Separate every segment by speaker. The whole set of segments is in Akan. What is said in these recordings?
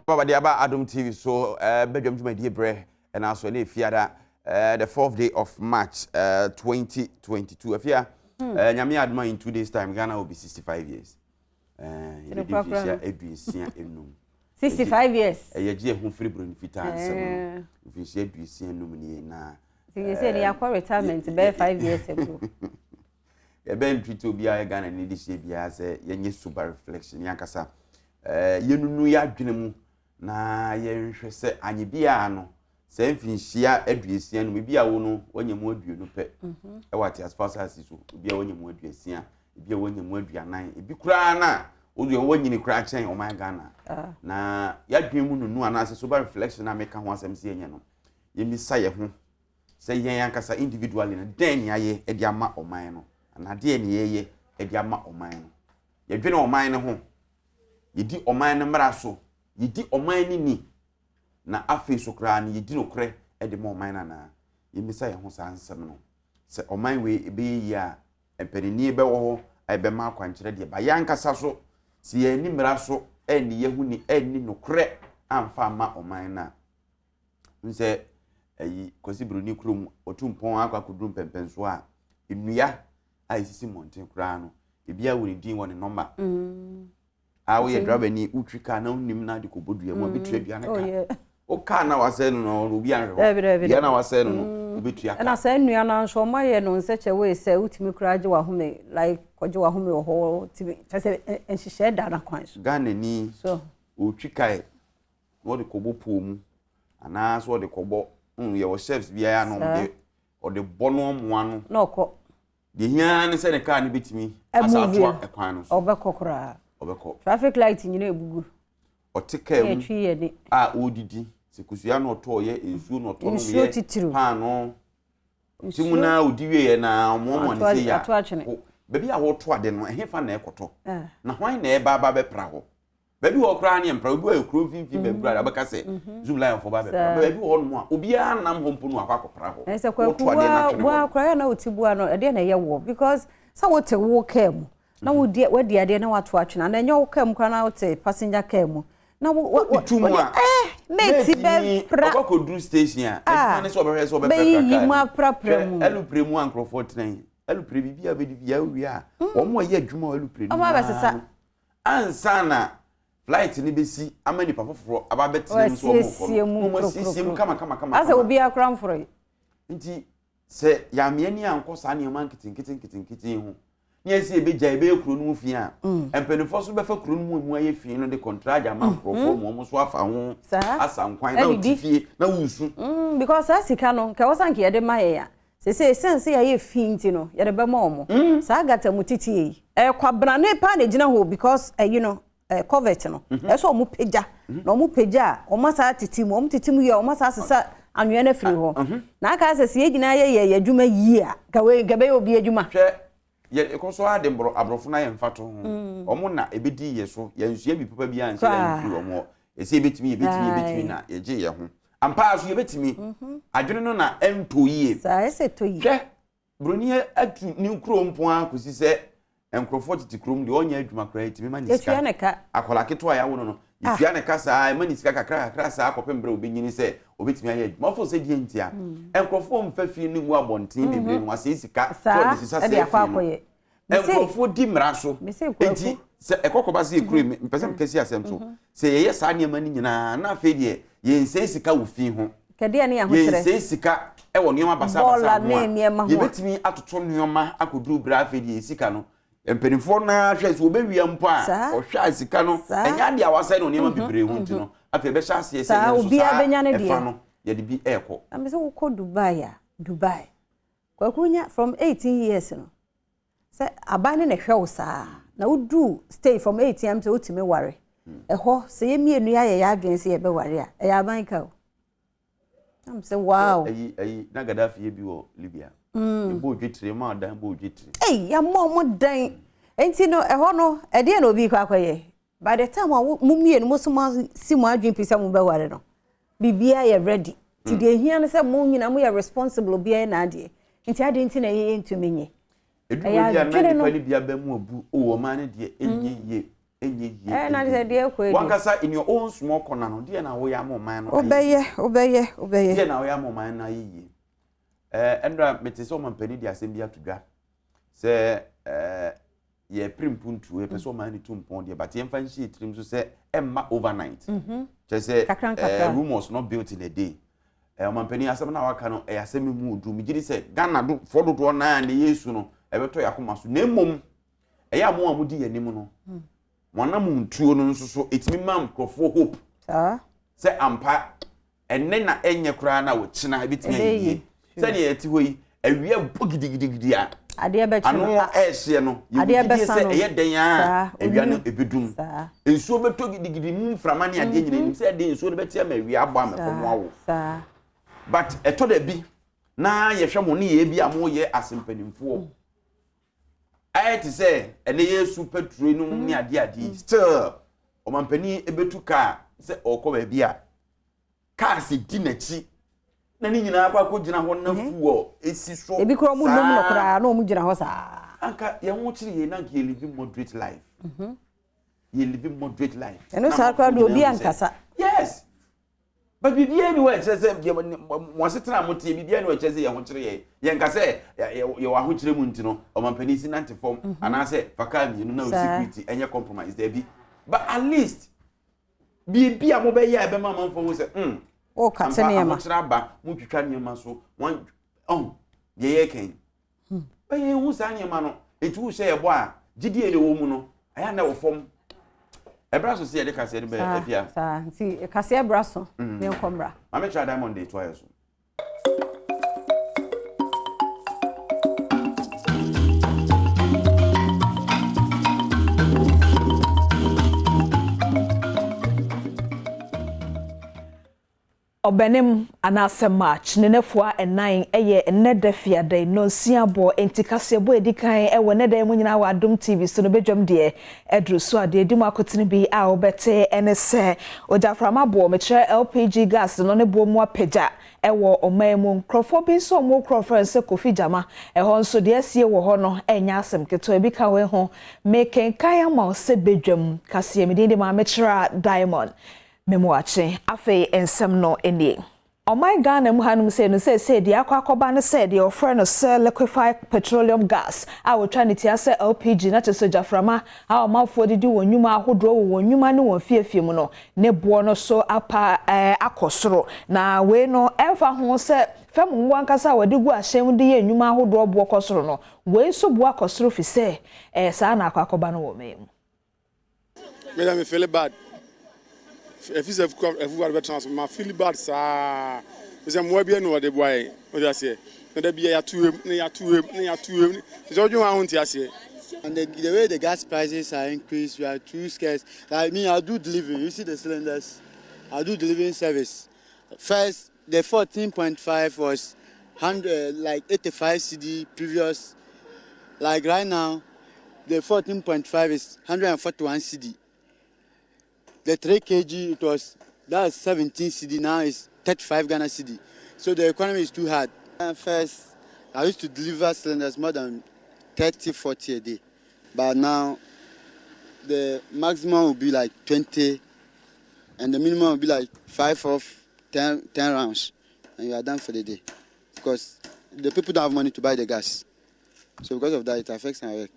Speaker 1: Baba de aba Adom TV so Badwam to my dear bre and also the fiada the 4th day of March 2022 afia nyame adma in 2 days time Ghana will be 65 years.
Speaker 2: 65 years.
Speaker 1: Ye je hu free bro fita ansem. Ofisi adusia num ni na.
Speaker 2: You say they are retirement be 5 years ago.
Speaker 1: E ben twito bia Ghana ni de bia say yenye super reflection yankasa. Yenunu ya adwene mu na yenhwe se anye bia no se mfinhia aduasia no bia wo no wanyemu aduonu pe e wate as far as so bia wanyemu aduasia bia wanyemu aduanan ebi kura na odu wanyini kura chen o my Ghana na ya adwene mu nunu ana se sober reflection na meka ho asem se yenye no yemisa ye ho se yen yankasa individually na den yaye e dia ma oman no na de ne yeye e dia ma oman no ye dwene oman ne ho yedi oman ne mra so yedi oman ni na afi so kra ni yedi no kre e de mo oman na yemisa ye ho sa nsem no se oman we ebe yi a emperini ebe wo ho ebe ma kwankire de ba yankasa so si ye ni mra so eni ye hu ni eni no kre amfa ma oman na nse ayi kosibru ni krom otumpon akwakodrum pempenso a enua a isisi monten kra no ebia wo ni din wo ni number awo ye driver ni utwika na unim na de kobodua mo betua dua na ka o ka na wase no obi anhwe ya na wase no betua ka
Speaker 2: na sa nnua na nso ma ye no nseche we se utimi kuraje wa home like kwaje wa home wo ho timi tase enhihye da na kwan so
Speaker 1: Ghana ni
Speaker 2: so
Speaker 1: utwika e wo de kobopo mu ana so de kobo ye wo chefs bia ya no de o de bono mo anu
Speaker 2: na okọ
Speaker 1: de hia ne se ne ka ne betimi asa atwa e kwan no so
Speaker 2: obekokora
Speaker 1: obeko
Speaker 2: traffic light nyina ebugu
Speaker 1: otika mu a odidi sekusua no to ye ensuo no to no ye pa no timuna odiwie ye na omomo ne se ya bebi a wo to ade no ehefa na ekoto na hwan na e baba be pra ho bebi wo kra ne empra obi wa ekro finfin be bra abeka se zoom line for baba bebi wo no a obi a nam hompo no akwa ho
Speaker 2: ese kwa wa kra na otibua no ede na ye wo because sa wo te wo kam na wodi ade na watu atwena na enyo kam kra na wote passenger kam na mate be pra
Speaker 1: ko do station a na so be so be
Speaker 2: pra mu
Speaker 1: elu premu ankrofo tren elu pre bibia be bibia wi a wo mo ye adwuma elu pre
Speaker 2: o ma be sesa
Speaker 1: ansana flight ni be si amani papoforo aba betin so mo sisiemu kama
Speaker 2: asa obi akra mforo
Speaker 1: nti se ya me ani anko sa ne man kitin hu yes e beja ebe ekuru no fi a empenifo so befa kuru no mu aye fi no de contract ama profo mo so afa ho asankwan na otifie na wusu
Speaker 2: because asika no nke wosanke ye de maye ya se sense ya ye fi nti no ye de be ma omo sa agata mutiti yi kwabra ne pa na gina ho because you know covet no so omo peja na omo peja omo sa titimu omo titimu ye omo sa sesa anwe na firi ho na aka se ye gina ye adwuma yi a gabe obi adwuma
Speaker 1: ye konso ade mbro abrofo na ye mfato ho omo na ebedi ye so ye nsu bi papa bi anse ya mfiri omo ese ebetimi na ye je ye ho ampa aso ye betimi adwene no na entoyie
Speaker 2: sa ese toyi
Speaker 1: hwe broni atu ni krompo akosi se enkrofo titi krom de onya adwuma kra etimi maniska akola keto ya wo no ifia ne kasa maniska kakra sa akopembre obenyini se obetimi aye adwuma fo se die ntia enkrofo mfafi ni mu abonten bebre no ase sika so de sisa se enkrofo di mraso enti se ekokoba se ekrem mpese mkesi asem so se ye sa ne mani nyina na afi de ye nse sika wo fi ho
Speaker 2: kede ne ya ho kire
Speaker 1: ye nse sika e wo nioma basa ho ye betimi atoto nioma akoduru bra afi de sika no empenifo na hwe so obewia mpo a ohwa sika no enya de awasa no nioma bibre hu ntino afi be sha se
Speaker 2: sa obi abenya ne de
Speaker 1: no ye de bi eko
Speaker 2: amese wo ko Dubai kwa kunya from 18 years no se abane na hwe wo sa na wodu stay from 18 am to utime ware eho se ye mienu ya adwen se ye be ware a ya ban ka o am say wow
Speaker 1: ayi na Gaddafi ye bi wo Libya bo dwetire ma dan bo dwetire
Speaker 2: ya mo dan enti no eho no e de na obi kwa kwaye by the time mu mienu mo so si mo adwen pisa mo be ware no bibia ye ready ti de hia no se mo nyina mo ye responsible bia na ade enti ade enti na ye entumenye
Speaker 1: edu bia na nipa ni bia ba mu abu o wo ma ne de enye ye enye
Speaker 2: na de de ko
Speaker 1: wankasa in your own small corner no de na wo ya moman no
Speaker 2: obeye
Speaker 1: de na wo ya moman na yiye endra metiso mampani di asem bi atodwa se ye primpuntu e peso man ni tumpon de but ye mfa nshi trim so se emma overnight say rumors not built in a day mampani asem na waka no asem mu du mi giri se Ghana do fododo na ne Yesu no ebeto yakoma so na emom eya mo amudi yanim no mona muntuo no nso so etimi mam crofo hope se ampa enne na enye kura na wo kina ebitimi ayi se ne yeti hoyi awia bogidigidi a
Speaker 2: ade be chino
Speaker 1: ano ehye no yidi se eye den a awia no ebedum ensuo beto gidigidi mu frama ne ade nyina nim se de ensuo no betia ma awia abo amefo awo but eto da bi na yehwe mo ne ye bi amo ye asempanimfo ayeti se ene Yesu petro no ne ade still o mampani ebetu ka se okọ ba bia ka se dinachi na ni nyina akwa ko gina ho na fuo esi so
Speaker 2: ebi kro mu nom no kra na o mu gina ho sa
Speaker 1: anka ye ho chiri ye na ke live moderate life ye live moderate life
Speaker 2: eno sa kra do obi ankasa
Speaker 1: yes but bibia ni we chese mo setena motie bibia ni we chese ye ho chiri ye nkase ye wa ho chiri mu ntino o mampani si nanti form anase fakami no na security enye compromise there be but at least bibia mo be ya be ma manfo wo se
Speaker 2: o ka tene ma
Speaker 1: chira ba mu twitwa nyema so wan ye ken ye hu sa nyema no etu wo she ebo a gidi ele wo mu no aya na wo fom ebraso se de kase de be afia
Speaker 2: sa nti kase ebraso me nkombra
Speaker 1: ma me try Diamond Day twice.
Speaker 3: Obenim anase march nenefua enan eye enede fiade no nsiabo entikasebo edikan ewo nede mu nyina wa Adom TV so no bedwam de edru so ade edi makotene bi a obete enese ojaframa bo mekire LPG gas no ne bo mu apagya ewo omamu nkrofo bi so mo conference Kofi Jama eho nso de asie wo ho no enya asem keto ebi ka we ho meken kaya ma se bedwam kase medinde ma mekire Diamond Memoache afe ensem no eni Omai Ghana mu hanum se no se de akwakoba ne se de ofre no se liquefied petroleum gas a wo twa ne tia se LPG na cheso jaframa a o mafo didi wonwuma ahodro wonwuma ne won fiefie mu no ne bo no so apa akosoro na we no emfa ho se fam nwa nkasa wadigu ahyem de ye nwuma ahodro bo kosoro no we so bo akosoro fi se sa na akwakoba no wo mem
Speaker 4: me feel bad. If it's everywhere transfer, my feel bad, sir. Because I'm more bien what the boy. What I say? There be a two. It's all you want to say.
Speaker 5: And the way the gas prices are increased, we are too scarce. Like me, I do delivery. You see the cylinders. I do delivering service. First, the 14.5 was 85 CD previous. Like right now, the 14.5 is 141 CD. The 3 kg, that's 17 CD, now it's 35 Ghana CD. So the economy is too hard. First, I used to deliver cylinders more than 30, 40 a day. But now, the maximum will be like 20, and the minimum will be like 5 of 10 rounds. And you are done for the day. Because the people don't have money to buy the gas. So because of that, it affects our work.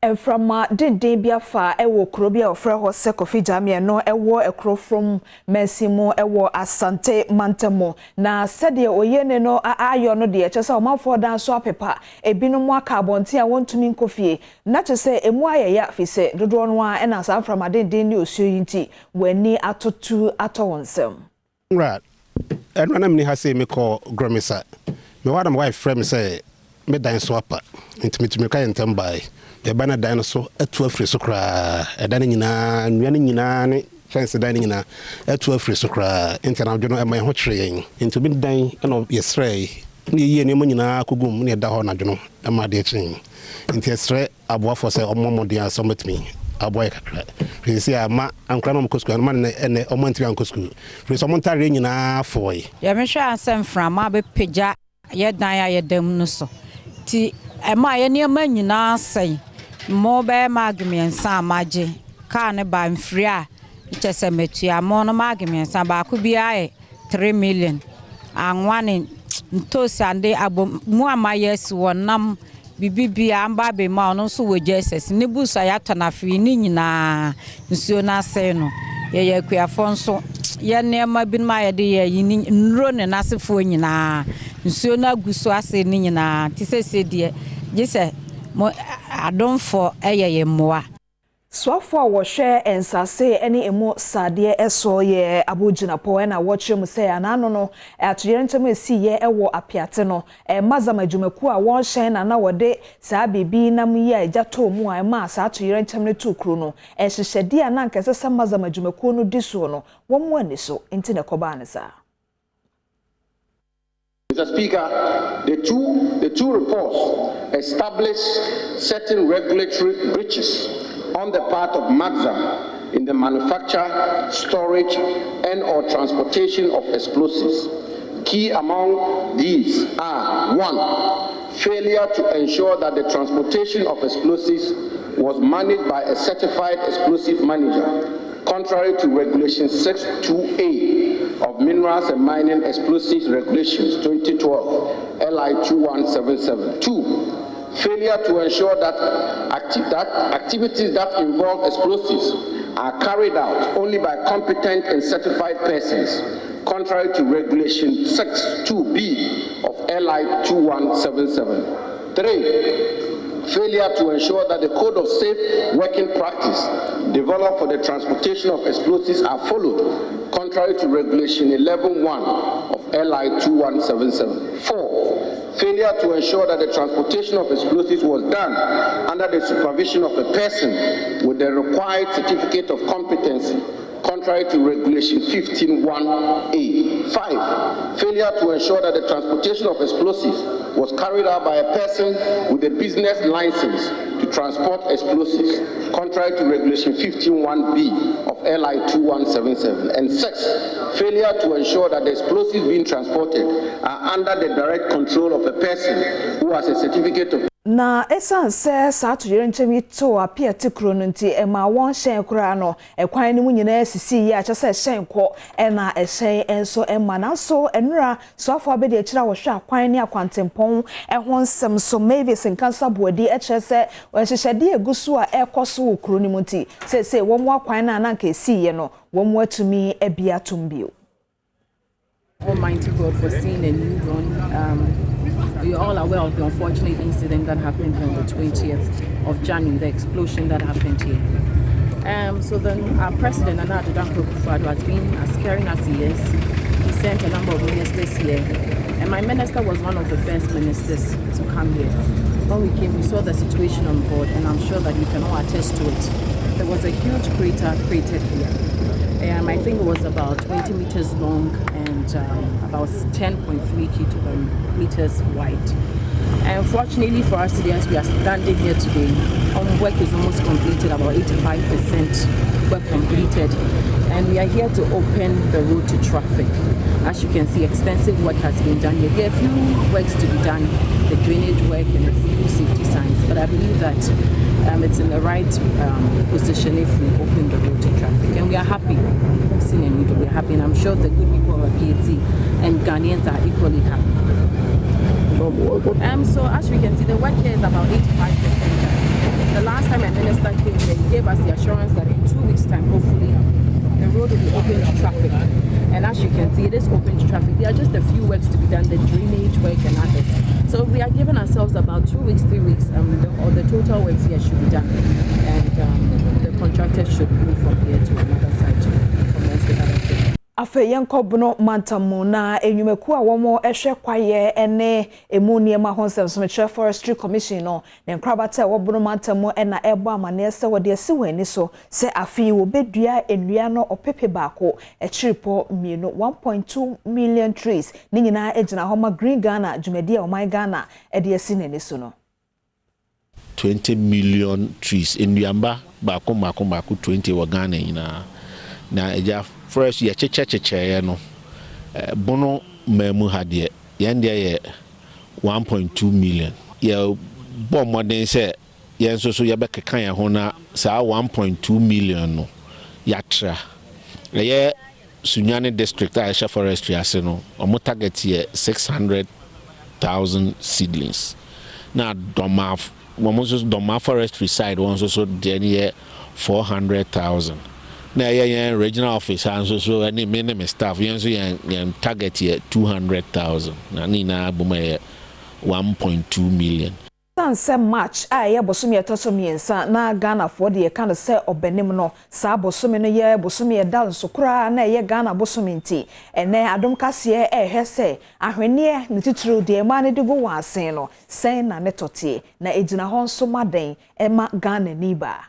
Speaker 3: And from din biafa ewo krobia ofre ho se Kofi Jama no ewo ekro from Mensimo ewo Asante Mantemo na sede oyene no ayo no de chese omafo dan so apepa ebinom aka abonte a wontumi nkofie na chese emu ayaya fise dodo no a na san from din ni osuo yinti wani atotu atowonsem
Speaker 6: right eno na mni ha se me call gromisa me wada my wife friend say me dan so apa intimi ka yentem bai the banner dinosaur at 12 free socra a dining in chance dining in at 12 free socra internal journal and my hot train into midday and of yesterday near Yemina Kugum near Dahona Jono and my dear chain. Into yesterday, I bought for say, or Momo dear summit me. A boy, you see, I'm Cranum Cusco and man and a Montian Cusco. For some Montarin in a foy.
Speaker 7: Yamisha sent from Mabe Pija, yet Naya Demuso. Ti, am I any man you now say? More bear magmi and Sam Maji. car ne ba mfiri a chese metua mo no magemiensa ba ko bia 3 million anwane ntosande abom mu amayes wonam bibibia amba be ma no so wojeses ne busa ya tonafi ni nyina nsuo na se no ye kuafo nso ye nema bi ma ye de ye yini nro ne nasefo nyina nsuo na guso ase ni nyina ti sese de gise mo adomfo ye moa
Speaker 3: Swafo a wɔhwɛ ensase ene emu sade eso ye abogina po na wɔkyerɛ mu sɛ anano no atoyere ntem esi ye ɛwɔ apiate no mazama dwumaku a wɔhyɛn na wɔde saa bibi nam yi a gyato mu a ma saa atoyere ntem ne tukuru no hyehyɛde a na nkɛsɛ sɛ mazama dwumaku no diso no wɔn ani so enti ne kɔba ne saa.
Speaker 8: Mr. Speaker, the two reports established certain regulatory breaches on the part of MAGZA in the manufacture, storage, and/or transportation of explosives. Key among these are: 1. Failure to ensure that the transportation of explosives was managed by a certified explosive manager, contrary to Regulation 6.2a of Minerals and Mining Explosives Regulations 2012, LI 2177. 2. Failure to ensure that activities that involve explosives are carried out only by competent and certified persons, contrary to Regulation 6.2b of LI 2177. 3. Failure to ensure that the Code of Safe Working Practice developed for the transportation of explosives are followed, contrary to Regulation 11.1 of LI 2177. 4. Failure to ensure that the transportation of explosives was done under the supervision of a person with the required certificate of competency, contrary to Regulation 15.1a. 5. Failure to ensure that the transportation of explosives was carried out by a person with a business license to transport explosives, contrary to Regulation 15.1b of LI 2177. And 6. Failure to ensure that the explosives being transported are under the direct control of a person who has a certificate of
Speaker 3: na esanse saa toyere nchemi to apia tikro no nti ema won hyen kura no ekwan ni munyina sisi ya kyese hyen kɔ na hyen enso ema na so enura so afọ abedi akira wo hwe akwan ni akwantempɔn ho nsem so Mavis nkansa boadi kyese hyehyɛde egusu a ekoso wo kuro ni mu nti sese wo mo akwan na anka esi ye no wo mo atumi ebia tumbio.
Speaker 9: Almighty God for seeing a new dawn. We are all aware of the unfortunate incident that happened on the 20th of January, the explosion that happened here. So then our president, Adom TV, has been as caring as he is. He sent a number of ministers here. And my minister was one of the first ministers to come here. When we came, we saw the situation on board, and I'm sure that you can all attest to it. There was a huge crater created here. I think it was about 20 meters long and about 10.3 meters wide. And fortunately for us today, as we are standing here today, our work is almost completed, about 85% work completed. And we are here to open the road to traffic. As you can see, extensive work has been done here. There are a few works to be done, the drainage work and a few safety signs. But I believe that it's in the right position if we open the road to traffic. And we are happy. We've seen a need, we are happy. And I'm sure the good people of PAT and Ghanaians are equally happy. So as we can see, the work here is about 85%. The last time a minister came here, he gave us the assurance that in 2 weeks' time, hopefully, the road will be open to traffic. And as you can see, it is open to traffic. There are just a few works to be done, the drainage work and others. So we are giving ourselves about 2 weeks, 3 weeks, or the total works here should be done. And the contractor should move from here to another site to commence with other things.
Speaker 3: Afe yenkobuno mantamu na enyumeku a womo ehwe kwaye ene emu niema honsem so Forestry Commission no ne nkrabata wobuno mantamu na ebo amane se wode asi wani so se afi wo bedua enua no opepe baako echiripo mienu 1.2 million trees ni nyina ejina homa Green Ghana dwumadi a oman Ghana ede asi nani so no
Speaker 10: 20 million trees enuamba baako 20 wo Ghana nyina na eja fresh ye cheche no bono memu hade yende ye 1.2 million ye bom modern say yen so yɛbɛkeka yɛn ho na saa 1.2 million no yatra ɛyɛ Sunyani district a ɛhyɛ forestry ase no ɔmo target yɛ 600,000 seedlings na doma forestry side wɔn so deɛ yɛ 400,000 na ɛyɛ regional office and so any minimum staff yen so yen target yɛ 200,000 na ni na boma yɛ 1.2 million.
Speaker 3: Sanse March a ye bosomi etosomi ensa na Ghana for de ka no se obenim no sa bosomi no ye bosomi e dal so kra na ye Ghana bosomi nti ene adom kase ehwe se ahwene ne titiro de ma ne de go wasen no sen na ne totie na ejina ho nso maden e ma Ghana ni ba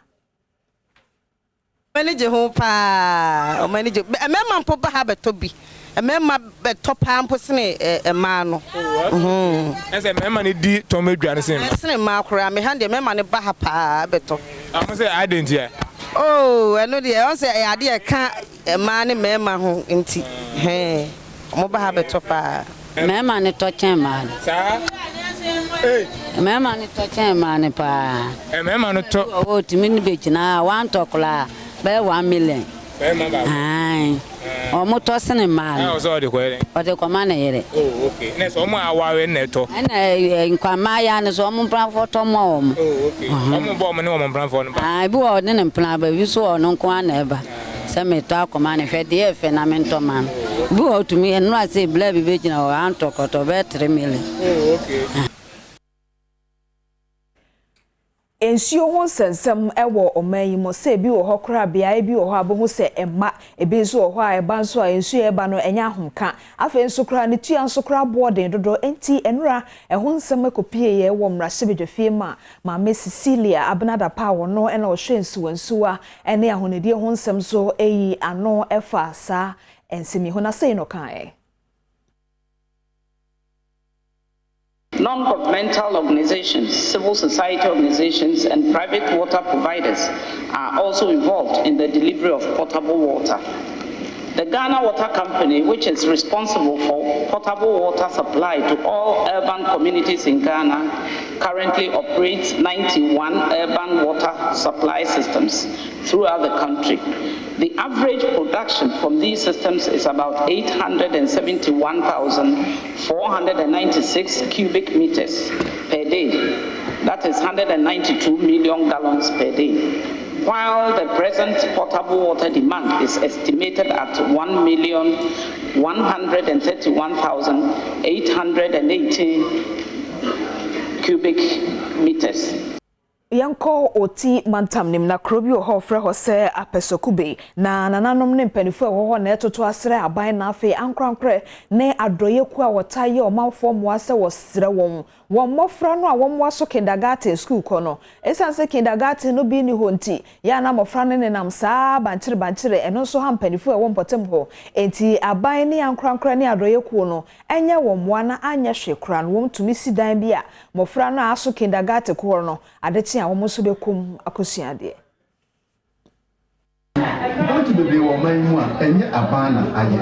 Speaker 11: manage ho pa o manage e mema mpo ba ha beto bi e mema beto pa mpo sene e ma no
Speaker 12: ese mema ne di to medwane
Speaker 11: sene ma kora me hande mema ne ba ha pa beto
Speaker 12: am say identity
Speaker 11: oh eno de on say e ade e ka e ma ne mema ho nti mo ba ha beto pa
Speaker 7: mema ne to chen ma
Speaker 12: sa
Speaker 7: mema ne to chen ma ne pa
Speaker 12: mema no to
Speaker 7: o timi ni be kina 1 tokola be 1 million ai o mo to sene ma
Speaker 12: o so de kwere
Speaker 7: o de kwama na yere
Speaker 12: oh okay na so mo awawe na to
Speaker 7: na nkwama ya ne so mo plan foto mo
Speaker 12: oh okay o mo bo mo ne o mo plan foto
Speaker 7: ai bi o ne plan ba bi so o no kwa na eba se me to akoma ne hwe de e fe na mento man bi o tumi enu ase bla bi be gina o antokoto be 3 million
Speaker 12: oh okay
Speaker 3: Ensio ho sensem ewo omayi mo se bi wo hokra bia bi wo ho abohu se emma ebi nso wo ho a eba nso a ensio eba no enya ahomka afa nso kra ne tua nso kra boarding dodo enti enura eho nsem ekopie ye wo mrahye bedwafie ma Cecilia Abnada pa wo no ena wo hwe nsuwa ene ahonedie ho nsem so eyi ano efa sa ensemi ho na sei no kan
Speaker 13: Non-governmental organizations, civil society organizations, and private water providers are also involved in the delivery of potable water. The Ghana Water Company, which is responsible for potable water supply to all urban communities in Ghana, currently operates 91 urban water supply systems throughout the country. The average production from these systems is about 871,496 cubic meters per day. That is 192 million gallons per day. While the present potable water demand is estimated at 1,131,818 cubic meters.
Speaker 3: Yanko oti mantam nim na krobi ho frɛ ho sɛ apesokube na nananom ne mpanifo ho na etoto asre aban na afi ankrankre ne adoye ku a wotaye omanfo moa sɛ wosrɛ won mofra no a womwa so kindergarten school kono esanse kindergarten no bi ni honti ya na mofra ne nam saa bankyere eno so ha mpanifo wo mpotem ho enti aban ne ankrankre ne adoye ku no enye womwa na anya hwekra no womtumi sidan bi a mofra no aso kindergarten ko no adechi a womo so bekum akosiade
Speaker 14: Don't be woman enye abana aye.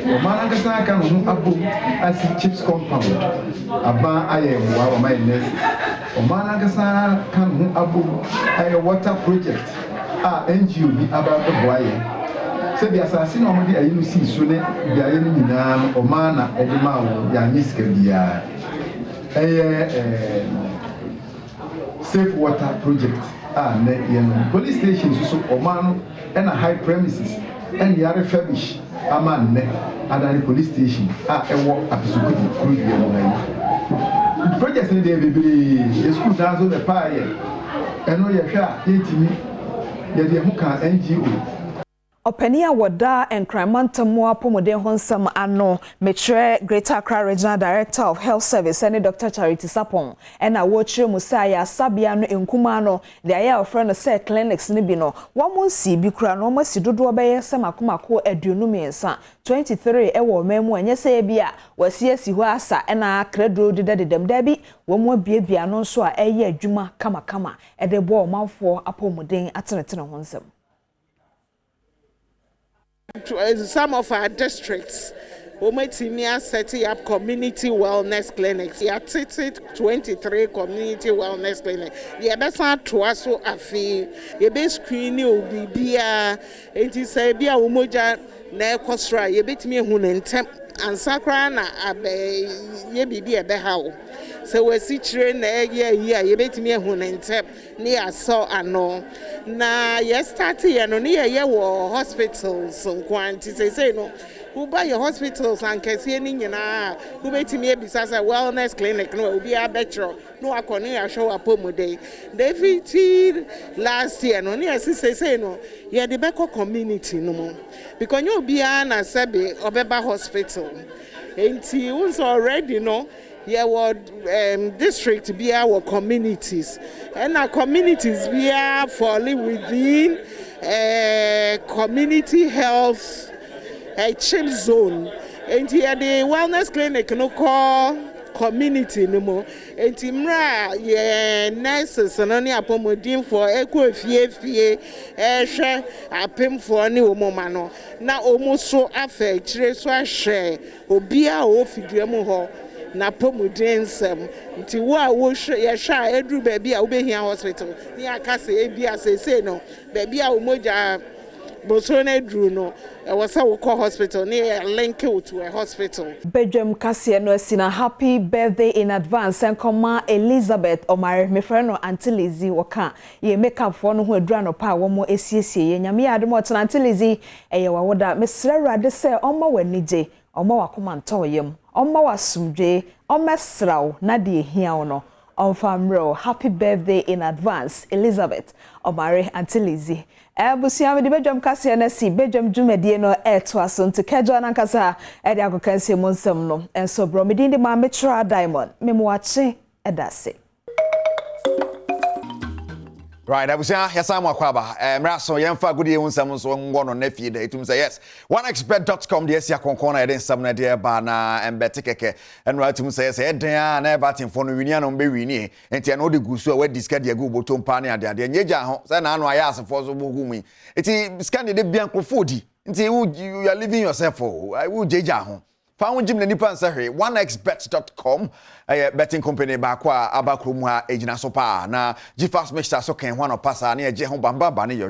Speaker 14: Omana kasa kan ho abo as chips compound. Aba aye mwa o my nest. Omana kasa kan ho abo aye water project. NGO bi aba boaye. Se bi asase na omode ayi no si so ne bi aye no nyina omana edema wo ya nyiska bia. Safe water project. Police stations so omano and a high premises and the refurbish amane and police station work at the projects in the school down the pie and no ya share me ya muka NGO.
Speaker 3: Openia wada enkrimantamu apomode honsam ano metre Greater Accra Regional Director of Health Service and Dr. Charity Sapon and a watcher Musaya Sabia no enkuma no the aya of friend say clinics ni bi no wamonsi bi kura no masi dodo obeye samakomako aduonu miensa 23 ewo memu anye say bia wasiasi ho asa na kredro dededem dabi womo biabia no so a eye adwuma kama edebo omanfo apomuden atenetene honsam.
Speaker 15: Some of our districts, Ometimia setting up community wellness clinics. We are treated 23 community wellness clinics. The Abasa Tuaso Afi, the best screening will be beer, and it say beer umoja na kosra, ye bit me hunentem, and Sakrana abe ye be a behao. So we see children ye bit me hunentem, near so ano. Na ye started and near ye war hospitals, some quantity say no. Who buy your hospitals and can see any who made me besides a wellness clinic, no, will be a better. No, I can't show up on day. They featured last year, no, near say no, yeah, the Beko community no more. Because you'll be an Asabi or Beba Hospital. And he was already no. Yeah, what district be our communities, and our communities we are falling within community health. A chip zone, and here the wellness clinic no call community no more. And timra ye nurses and only apomodin for equal fie share a pim for any woman. Now almost so affect so share obia o fiduemu ho na pomodin sem nti wo a wo ye sha edru baby a wo be hia hospital ni akase ebia say no baby a wo moja Bosone drew no, was a call hospital near link to a hospital.
Speaker 3: Badwam Kasia no sina happy birthday in advance and Koma Elizabeth or my friend no Auntie Lizzie waka. Ye make up for no who drano pa one more ACC. Ye nyami admo to Auntie Lizzie. Eye wawoda Miss Rade say oma wenije, oma wakuma ntoyem, oma wasumje, oma sraw na die hia ono. On famro, happy birthday in advance, Elizabeth Omare Auntie Lizzie. Busia de Badwam Kasia na si Badwam dwumadie no to aso nti kedwa na nkasa de akokanse monsam no enso bro medin de ma metra diamond memwache edase.
Speaker 16: Right, Abusia, yes, I'm Wakwaba. Raso, Yamfa, good year, some one on nephew. They to say yes. OneXBet.com, the Asia Concona, I didn't some idea, Bana, and Betikeke, and right to say, hey, there, never batting for Union on Bewini, and Tiano de Gusso, where this candy go to Pani and the Yaja, then I asked for the Wumi. It's candidate Bianco Fodi, until you are leaving yourself for I would Jaja. Found Jim Nipan Sahi, OneXBet.com, a betting company bakwa abakrumwa ejina sopa na G-Fast mixture so can one of passa near Jehon Bamba bani yo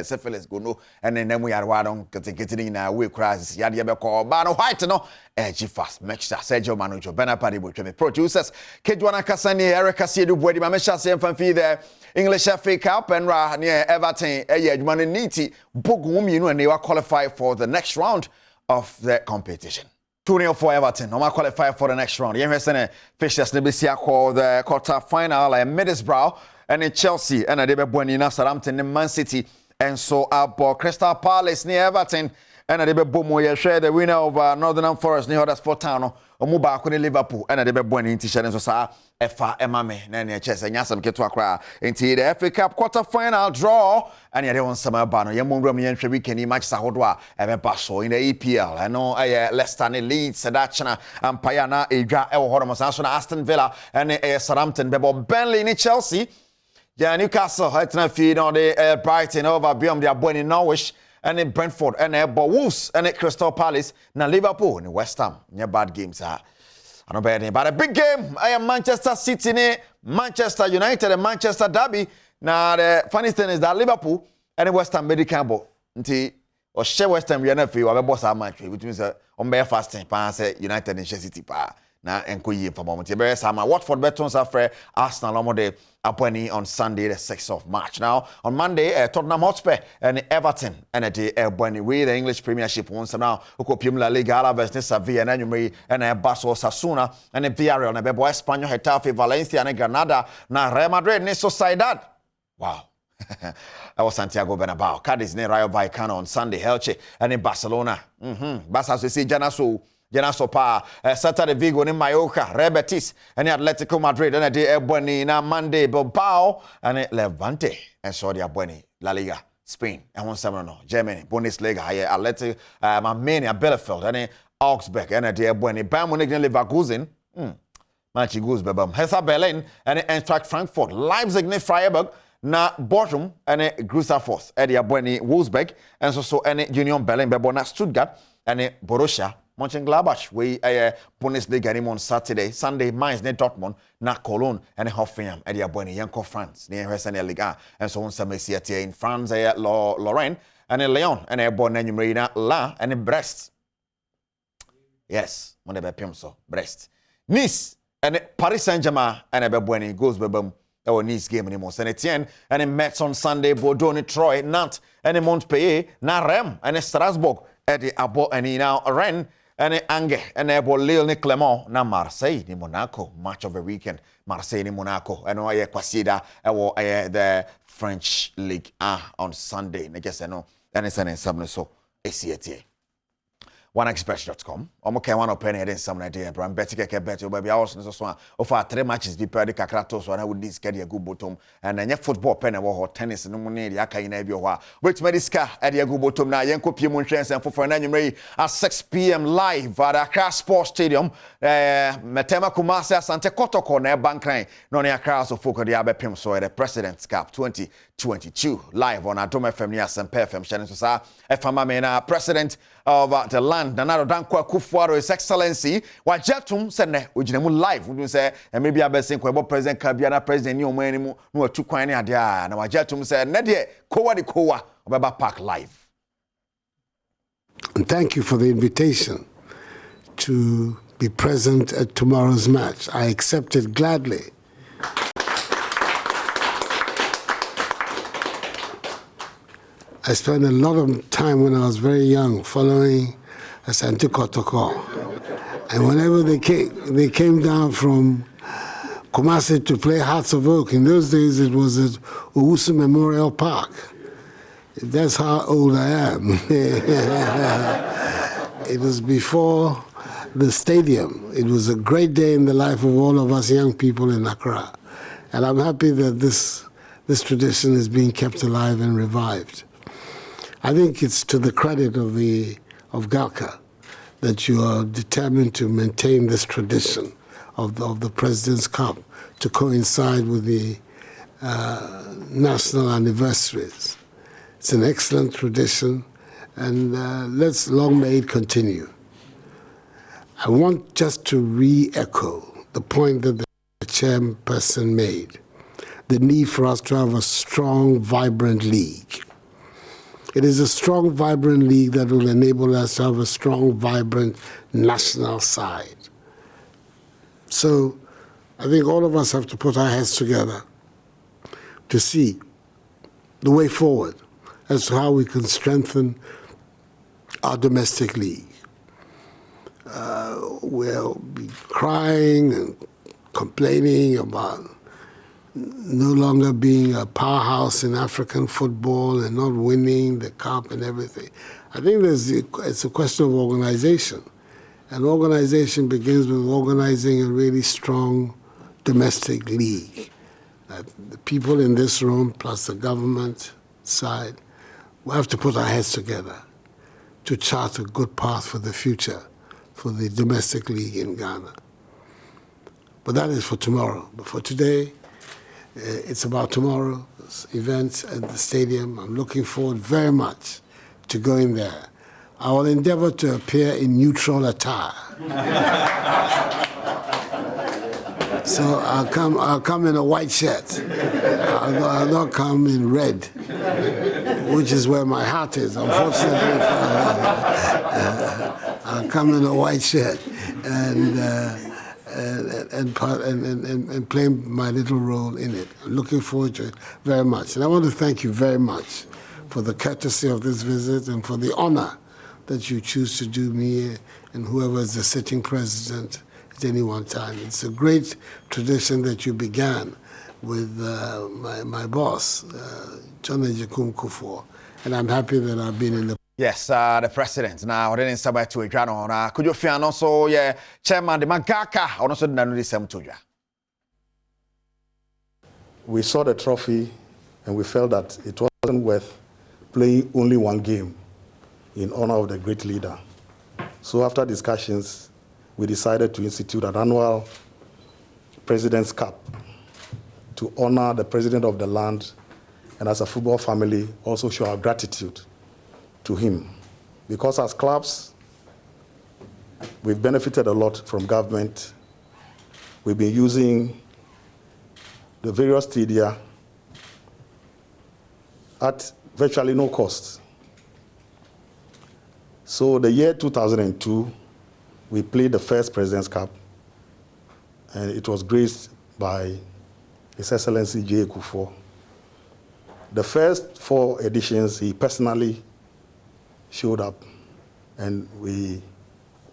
Speaker 16: Cephalus go no and then we are wadon getting in a way crisis Yadia Beko Bano White no G-Fast mixture Sergio Manujo Benapadi to the producers Kedwana Kasani Erica Siedu Bwedi Mamesha Sam Fanfi there English FA Cup and near Everton Edmund Niti Bogum you know and they were qualified for the next round of the competition. 2-0 for Everton. No qualify for the next round. You have Fishers Nebesia called the quarter final like Middlesbrough and in Chelsea and a Buenina Southampton in Man City and so up Crystal Palace near Everton and a Bomo share the winner of Northern Forest near Huddersfield Town or Muba Kuni Liverpool and a Bueni Tishan so sa Efa Emame Nanya Chess and Yasam Ketwakra into the FA Cup quarter final draw and you want some banner Yamungram and Weekend match Sahodwa Evan Basso in the EPL. I know Leicester Leeds Sadachana and Payana Eja El Hormosan Aston Villa and Southampton Bebo Burnley in Chelsea. Yeah, Newcastle Hutton feed on the Brighton over beyond their Bueni Norwich and in Brentford and Wolves and Crystal Palace now Liverpool and West Ham. Yeah, bad games are. I don't bet but a big game. I am Manchester City, Manchester United, and Manchester Derby. Now the funny thing is that Liverpool and West Ham made the Campbell. Until or share West Ham, we are not free. We are boss our match, which means on bare fasting. Pass United and Chelsea pa. Now enquire for moment. You better sama. Watford betons are fair. Arsenal Lomode Aponi on Sunday the 6th of March. Now on Monday, Tottenham Hotspur and Everton and a day Bueni with the English Premiership once now. Ukopium La Liga Alaves Sevilla and Anumri and Basso Sasuna and Villarreal and Bebo Espanyol Getafe Valencia and Granada. Now Real Madrid and Sociedad. Wow. That was Santiago Bernabeu. Cadiz ne Rayo Vallecano on Sunday. Elche and in Barcelona. Barca we see Janaso pa Saturday Vigo in Mallorca, Real Betis and Atletico Madrid and a day Bueni na Monday Bilbao and Levante and Saudi Bueni La Liga Spain and one summer no Germany Bundesliga here Atletico Armenia Bielefeld and Augsburg and a day Bueni Bayern Munich and Leverkusen Manchi goes bebam Hertha Berlin and Eintracht Frankfurt Leipzig and Freiburg na Bochum and Grüßerforth Eddie Bueni Wolfsburg and so and Union Berlin Bebona Stuttgart and Borussia Mönchengladbach we Bundesliga game on Saturday. Sunday Mainz ne Dortmund na Cologne and Hoffenheim and the Abone Yanko France near Hesenia Liga and so on some in France Lorraine and Lyon and Bonne La and Brest. Yes, mon so Brest. Nice and Paris Saint-Germain and Ebony goes bebum our Nice game anymore. Saint Etienne and in Metz on Sunday, Bordeaux and Troyes, Nantes and Montpellier, na Rennes and Strasbourg at the Abo and now Rennes and Angers and Lille and Clermont na Marseille ni Monaco match of the weekend. Marseille ni Monaco and I Quasida the French League on Sunday. I guess I know and it's an something so ACATA. OneExpress.com. Omo one open head in some idea. Bram Betty Keke Bet baby also so offer 3 matches be per the Kakrato so I would this get a good bottom and then football pen or tennis no money the aka in every wa. Which mediska at the good bottom na yenko pie trends and for 9 at 6 p.m. live at Accra Sports Stadium. Metema Kumasi Asante Kotoko na Bankran no ne Accra so focus the abepim so the President's Cup 2022 live on Adom FM near Sempe FM channel so sa FMA mena president of the land Nanado Dankwa Kufuaro His Excellency wajetum sene ojinemu live we say maybe abesin ko president Kabiana president ni omanimu no atu kwan ne ade a na wajetum say ne de kowa de kowa obeba park live.
Speaker 17: And thank you for the invitation to be present at tomorrow's match. I accept it gladly. I spent a lot of time when I was very young following Asante Kotoko. And whenever they came down from Kumasi to play Hearts of Oak, in those days it was at Owusu Memorial Park. That's how old I am. It was before the stadium. It was a great day in the life of all of us young people in Accra. And I'm happy that this tradition is being kept alive and revived. I think it's to the credit of GALCA that you are determined to maintain this tradition of the President's Cup to coincide with the national anniversaries. It's an excellent tradition, and let's long may it continue. I want just to re-echo the point that the chairperson made, the need for us to have a strong, vibrant league. It is a strong, vibrant league that will enable us to have a strong, vibrant national side. So I think all of us have to put our heads together to see the way forward as to how we can strengthen our domestic league. We'll be crying and complaining about no longer being a powerhouse in African football and not winning the cup and everything. I think it's a question of organization. And organization begins with organizing a really strong domestic league. The people in this room, plus the government side, we have to put our heads together to chart a good path for the future for the domestic league in Ghana. But that is for tomorrow. But for today, it's about tomorrow's events at the stadium. I'm looking forward very much to going there. I will endeavor to appear in neutral attire. So I'll come in a white shirt. I'll not come in red, which is where my heart is. Unfortunately, I'll come in a white shirt and play my little role in it. I'm looking forward to it very much. And I want to thank you very much for the courtesy of this visit and for the honor that you choose to do me and whoever is the sitting president at any one time. It's a great tradition that you began with my boss, John Ejekum Kufuor, and I'm happy that I've been in the
Speaker 16: Yes, the president. Now, I didn't say to Ghana. Could you feel also, yeah, chairman the Magaka, or also the same to you?
Speaker 18: We saw the trophy and we felt that it wasn't worth playing only one game in honor of the great leader. So after discussions, we decided to institute an annual President's Cup to honor the president of the land and as a football family also show our gratitude to him. Because as clubs, we've benefited a lot from government. We've been using the various stadia at virtually no cost. So the year 2002, we played the first President's Cup, and it was graced by His Excellency J. Kufuor. The first 4 editions, he personally showed up, and we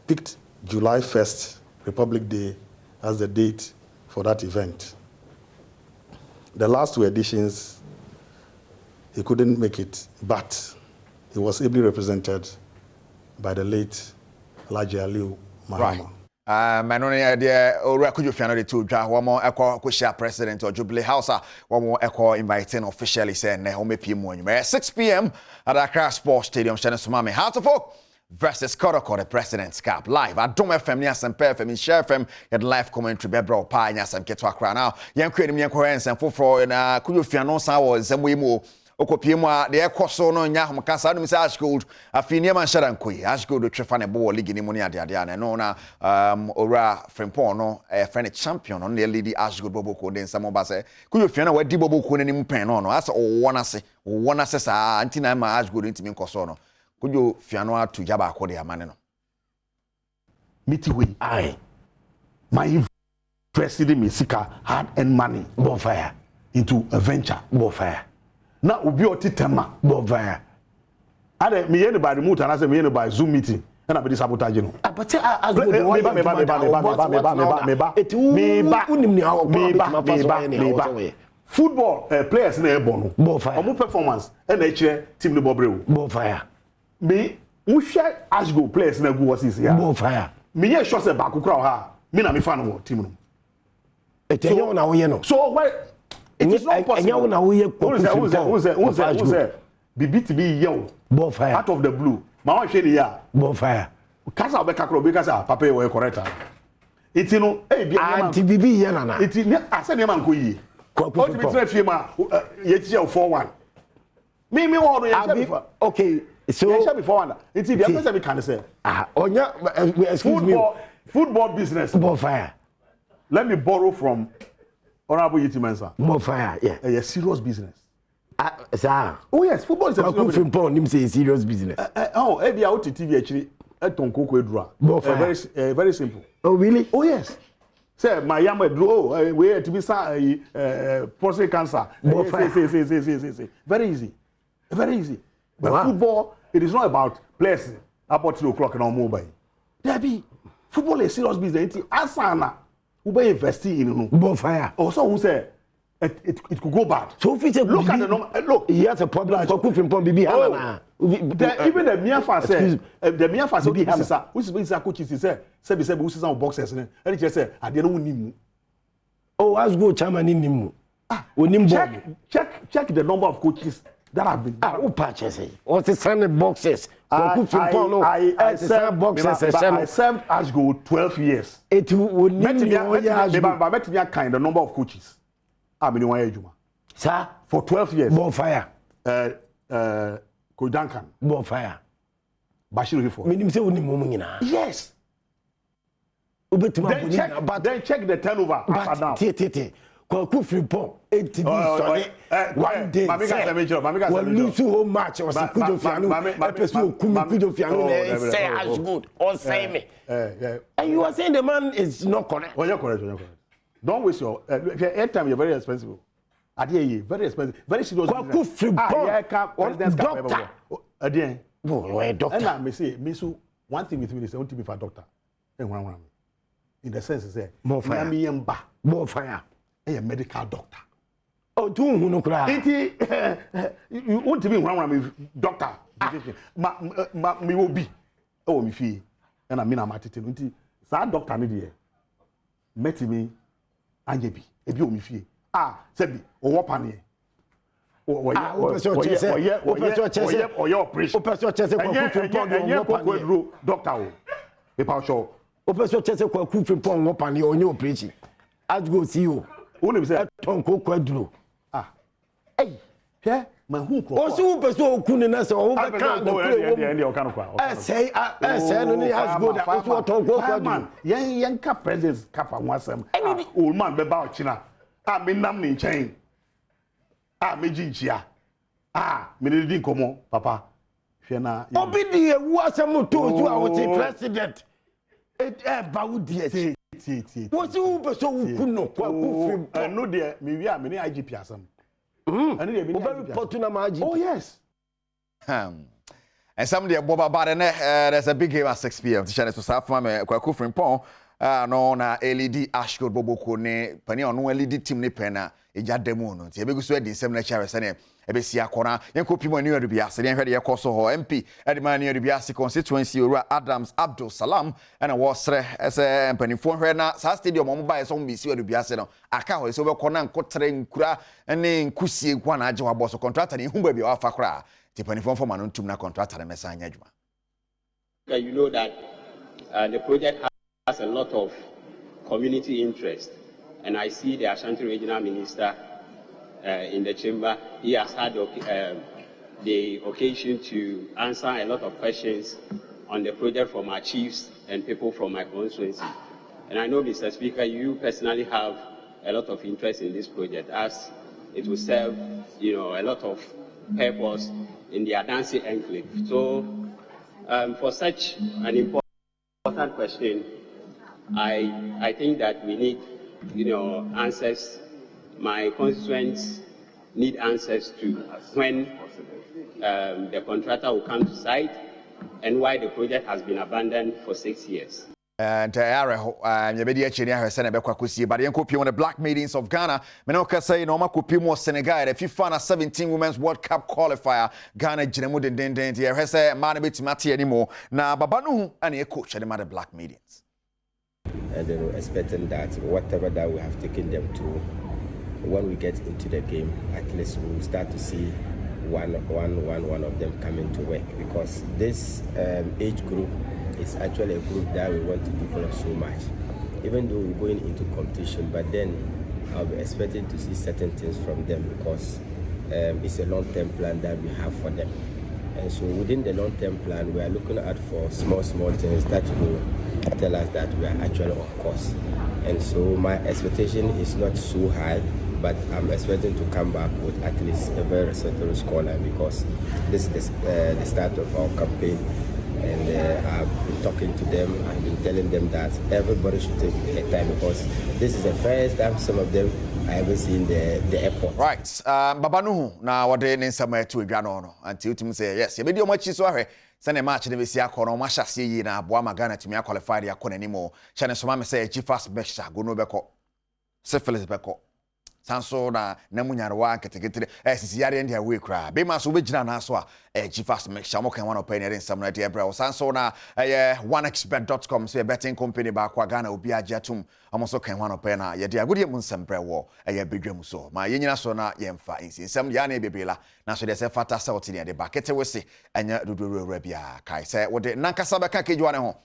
Speaker 18: picked July 1st, Republic Day, as the date for that event. The last 2 editions, he couldn't make it, but he was ably represented by the late Alhaji Aliu Mahama.
Speaker 16: Manoni idea ora kuju fiano de to dwa wo mo ekọ kushia president of Jubilee House wo mo ekọ inviting officially say na ho mepie mu anyuma 6 p.m. at Accra Sports Stadium Shane Sumame Heart of Oak versus Kodoko the President's Cup live Adom FM ni Asempa FM Share FM get live commentary bebra pa nya Asem keto Accra now yen kwani yen kọ ensem foforo na kuju fiano san wo nsem we mu okopie mu a de ekoso no nya hom kasa adum say Ashgold afini man sharan koi Ashgold trefa ne bo league ni mu ni ade na no na ora Frimpong no friend champion no na lead Ashgold boboko den samo ba say kuyo fia na wadi boboko ni mu pen no no asa wona se sa antina ma Ashgold ntimi nkoso no kuyo fia no atu jaba akode amane no
Speaker 19: miti we I my invested in Sika hard and money bonfire into a venture na obi otitema bonfire ade me yen by remote and I say me yen by Zoom meeting and I be sabotage no but as go the me football players na ebo no bonfire omo performance and e kire team no bobrewo bonfire me who share as go players na go was here bonfire me ye sure say back kura ha me na me fan no team no etenyo na wo ye no so why it is not possible. Who's BBTB yell bonfire out of the blue. My one shady ya bonfire. Kasa be kakro be kasa papa we correct. It no eh bi BB ya na. It I said man ko yi. Ko be try fie ma ye tie 4-1. Me wo no okay. So you shall be 4-1. It the person be can say onya excuse me. Football business bonfire. Let me borrow from Honorable Yitimensa. Bonfire, yeah. A serious business. Sir. Oh yes, football is a serious business. Serious business. Every out TV actually very simple. Oh really? Oh yes. Say my yama draw we to be prostate cancer. Say. Very easy. Very easy. But football, it is not about players about 2 o'clock and on mobile. There be football is serious business. Asana. Who be investing in bonfire. Also, who say it could go bad. So if look at the number. Look, he has a problem. Even the mere fan say the mere fan say which is coaches he say who is some boxers and he just say I don't know. Oh, as go chairman in him. Check the number of coaches that have been. Who purchase? What's the signing boxes? I served Ashgo 12 years. It would need to kind the number of coaches. I mean, sir, for 12 years. Bonfire. Kodankan. Bonfire. Bashir Rifo. Yes. Then check the turnover. Frimpong 80 one day well lose whole match or kudo fiano epesu kudo fiano say as good or say me and you are saying the man is not correct. Well, you're correct. Don't waste your airtime. You're very expensive. Very expensive, very serious. Doctor again. Doctor and I may say so one thing with me is I want to be for doctor in the sense is more fire a medical doctor. Oh, do you know you want to be one doctor? Me will be. Oh, me fee. And I mean, I'm at it. So, doctor, me met me, and you be me fee. Said me, or what panier? Or your operation. Doctor, if I show. Operation Chester Cook Frimpong, what panier on your operation. I'll go see you. Only say Tonko Quadro. Hey, yeah, mahu kro
Speaker 20: osu peso okunu na se o be kan no kro say no ni has go that osu to go
Speaker 19: man yen ka presidents kapa ho asem old man be ba ochina me nam ni nchen meji nchia me ne di nkomo papa hwe na
Speaker 20: obi di ewu asem to osu a wo president ba wo die osu peso okunu kwa ku fi
Speaker 19: no de me wi a me ne IGP asem
Speaker 20: Oh
Speaker 16: yes. And somebody at Boba Badene, there's a big game at 6 p.m. to channel to South Mame, Kwaku Frimpon, no na LED Ashgold Boboko ne, Penny on no LED team ne pena, Eja Demono, Tiabigus wedding, Semina Charisane, Ebesia Kona, Yanko Pimo near the Bias, and Hedia Koso MP, Edman near the Biasi constituency, Adams Abdul Salam, and a was as a penny for her now, Sa Stadium on by some BC the Biasino, Akao is over Conan, Cotren, Kura, and then Kusi, one Ajoa Bosso contract, and whom will be off a cry. Tipaniform for Manon Tumna contract and Messiah.
Speaker 21: You know that the project has a lot of community interest, and I see the Ashanti Regional Minister in the chamber. He has had the occasion to answer a lot of questions on the project from our chiefs and people from my constituency. And I know, Mr. Speaker, you personally have a lot of interest in this project, as it will serve, a lot of purpose in the Adansi enclave. So, for such an important question, I think that we need, answers. My constituents need answers to when the contractor will come to site and why the project has been abandoned for 6 years.
Speaker 16: And Yabedia Chenia has sent a Bekwakusi, but the Kopi on the Black Maidens of Ghana. Menoka say no Makupimo Senegal, the FIFA 17 Women's World Cup qualifier. Ghana Jinemu den here has a man a bit Mati anymore. Now Babanu and a coach at the Mother Black Maidens.
Speaker 22: And they were expecting that whatever that we have taken them to, when we get into the game, at least we will start to see one of them coming to work, because this age group is actually a group that we want to develop so much. Even though we're going into competition, but then I'll be expecting to see certain things from them, because it's a long-term plan that we have for them. And so within the long-term plan, we are looking at for small things that will tell us that we are actually on course. And so my expectation is not so high, but I'm expecting to come back with at least a very respectable scoreline, because this is the start of our campaign. And I've been talking to them, I've been telling them that everybody should take their time, because this is the first time some of them I haven't seen the airport.
Speaker 16: Right. Babanu, now what they need somewhere to Granono until to say yes. You made your much so send a match in the Visia Kono, Masha see na Boama Ghana to me qualified ya Kon anymore. Channel Somama say Chifas Besha, go no beko. Syphilis beko. Sanso na Namunya wa ketekete sisiare and their way cry. Be mass original naswa Chifas Mesha Mokan one opinion in some night ebra. Sanso na onexpert.com so a betting company ba kwa Ghana obi ajatum amoso kan one opena ye dia gudi munsem brewo bidwam so ma yenyina so na yemfa insin sam ya na bebela na so de se fata salt ne de ba kete wese anya dodoro bia kai se wo de nankasa be ka kejuane ho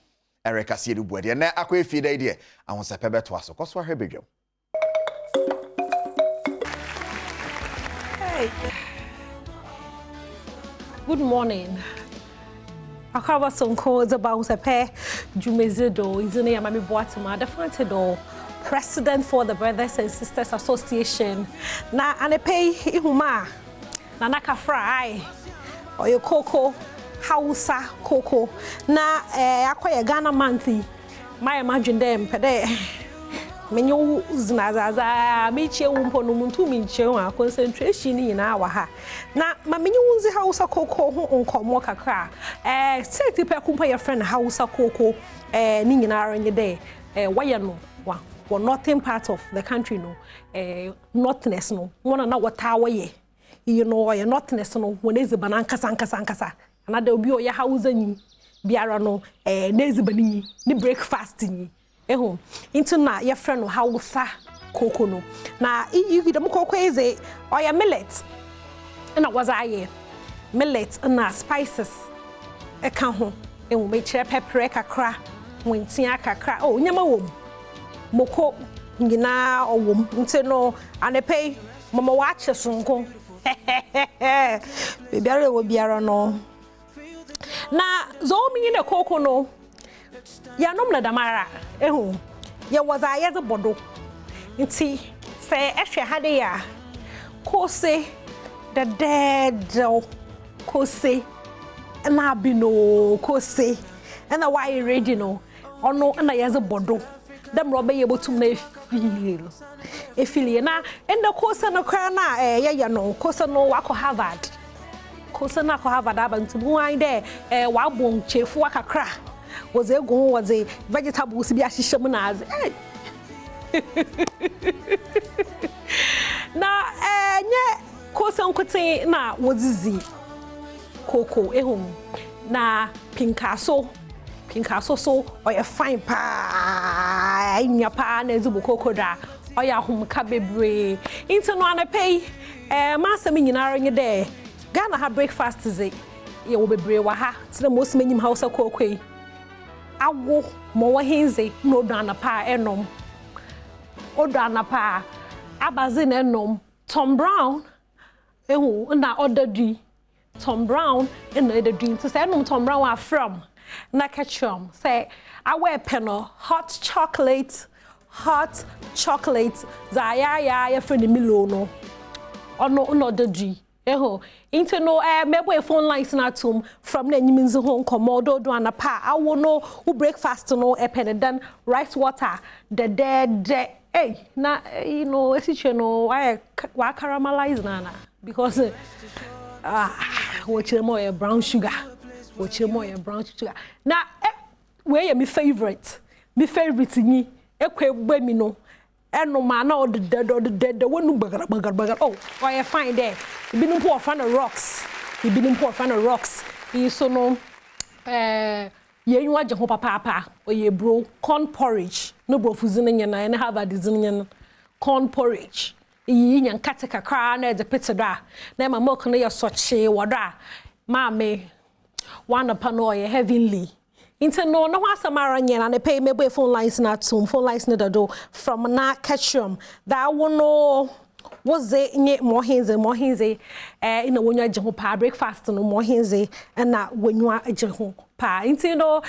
Speaker 16: Erika siedu buade na akwa efi da ide ahon se pebeto aso koso ahwe bidwam.
Speaker 23: Good morning. Akawa sonko about a pair Jumezido izine ya mami boatuma the president for the Brothers and Sisters Association na anepe ihuma na nakafra oyo koko Hausa koko na akoye Ghana monthly my imagine them pede menyo zinazaza miche umpo no muntu minche wa concentration ni na wa ha na ma menyo unzi Hausa koko ho onkomo kakra seti pe kumpa your friend Hausa koko ni nyina renye de why no wa northern part of the country no northness no wona na wata waye your northness no wona ezibana nkasa na da obi o ya Hausa nyi biara no na ezibani nyi ni breakfast nyi into na your friend Hausa koko no na you the koko is oya millet na was aye millet na spices e ka ho e wo me kire pepper kakra wontia kakra nyama wom moko ngina owom nti no anepe mama wa che sonko Baby are wo biara no. Na zo mi ne koko no. Ya nom na damara. Ehu. Ye was a ye bodo. Nti say ehwe hade ya. Kose the dead kose na bino kose na why ready no. Ono na ye bodo. Dem robe ye botum na feel. Efili na enda kose no kra na ye no kose no wako Harvard. Kose na ko Harvard abantu hu an de wa bon chefu akakra. Was a go was a vegetables bi ahihye na az. Na nye kose nkote na wozizi koko ehum na pinkaso so oye fine pa nya pa na ezubu koko da oye ahum ka bebre into no anapay masam nyinara nye de Ghana ha breakfast ze ye wo bebre wa ha tire most menyim Hausa koko yi awo mo wo hinze no do anapa enom odo anapa abaze na enom Tom Brown ehu na order Tom Brown in the dream to say no Tom Brown are from na ketchum say I wear penno hot chocolate ya friend milo no ono the G eho into no mebo phone lines na tum from na nyiminzu ho komodo do anapa awo no who breakfast no pen then rice water the dead hey na you know esiche no wa caramelize na because watch more brown sugar na where my favorite ni ekwe gbemi no eno ma na the one bagar oh why fine there e binu po fan rocks e so no ye nwa je ho papa oye bro corn porridge no bro fuzine nya na have a dizine corn porridge yi nya nkate kakra na de pete da na ma milk no ye soche woda ma me one upon oye heavenly into no wasamara nya na pay me phone lines na tum phone lines na do from na ketchum that one no was it nye more hinze in a wonya je ho pa breakfast no more hinze na wonwa je ho pa into no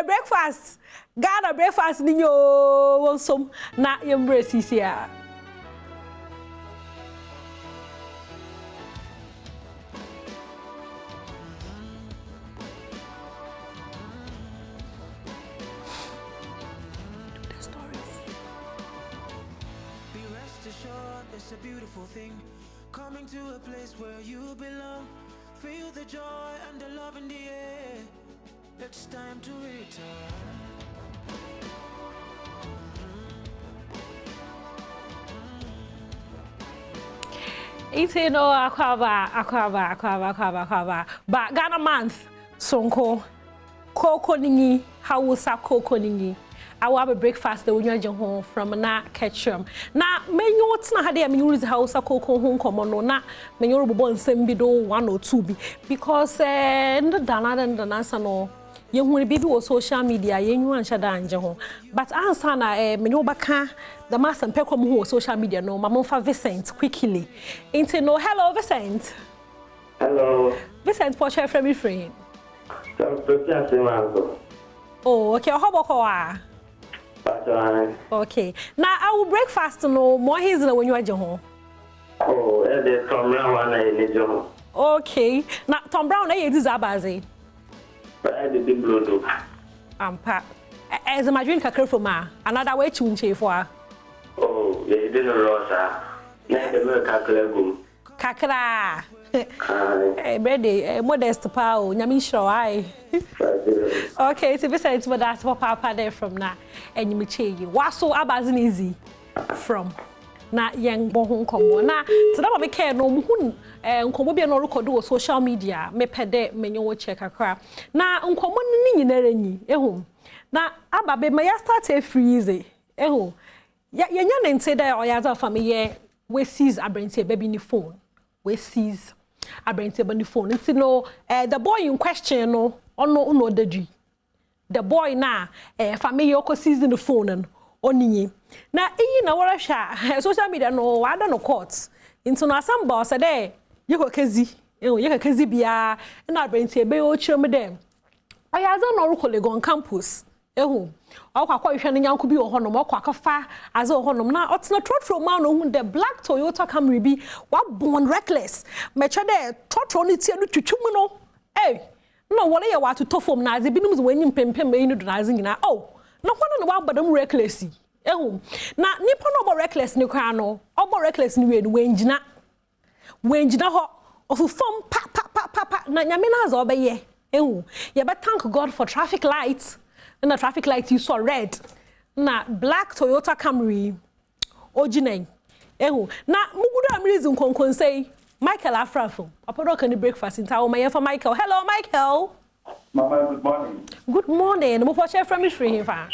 Speaker 23: breakfast Ghana breakfast ni yo wonsom na embrace sia.
Speaker 1: It's a beautiful thing, coming to a place where you belong. Feel the joy and the love in the air. It's time to return.
Speaker 23: Itino akwaba. But Ghana month sonko koko ningi Hausa koko ningi. I will have a breakfast the when you home from na ketchum. Na menyo tina hade me use Hausa koko home komo na menyo bobo nsem bi do 1 or 2 bi because ndana sa no ye hu bi wo social media ye nyu anhya da anje ho but answer na menyo baka the master pekom ho social media no mama fa Vincent quickly into no hello Vincent.
Speaker 2: Hello
Speaker 23: Vincent for share from me friend. Oh okay how about okay. Now I will breakfast no more his when you are home.
Speaker 2: Oh, there's Tom Brown one.
Speaker 23: Okay. Now Tom Brown is abazi.
Speaker 2: But I did the blue.
Speaker 23: Pa. As my drink a for ma. Another way to for.
Speaker 2: Oh, you didn't rosa. Now the milk
Speaker 23: kakra. Brady, modest pao, nyami show I. Okay, so besides what that's what papa there from na and you change. What so abazin easy from na young bohun combo. Na so that me care no muhun nkomo bia no record o social media me pede menyo check akra. Na nkomo ni nyinara nyi ehum. Na ababe me ya start a freeze ehum. Ya nya nte da oyaza family we seize abrente baby ni phone. We seize abrente baby ni phone. Nti no the boy in question no ono uno dadri. The boy na family oko seize the phone and oninyi. Na iyi na wara sha social media no wada no courts. Into no asamba say there Yeko kezi. Yeko kezi biya. Na brenti ebe o chirem dem. Oya za no ro Legon campus. Ehu. Okwa hwe ne nyanko bi wo honom okwa kafa aza wo honom na otena trotro man no hu the black Toyota Camry bi wa born reckless. Meche de trotro ni tie no twutwum no. No wole ye wa to tofom na aze binum zo wanyim pempem e ni do na aze nyina. Na hwana no wa badam reckless. Ehu. Na nipa no bo reckless ni kwa no. Obo reckless ni we no wenjina ho ofufom pa na nyame na aza obeye. Ehu. Ye be thank God for traffic lights. And the traffic light you saw red. Na black Toyota Camry. Ojineng. Ehu. Na mugudu amreason konkon say Michael Afrafo. Apodo can breakfast in town. My for Michael. Hello, Michael.
Speaker 4: Mama, good morning.
Speaker 23: Good morning. Mo for share from me free here.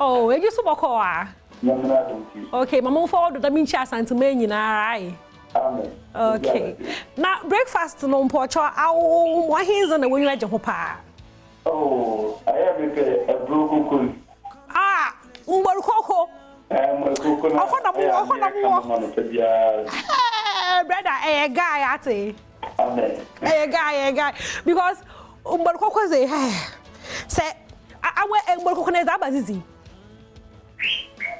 Speaker 23: Oh, e just boko ah. Okay, mama forward that mean chance and to me nyina.
Speaker 4: Amen.
Speaker 23: Okay. Now breakfast no mpocho awo mo hinza na wenyu agye ho pa.
Speaker 4: Oh, I have a broken.
Speaker 23: Mborukoko. Brother, guy ate.
Speaker 4: Amen.
Speaker 23: Guy. Because mborukoko say mborukoko na za bazizi.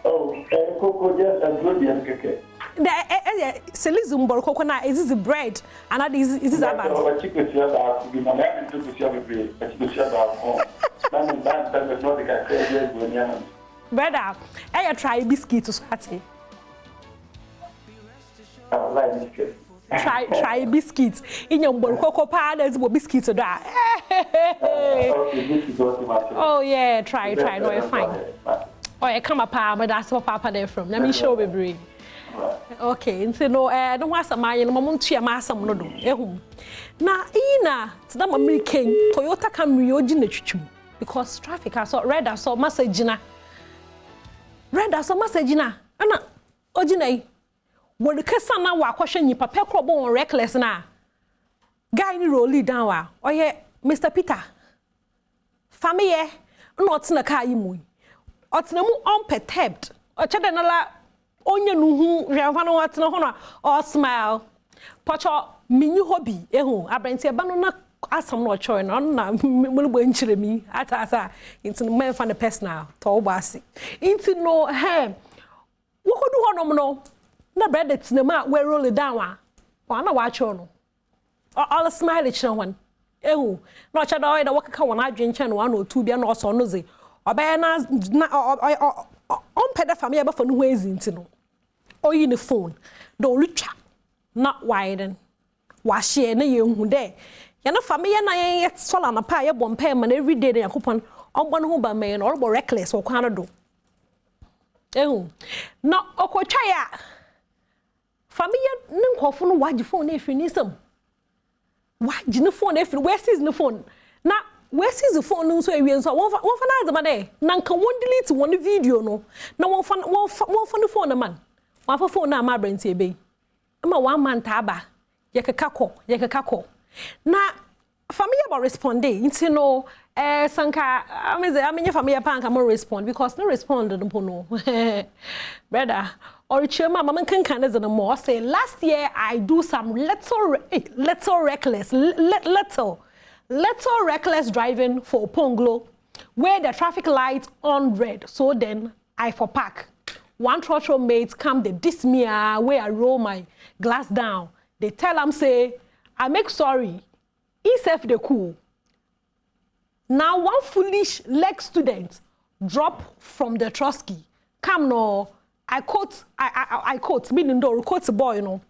Speaker 4: Oh, cocoa just a good young keke.
Speaker 23: The Selizu mborukoko na is bread and is about.
Speaker 4: Oh, chicken about be my man to be
Speaker 23: brother, I try biscuit to swati. Try biscuits in your mborukoko pa there's biscuits to that. Oh yeah, try no you're fine. Oh, I come up, but that's what Papa there from. Let me show you. Okay, and so no, don't want some money. No, mum, tia masam no do. Ehum. Na ina, tina American Toyota Camry ojine chuchu because traffic. I saw red. I saw message na. Red. I saw message na. Ana ojine. When the kesa na wa question ni papa krobo on reckless na. Guy ni roll down wa. Oh yeah, Mr. Peter. Family, no tina car imu. Otina mu unperturbed. Ochade na la. Onye nuhu reafano watna hono or smile pocho minyu hobby ehu abrante ba no na asam no choy no na mulbo nchire mi atasa into men fan personal to obasi into no he wokodu hono no na bread tinema we roll it down wa na wa cho no all smile chire wan ehu no cha do da wakaka wona adwenche no one or two bia no so no ze obe na on peda family aba for no ways into no in the phone do lucha not widen wa share na ye hu de ya na family na ye sola na pa ye bom pay man every day na yakopon on bon ho ba me na orbo reckless wo kwana do na okotwa ya family ne nkofo no waji phone na efiri nisam waji ne phone efiri where sees the phone na where sees the phone so ewie so won fa na azama de na nka won delete one video no na won fa the phone na man won fa phone na ma brent ebe ma 1 month aba ye kekako na family about respond into no sanka amenye family pa nka mo respond because no respond no brother or chema mama kankan na zana mo say last year I do some little reckless driving for Ponglo, where the traffic lights on red. So then I for park. One trotro mates come, they diss me where I roll my glass down. They tell them say, I make sorry. If they cool. Now one foolish leg student drop from the Trotsky. Come no, I quote, meaning the quote boy, you know.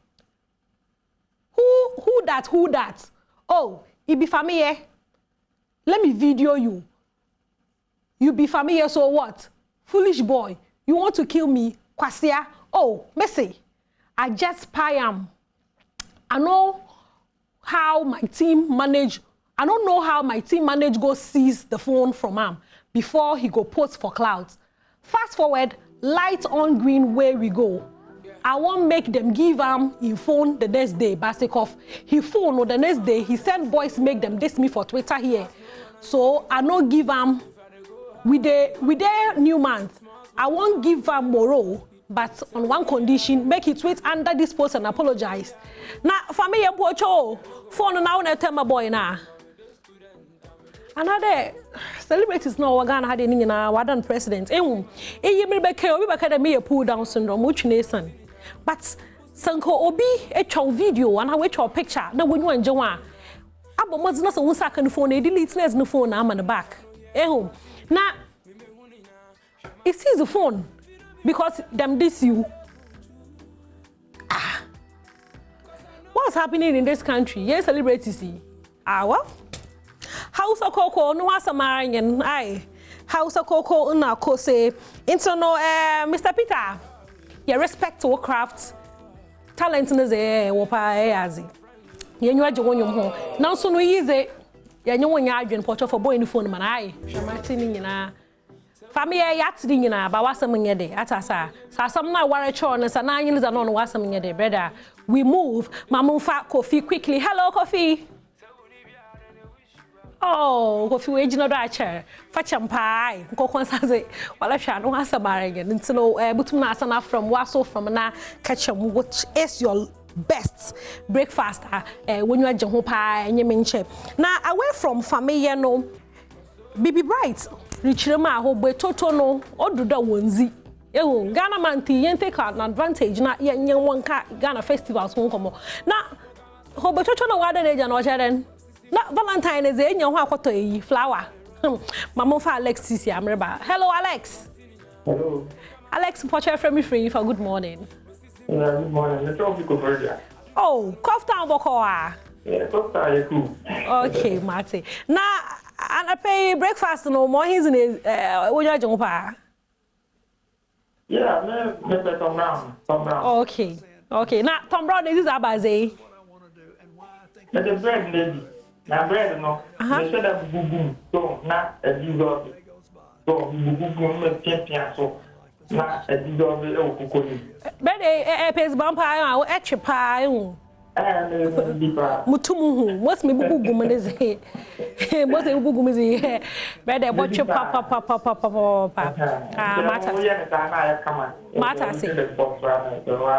Speaker 23: Who that? Oh, it be familiar. Let me video you. You be familiar, so what? Foolish boy. You want to kill me? Kwasia. Oh, Messi. I just spy am. I know how my team manage. I don't know how my team manage go seize the phone from him before he go post for clouds. Fast forward, light on green where we go. I won't make them give him in phone the next day. Basikoff, he phone or the next day he send boys make them diss me for Twitter here. So I no give him with the new month. I won't give him Moro but on one condition, make it wait under this post and apologize. Now, family and pocho, phone now na tell my boy na. Another celebrities now Ghana had in Wadan president. You may be academy pull down syndrome, which nation. But Sanko Obi a chow video and I wait your picture. Now when you enjoy, Abo must not a second phone, delete no phone arm on the back. Now it sees the phone because them this you. What's happening in this country? Yes, celebrities see. What? House of Coco, no one Samarian. Aye. House of Coco, na kose. Into no, Mr. Peter. Yeah, respect to craft. Talent in the wopa azi. Yeah, you are doing your home. Now, so no easy. Yeah, you want your agent portrait for boy in the phone, man. Aye. Martin, family yats dinner, but what's something a day at Asa. So some now worry chon and 9 years and on what's something a day, brother. We move. Mamu fat coffee quickly. Hello, coffee. Oh, coffee wage no chair. Fetch pie. Coco says, well, I shall no answer marrying. And so, Butuna Sana from Wasso from na catch them, which is your best breakfast when you are John pie and you mention. Now, away from family, no, Baby Bright, Richrema, who be totono, or do the onesie. Ghana manti, yen take an advantage, not yen one car Ghana festivals won't come. Now, who be totono, what an age and or not Valentine is in your water flower. Mamma Alexis, I'm remember. Hello, Alex.
Speaker 4: Hello.
Speaker 23: Alex, portrait from me free for good morning.
Speaker 4: Yeah, good morning. Let's all be converted.
Speaker 23: Oh, cough down, Bokoa.
Speaker 4: Yeah, cough down, you're cool.
Speaker 23: Okay, Marty. Now, and I pay breakfast no more. He's in his, what you're doing, Pa?
Speaker 4: Yeah, maybe Tom Brown.
Speaker 23: Okay. Okay, now, Tom Brown, this is Abaze.
Speaker 4: But the bread, lady. Now, bread, no. They said that boom, so not a dissolve. So, boom, champion, so not a dissolve.
Speaker 23: But a pace bumper, I'll etch a pie. Mutumu, what's me boom is here? What's a boom is here? But I watch your papa.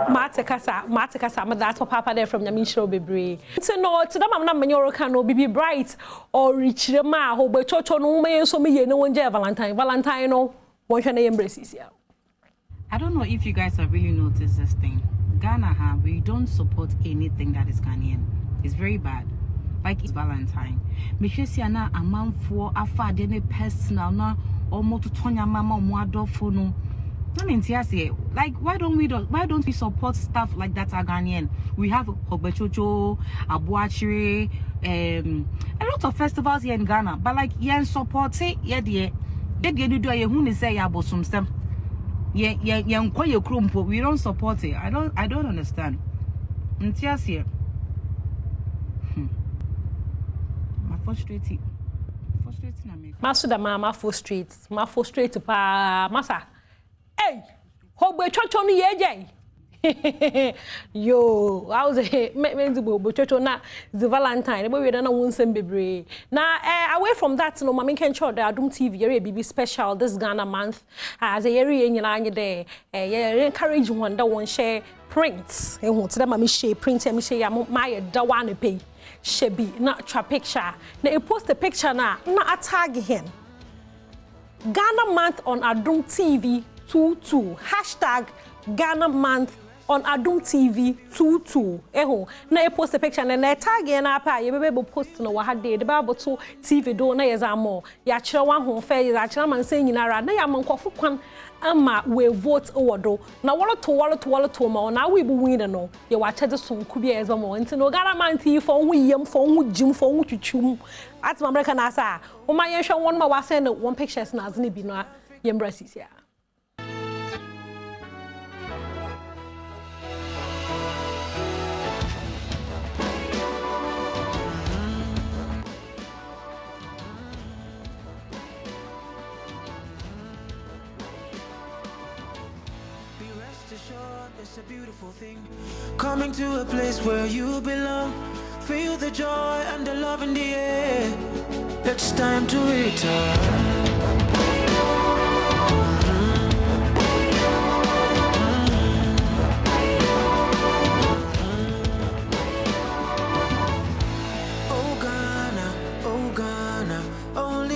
Speaker 23: Matakasa, that's what Papa there from the Michel Bibri. So, no, to them, I'm not Manoro Cano, Bibi Bright, or Rich Ma, who by Chocho, no man, so me, no one, Valentine, no, what your name embraces here.
Speaker 7: I don't know if you guys have really noticed this thing. Ghana, we don't support anything that is Ghanaian. It's very bad. Like it's Valentine. Michesiana, a man for a father, any personal, na almost to Tonya Mama, Mwado Fono. I mean, like, why don't we support stuff like that are Ghanaian? We have Hobechocho, Abuachire, a lot of festivals here in Ghana, but like, yeah, support it, yeah, do you say about some stuff? Yeah, we don't support it. I don't understand. Here. My frustrated.
Speaker 23: Master the mama frustrated pa masa. Hey, hobe chocho ni yeje. Yo, I was a chocho na the Valentine. We don't know one bebre. Now, away from that, no, Mami can show the Adom TV area BB special this Ghana month as a area in your day. Encourage one that one share prints. And what's the Mami share print and me share my da one pay. Shebi not tra picture. Now you post the picture na tag him. Ghana month on Adom TV 22 #Ghana month on Adom TV 22. Na you post a picture and na tag na pa you be able post no wa hade the Bible to TV do na yezamo ya kire wan ho fa ya kire man say nyinara na ya man kwafo kwan ama we vote owodo na wolo to ma na we bu win no ye wa chede sonku bia yezamo nti no Ghana man TV for hu yem for hu jim for hu twitwum at America na sa o ma ye hwe won ma wa send one pictures na azne bi no yem brasis ya.
Speaker 1: It's a beautiful thing. Coming to a place where you belong. Feel the joy and the love in the air. It's time to return.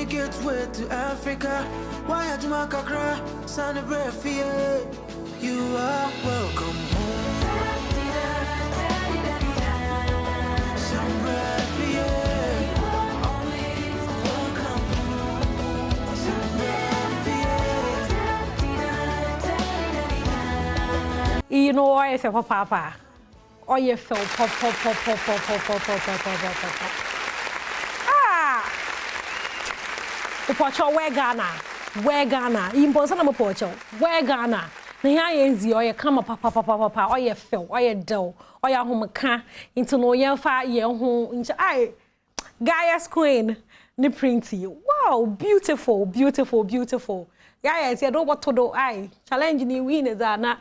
Speaker 1: gateway to Africa. Why are you Macacra? Son of Breath, you are welcome home. Some breath, welcome home. Some breath,
Speaker 23: you know why I say papa. Oh, you fell pop. Ah! Pocho, where Ghana? Where Ghana? Impossible na pocho. Where Ghana? Na here yenzi oye kama papa oye fell oye do oye homaka into no yenfa yenho incha ai Gaia's queen ni printy. Wow, beautiful. Yeah, I don't what to do. I challenge ni win is na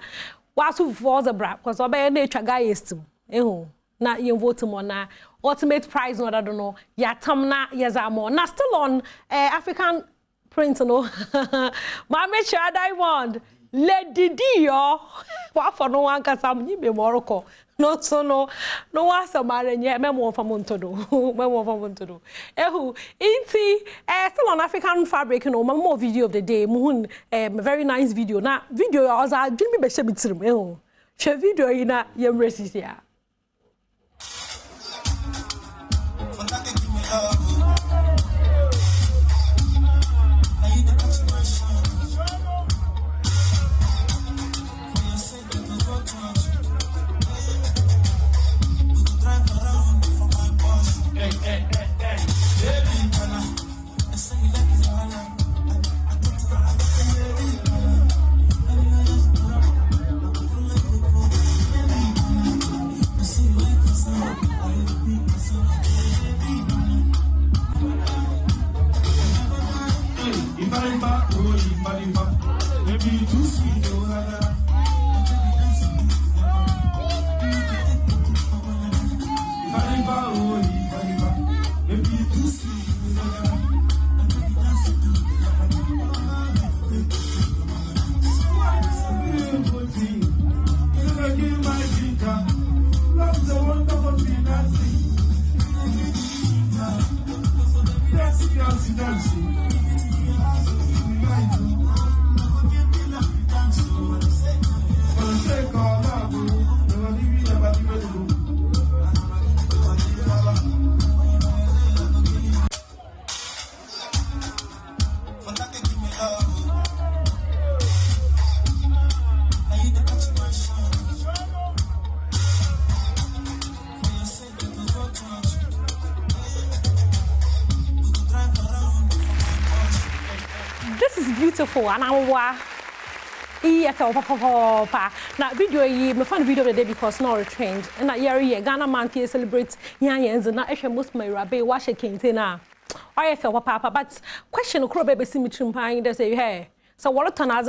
Speaker 23: wasu for the bra because obey na twa Gaia's team. Na you vote mo na ultimate prize no I don't know. Ya tam na yazamo. Na still on African print no. Mama sure diamond. Lady Dio. What for no one can some you be Morocco. No so no one some marry yet memo for Montodo. Inti still on African fabric no more video of the day. Moon very nice video. Na video was a dream be shebitrim. She video ina yem races here. Beautiful and I papa. Now video yi me fan video of the day because now retrained and that year Ghana man here celebrate yans and that most my rabbi wash a kente na. I feel papa but question okro baby see me trimpan they say hey so what ton as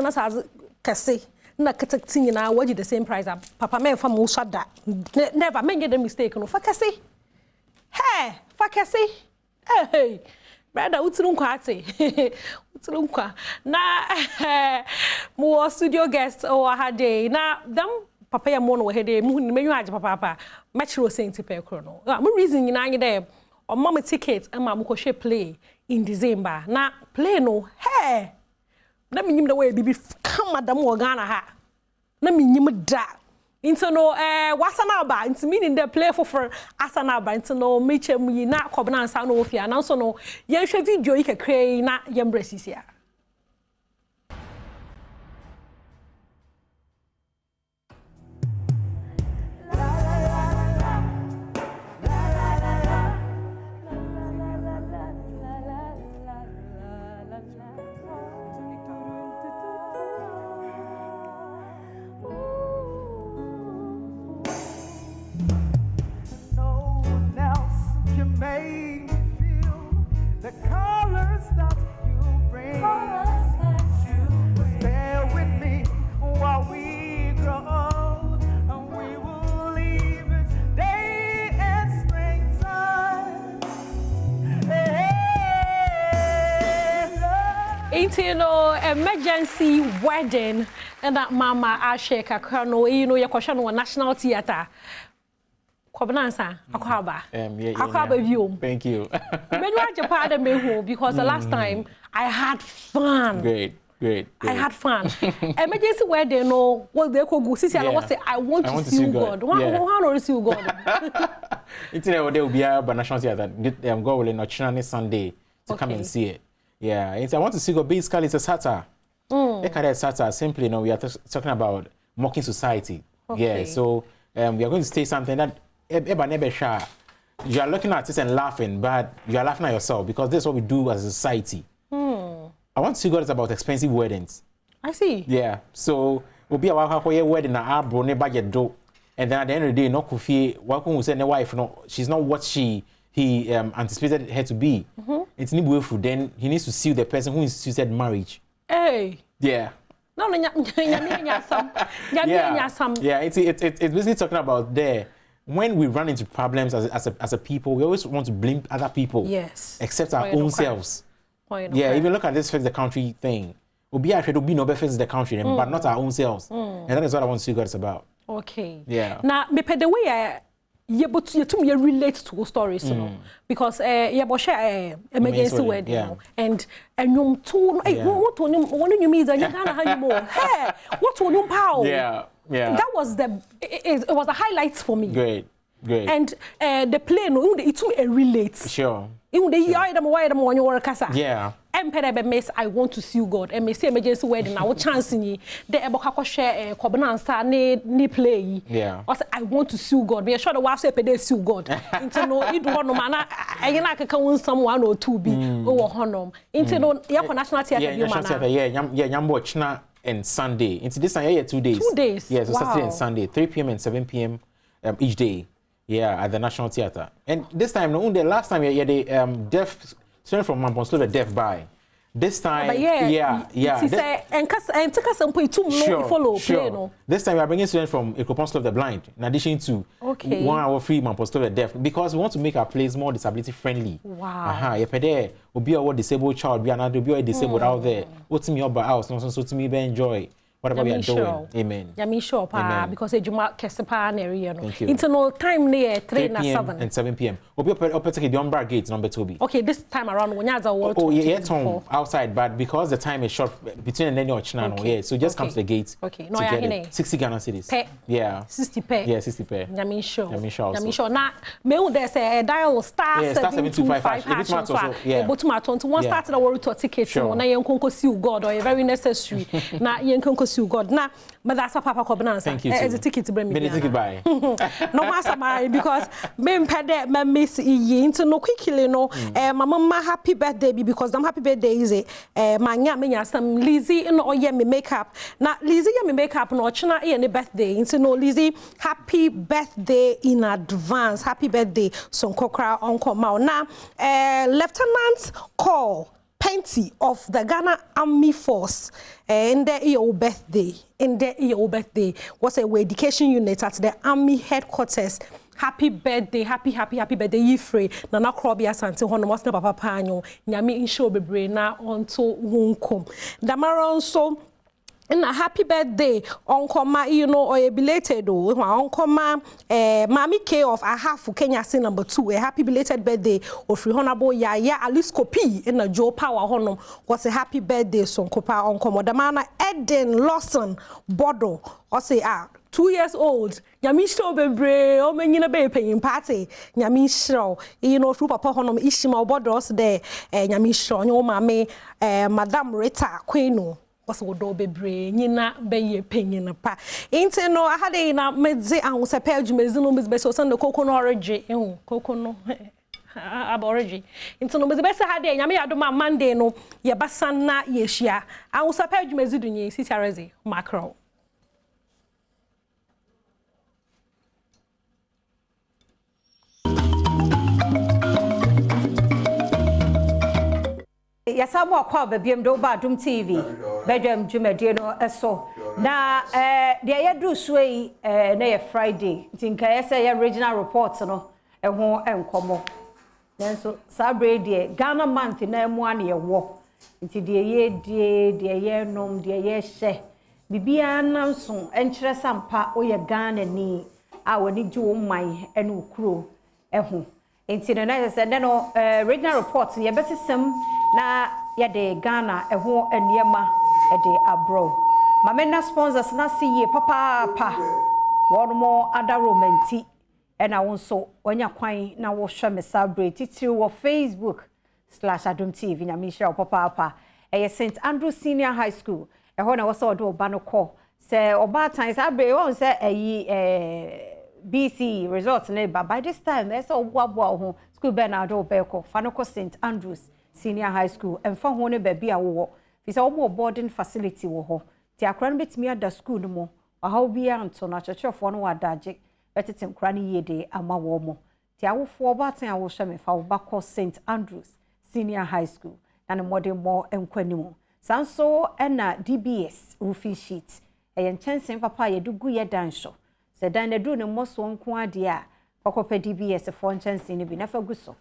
Speaker 23: kase na kataktin na what the same price papa me fa mo shada never make the mistake no fa kase hey fa kase hey brother utilum kwate utilum na mo studio guest o hade na dam papa ya mo no hede mu menyu age papa matchro senti pe kro no mo reason nyina anye dey o mama ticket e ma mo ko hwe play in December na play no hey na minyim da way bibi come madam o Ghana ha na minyim da into no wasana ba into meaning the play for asana ba into no mechem yi na kobna ansa no ofia na so no ye hwe video yi kekre na ye mbrasisia you know, emergency wedding and that mama Asheka Kano, you know, your question on National Theatre. Kobnansa, Akwaba.
Speaker 12: Akwaba
Speaker 23: view.
Speaker 12: Thank you.
Speaker 23: Because the last time I had fun.
Speaker 12: Great.
Speaker 23: I had fun. Emergency where they know what they could go. Sisi, I was say I want to see you God. Why not see you God?
Speaker 12: It's there will be a national theater. God will not next Sunday to come and see it. Yeah, it's I want to see God. Basically, it's a satire. Satire. Simply, we are talking about mocking society. Yeah, so we are going to say something that you are looking at it and laughing, but you are laughing at yourself because this is what we do as a society. I want to see God is about expensive weddings.
Speaker 23: I see.
Speaker 12: Yeah, so we'll be a wedding na our bro budget do, and then at the end of the day, no Kofi, welcome will say the wife, no, she's not what he anticipated her to be. It's nibuefu. Then he needs to sue the person who instituted marriage.
Speaker 23: Hey.
Speaker 12: Yeah.
Speaker 23: No, yeah,
Speaker 12: it's basically talking about there. When we run into problems as a people, we always want to blame other people.
Speaker 23: Yes.
Speaker 12: Except our own selves. Yeah, if you look at this fix the country thing, we'll be fix the country, but not our own selves. And that is what I want to see God is about.
Speaker 23: Okay.
Speaker 12: Yeah.
Speaker 23: Now, me pe the way you relate to stories, you know, because emergency wedding, and you too. What one you mean that you can't have more. Hey, what one you power?
Speaker 12: Yeah.
Speaker 23: That was it was the highlights for me.
Speaker 12: Great.
Speaker 23: And the play, no, it too relates.
Speaker 12: Sure.
Speaker 23: Yeah. I want to see you God. And me say emergency wedding. I will chance ni. The eboka share Kobnansa ni play.
Speaker 12: Yeah.
Speaker 23: I want to see you God. Me sure the wife say pede see you God. Into no, it one no man. I na kaka won someone or two be. Oh honor. Into no, yeah, national theater.
Speaker 12: Yeah, national theater. Yeah, Nyambo China and Sunday. Into this time, 2 days.
Speaker 23: 2 days.
Speaker 12: Yeah, so Saturday and Sunday, 3 p.m. and 7 p.m. Each day. Yeah, at the National Theatre. And this time, no, the last time, the deaf student from Mamponslo, the deaf by. This time, Sure. This time, we are bringing students from Ekoponslo, the blind, in addition to 1 hour free Mamponslo, the deaf, because we want to make our plays more disability friendly.
Speaker 23: Wow.
Speaker 12: There will be a disabled child, be another, be a disabled out there. What's me about house, no, so to me, enjoy. Whatever we are doing. Amen.
Speaker 23: Yeah, sure, because you mark Kesepa area.
Speaker 12: Thank you.
Speaker 23: Internal time near 3 and 7
Speaker 12: and 7 p.m. We'll be operating the Umbar Gate number 2B.
Speaker 23: Okay, this time around when you're
Speaker 12: outside, but because the time is short between and then your channel, so just come to the gate.
Speaker 23: Okay, no,
Speaker 12: 60 Ghana cities.
Speaker 23: Yeah. 60 pay.
Speaker 12: Yeah, 60 pay.
Speaker 23: Yeah, sure.
Speaker 12: Now,
Speaker 23: there's a dial star
Speaker 12: 7255.
Speaker 23: Yeah. But my 21 started a world to ticket. So now you can see God or very necessary. Now you can see God. Now, but that's a Papa Kobnansa.
Speaker 12: Thank you.
Speaker 23: As a ticket to bring me.
Speaker 12: Ticket buy.
Speaker 23: No matter my because me pede me miss into no quickly no. My mama happy birthday because I'm happy birthday is it. My nya some Lizzie no oye me makeup. Now Lizzie me makeup no china any birthday into no Lizzie happy birthday in advance. Happy birthday son kokra uncle Mao. Now Lieutenant Call Penty of the Ghana Army Force in their birthday. In their birthday was a education unit at the Army headquarters. Happy birthday, happy birthday, Yifre. Nana Krobia Santi Hono was na papa panyo. Nyami insho bebre na onto wunkom. Damaron so. And a happy birthday, Uncle Ma, or a belated Uncle Ma, Mammy K of a half Kenya sin number 2, a happy belated birthday of Free Honorable Yaya Alice Kopi in a Joe Power Honor was a happy birthday, son Copa Uncle Modamana Eden Lawson Bodo, or say 2 years old. Yamisho bebre, o menina be paying party. Yamisho, through Papa Honor Ishima Bodos there, Yamisho, no mame, Madame Rita Queno. Was would do be brain, yina be penny pa. Ain't no, I had a medzi and was a page mezunum best on the cocoa origin, cocoa aborigine. Into no best had a yammy adoma Monday no, yabasana yeshia. I was a page mezuduni, sitarezi, macro.
Speaker 5: Yes, I'm more called the Badwam TV. Badwam Jumedino eso. Na the do sway na Friday. Think I say original reports no e ho enkomo. Then so Sabre de Ghana month na mu an ye wo. Nti de ye nom de ye hye. Bibia nanso enkyere sampa o ye Ghana ni a woni gye wo man ene okuro eho enti no na say no regional report ye besesem na ye de Ghana eho eniema e de abro mamena sponsors na siye papa one more other romanti ena wonso onya kwan na wo hwe me celebrate titiri wo Facebook/Adom TV nyamisha papa eye St Andrew Senior High School eho na wo so do ba no call say oba tan sabre won say BC results ne by this time e say oboabo ho school be na do be ko fa no ko St Andrews Senior High School emfa ho ne ba bia wo fi say omo boarding facility wo ho ti akra no betimi ada school no mo ahaw bia nto na chechefo no wadaje betetem kra ne yede ama wo mo ti awofo oba tan awo hwe me fa wo ba ko St Andrews Senior High School na ne modern mo enkwanimu sanso na DBS roofing sheet yen chansen papa ye dugu ye dansho se dan na du ne moso nko ade a kokopa DBS fo chansen ne bi na fa guso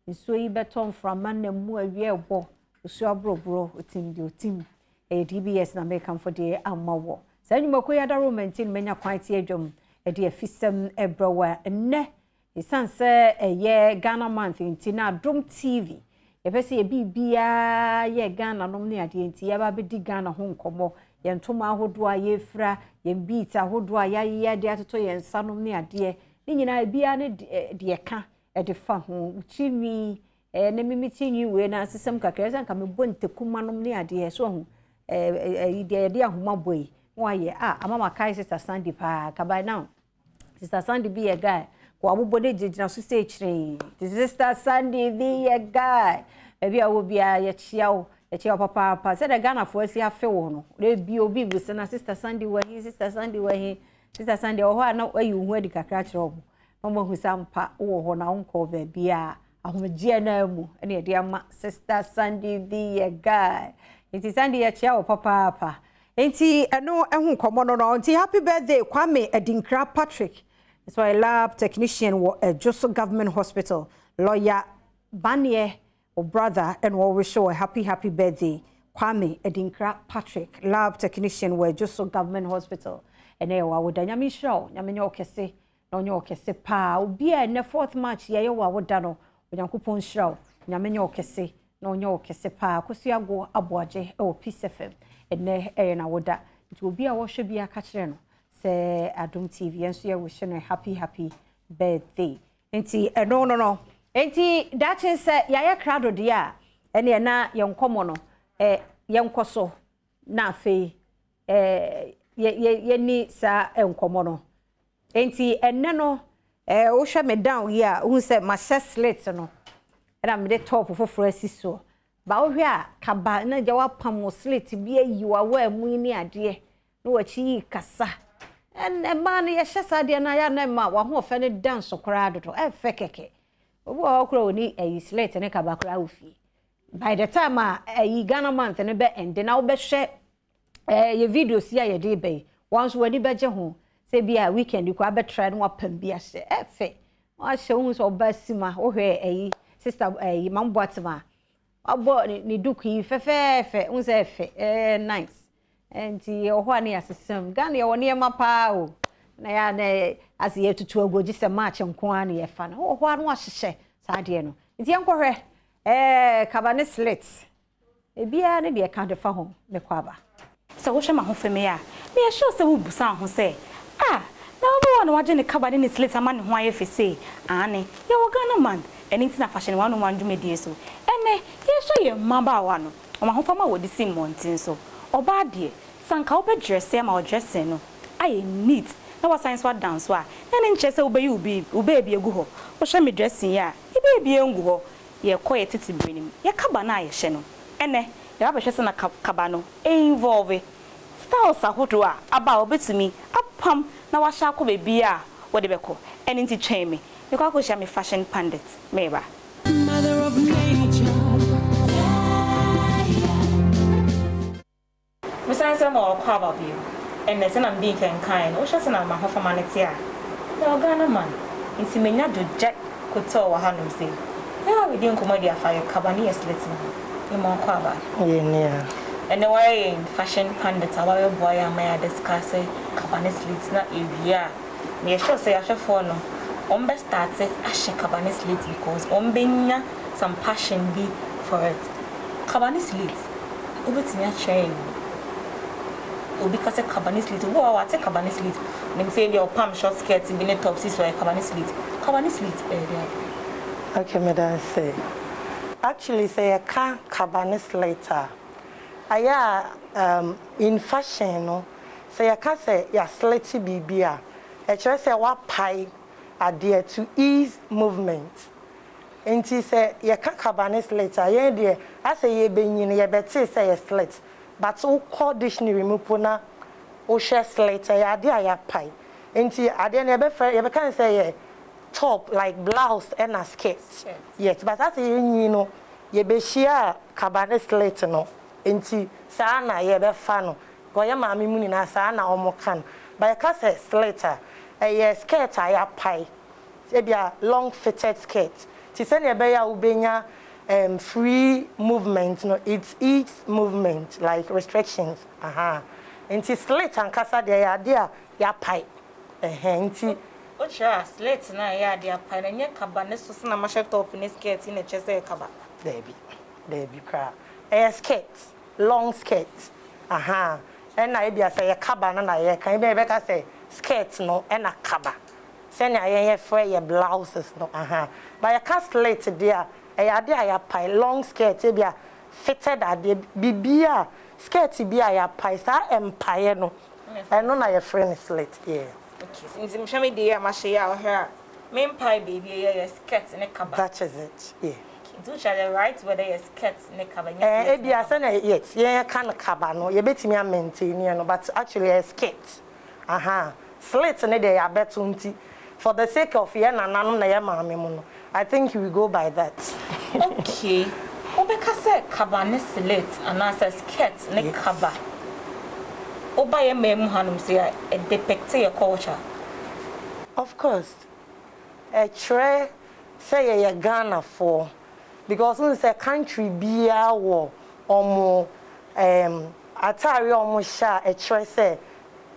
Speaker 5: nso yi beton from man na mu awie ebo osu abrobro otim di otim DBS na make am for the amawo se nyuma ko ya da romantin menya kwante adwom e de afisem ebrowa enne isanse ye Ghana month ntina Adom TV yɛpɛsɛ yɛbibia yɛ Ghana nom ne ade nti yɛba bɛdi Ghana ho nkomo yɛntoma ahodo a yɛfra yɛmbeat ahodo a yɛayɛ de atoto yɛnsa nom ne ade ne nyina bia ne de ka de fa ho uchimi ne mimitinyi we na sesem kakra san ka mebɔ ntekuma nom ne ade so ho de ahoma boy wa yɛ amama kai sister Sandy pa ka by now sister Sandy be a guy kwa abobode jejina so say chire sister Sandy be a guy ebi awo bia ye chia papa say the Ghana for asi afe wo no le bi obi gusa na sister Sandy wa hi sister Sandy o ho na ayi hu adi kakra chire obo mama hu sampa wo ho na onko ba bia ahomje na mu ene ye de ama sister Sandy be a guy enti Sandy ye chia papa enti eno ehu komo no enti happy birthday Kwame Edinkra Patrick. So a lab technician at Joso Government Hospital, lawyer Banye or brother, and we wish you a happy birthday. Kwame Edinkra Patrick, lab technician at Joso Government Hospital. And there we danyami show, nyamenyo kese, no nyo kese pa. Ubi a ne 4th March ye wa wodano, unyankupon show, nyamenyo kese, no nyo kese pa. Kusia go abuaje o Peace FM. And ne na woda. It will be a washe be a kacheno. Say Adom TV and so you wish you a happy birthday. Enti no. Enti that is ya crowd dia ene na yenkomo no yenkoso na fe ye ni sa enkomo no. Enti enne no wo hwe me down here who say my chest slit no. And I'm the top for asiso. Ba wo hwe a kaba na je wa pam slit bi ayiwa wa mu ni ade no wachi kasa. And a man yeshasa de na ya na ma wa ho fe ne dance kora dodo e fe keke obo okro ni slate ne kaba kora ofi by the time Ghana month ne be end na wo be hwe ye videos ya ye de be once wani be je ho say bia weekend ko abe try no apam bia hye e fe wa hye hu so ba sima wo hwe sister mamboatema abo ni duku yi fe hu say fe nice. Enti ohwane asesem Ghana ye woni ema pa o na ya na ase ye tutu agoji se match nko an ye fa na ohwa no ahyehye saade no nti enkohwe kabane slit ebia ne de ka de fa ho me kwaba
Speaker 6: se wo hwe ma ho feme ya me ye sure se wo busa ho se na wo no waje ne kabane ne slit ama ne ho aye fese ane ye wo Ghana man eni ntina fashion wanu mandu medie so ene ye sure ye mamba wa no o ma ho fama wo di sim montin so oba de sanka wo be dress ma o dress no aye neat na wa science wa dance wa na ne nche se wo be bi egu ho wo hwe me dressing ya e bi engu ho ye koye titi brenim ye kaba na ye hye no ene ye ba hwe se na kaba no involve styles ahodo a aba obetumi apam na wa sha ko be bi a wo de be ko ene nti twen me ye kwa ko sha me fashion pandit meba
Speaker 1: mother of nature.
Speaker 6: Misanse mo kwa ba bi and the na mbi kan kan o hye se na ma ho fama ne te a na Ghana man nti menya do jack koto wa hanom se ya we din komodi afa ye kabani eslet no e mo kwa ba ye ne ya and the way fashion pandit awa boy am ya discuss kabani slits na area
Speaker 8: Me sure say I for no. Best start a Cabana slate because being some passion be for it. Cabana slate. Over to me a chain. Because a Cabana slate. Wow, I take Cabana slate. Them say your palm short skirts in the top six for a Cabana slate. Cabana slate area.
Speaker 9: Okay, madam say. Actually, say a Cabana later. I in fashion, no. Say I can't say ya slatey bibia. I try say what pie adhere to ease movement. And he say ya can't Cabanis later. Yeah, dear. I say ye benyin ye better say a slit. But all call dictionary mupuna o share later ya dear ya pie. And he I didn't ever you can't say top like blouse and a skirt. Yes, but that's you know ye be share Cabanis later no. Enti sana ye be fano go ye maami mu ni na sana omo kan ba ye ka say slater a skirt aya pai e bia long fitted skirt ti say na be ya ubenya free movement no it's each movement like restrictions enti slater and kasa de ya dia ya pai enti
Speaker 8: o cha slater na ya dia pai na nye kaba ne so na ma top ni skirt ni chese kaba
Speaker 9: Debbie cra a skirt, long skirt. And I be say a cabana na ye can be better say skirt no and a caba. Send a for your blouses no By a cast later there, a idea pie long skirt be fitted at the bibia skirt be a pie sa empire no. I know na your friend is late yeah.
Speaker 8: Okay, since show me the mashia her main pie baby a skirt and a caba.
Speaker 9: That is it, yeah.
Speaker 8: Do you right whether a skirt ne kaba
Speaker 9: yes yeah can kaba no you bet me maintain no but actually a skirt slit ne dey abetunti for the sake of ye nananom na ye maame mu no I think we go by that.
Speaker 8: Okay obeka say kaba ne slit and as a skirt ne kaba oba ye memu hanum say a depict your culture.
Speaker 9: Of course a tray say ye Ghana for because when say country bia wo omo atari omo sha e chere say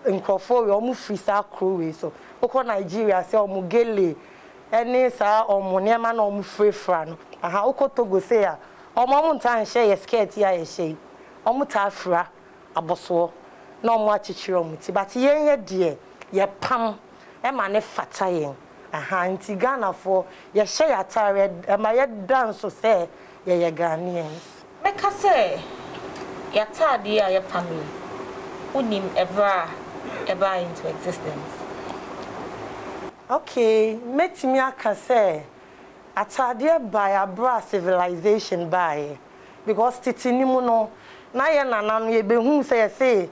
Speaker 9: nkrofo we omo free sa crowe so oko Nigeria say omo gele eni sa omo nema na omo frefra no oko Togo say a omo ntan share ye skirt ya ye share omo ta afra aboso na omo achichire omo ti but ye de ye pam e ma ne fata yen nti Ghana for ye share atare ma ye dance so say ye Ghanaians
Speaker 8: make say ya tade ya ye family unim ever into existence.
Speaker 9: Okay metimi aka say atade by abra civilization by because titinimu no na ye nananu ye behu say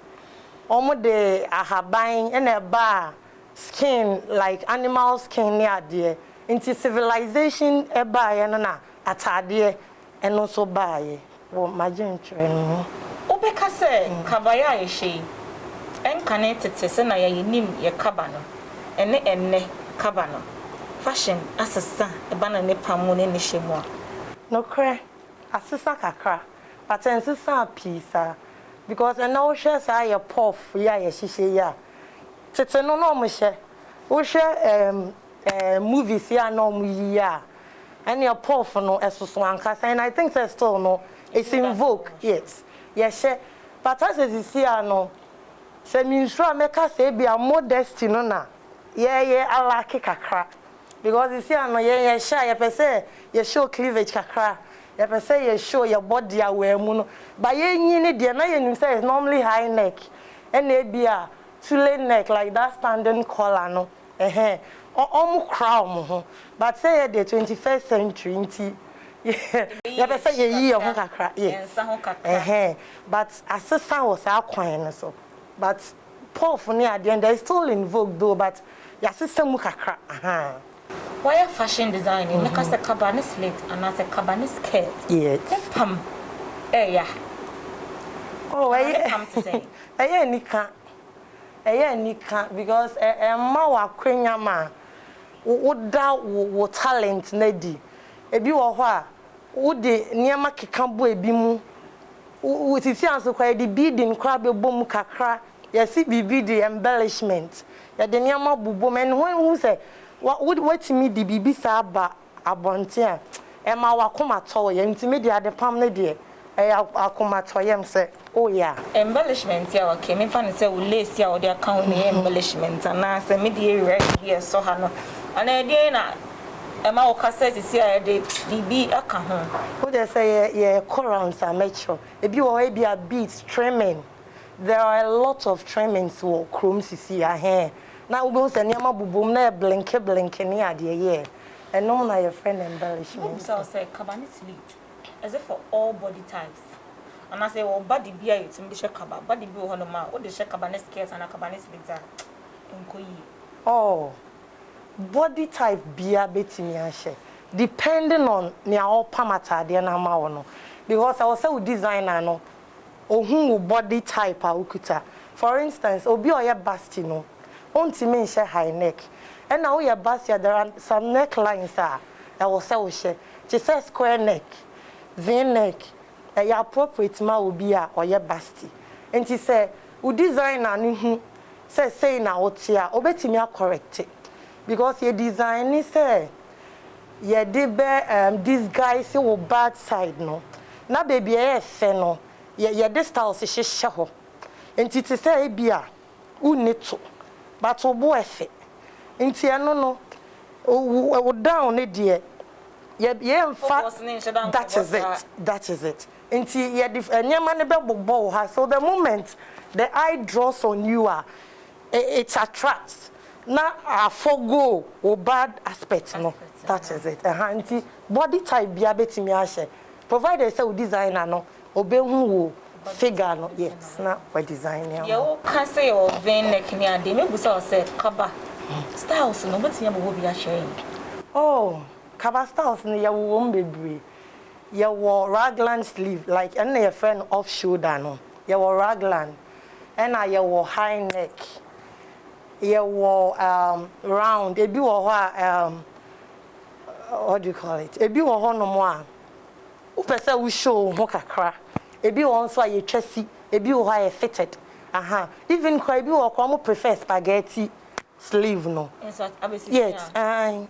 Speaker 9: omo de ahaban e na ba skin like animal skin near there into civilization eba na atade eno so bae wo imagine trend
Speaker 8: obeka say kabaya ye she enkane tete se na ye nim ye kaba no enne kaba no fashion asesa eba na ne pamu ne shemu
Speaker 9: no kre asesa kakra but ensesa pisa because eno share say ye puff ya ye hihye ya tete no no mo hye wo hye movies ya no mo yi ya and your puff no esoso ankasa and I think say still no it's in vogue yes hye but as you see no say me sure make say be a modesty no na ye alaki kakra because you see no ye hye ye pese ye show cleavage kakra ye pese ye show your body away mu no but ye nyini de na ye nim say it's normally high neck and e bia tule neck like that standing collar no omu crown ho but say the 21st century nti ya be say ye yi ho kakra yes but assistant was akwan no so but puff ni at the end they still in vogue though but ya system mu kakra
Speaker 8: why fashion designing make us a cabana slit and as a cabana skirt
Speaker 9: yes
Speaker 8: pam yeah
Speaker 9: oh I come to say nika because ma wa kwenya ma wo da wo talent na di ebi wo ho a wo de niema keka bo ebi mu wo titi anso kwa di beading kwa be bom kakra You see BB the embellishment. Ya the nyama bubu men who say what me the BB saba abontia. Emma wakoma to ye ntimi de ade pam ne de akoma to yem say oh yeah.
Speaker 8: Embellishment ya okay me fa ne say we lace ya o de account ne embellishment and say me de ready here so ha no. Ana de na Emma okasa sisi ya de BB aka ho.
Speaker 9: Who they say yeah corals are mature. Ebi wo be a beats trimming. There are a lot of trimmings wo chrome sisi ya hair. Na we say nyama bubum na blink ni ade ye. And no na your friend embellishment.
Speaker 8: So say cabane slit. As if for all body types. And I say well body bia you to me share kaba. Body bi ho no ma. What the share cabane skirts and cabane slit nkoyi.
Speaker 9: Oh. Body type bia betimi ahye. Depending on nia all pamata de na ma wo no. Because I was say designer no. Ohun body type a ukuta. For instance, obi oye basti no. Ontimi nhye high neck. And now we are bastia, there are some necklines that will say, she says square neck, V-neck, a appropriate ma will be or your basti. And she said, who design and say now what's here, obey me correct it. Because your design is say, yeah, this guy say oh bad side no. Na baby no, yeah, this style is show. And she say, Bia, who need to, but oh boy. Inti no o down ne de ye mfa that is it inti ye nyama ne be bobo ha so the moment the eye draws on you it attracts na forgo o bad aspect no that is it inti body type bia betimi ahye provided say o designer no obehu wo figure no yes na we design ya
Speaker 8: you can say o V-neck ni ade me busa say kaba styles no but you will be sharing.
Speaker 9: Oh, kaba styles no ya wo mbebre. Ya wo raglan sleeve like and your friend off shoulder no. Ya wo raglan. And ya wo high neck. Ya wo round. Ebi wo ho what do you call it? Ebi wo ho no mo a. Wo pese wo show ho kakra. Ebi wo nso aye twasi. Ebi wo ho aye fitted. Aha. Even kwa ebi wo kwa mo prefer spaghetti sleeve no. Yes,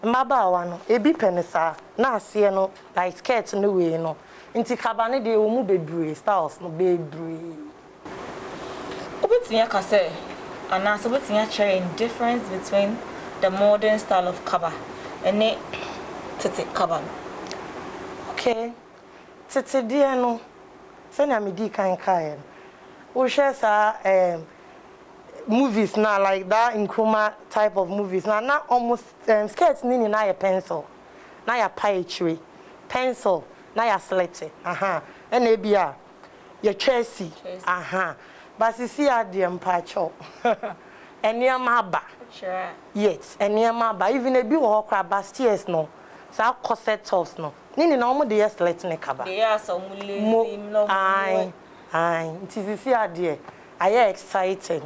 Speaker 9: mabawa no. Ebi penisa na ase no like skirt no way no. Inti kabane de omu bebre styles no bebre.
Speaker 8: Obetinya ka say ana so obetinya share difference between the modern style of kaba and the tete kaba.
Speaker 9: Okay. Tete dia no. Se na me di kan kai. O share sa movies now like that in chroma type of movies now almost skirts nini na your pencil na your poetry pencil na your slate and ebia your Chelsea but see ade mpacho eniama ba
Speaker 8: sure
Speaker 9: yes eniama ba even ebi wo kra bastiers no sa corset tops no nini na omo de slate ne kaba
Speaker 8: they are so lazy no
Speaker 9: ai it is see ade I exciting.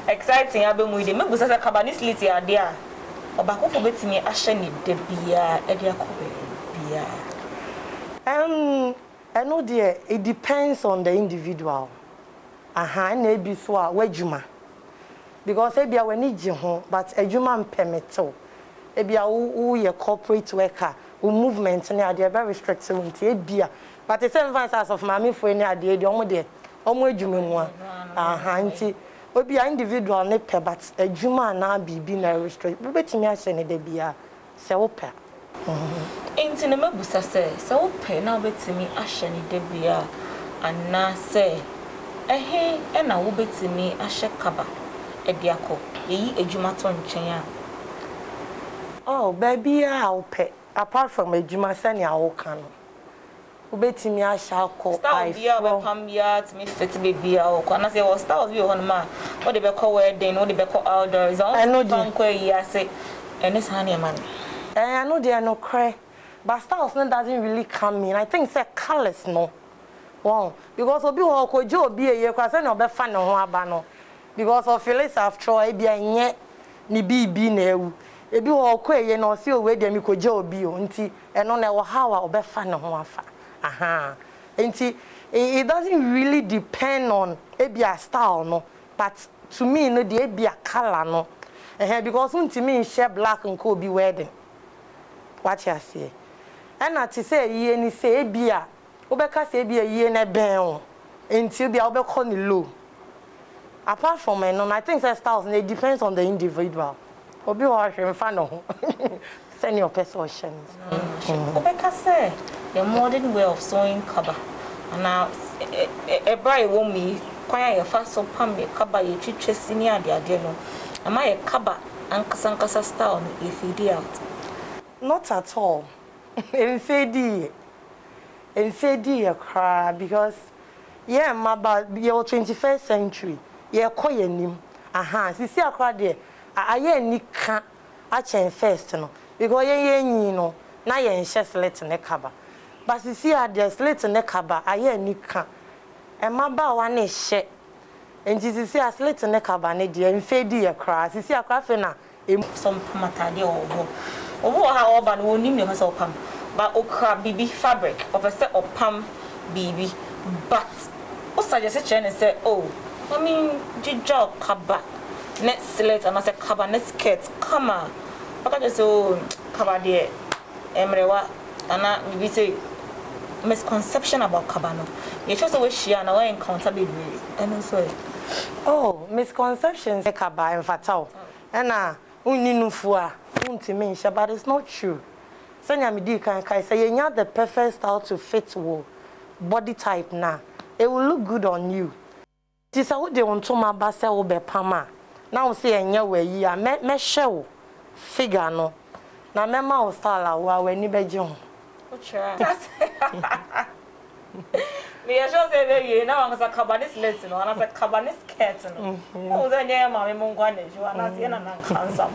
Speaker 8: Exciting abemu ide me busa say kabane slit ya dia obako fo betimi ahye ni de bia e dia ko bia
Speaker 9: I know dear it depends on the individual na ebi so a wajuma because ebia wani gi ho but adwuma mpemeto ebia wo ye corporate worker wo movement na they are very restrictive nti ebia but the same as of mami for any ade de omo de omo adwuma mu nti obi a individual ne pe but adwuma na bibi na restrict we betimi ahye ne de bia se wo pe
Speaker 8: enti na mabusa se wo pe na betimi ahye ne de bia ana se e na wo betimi ahye kaba e de akọ yi adwuma to nchen a
Speaker 9: oh baby a pe apart from adwuma se ne a wo kan ubetimi ashako
Speaker 8: I feel be pam ya to me fit baby o ko na say what styles be on ma what they be call wedding what they be call outdoors I know the ko ya say and this honey man
Speaker 9: I know they are no cry but styles no doesn't really come in I think say colors no wow because obi ho ko je obi eye kwa say na obefa ne ho aba no because of feelings after all e bia nye ni bibi na ewu ebi ho ko eye na o say o we de mi ko je obi o nti eno na wo how a obefa ne ho afa It doesn't really depend on a style, no. But to me, no, the a color, no. Because to me, share black and could be wedding. What you say? And not to say, ye any say beer, Obeka say be a ye and a bell until the Albert low. Apart from it, no, I think that styles, it depends on the individual. Obi washing fan send your persuasions.
Speaker 8: Obeka say the modern way of sewing kaba. And now a bride won't me quite a fast so pam kaba you teach senior the adeno. Am I a kaba and Kasankasa style if you did out?
Speaker 9: Not at all. In Fedi a cry because yeah, my bad your 21st century. Yeah, quite nim. See a crowd there. I can't change first, no. Because you know, now you're in chest let in the cover. But see, I just let in the cover. I can't. And my bow one is shit. And Jesus see us let in the cover, and dear, and fade a cry. See a craft
Speaker 8: some matadi or over how urban will name yourself pam. But okra BB fabric of a set of pam BB. But what's I just and say, oh. I mean, Jijo kaba, net slit, and I said kaba, net skirt, come on. I can just say, kaba dear, Emrewa, and I maybe say misconception about kabano. You just always share and I encounter baby. And also,
Speaker 9: oh, misconceptions, kaba and fatal. And unninufua, untimisha, but it's not true. Sanya Midi can say, you have the perfect style to fit wool, body type now. It will look good on you. This is what they want to my basa will be pama. Now see a new way ya me show figure no. Na me ma style wa we ni bejo. Me a show say we na wan say cabanis lens no, and say cabanis skirt no. O ze nya ma me mo ngwa na ju na say na cancer.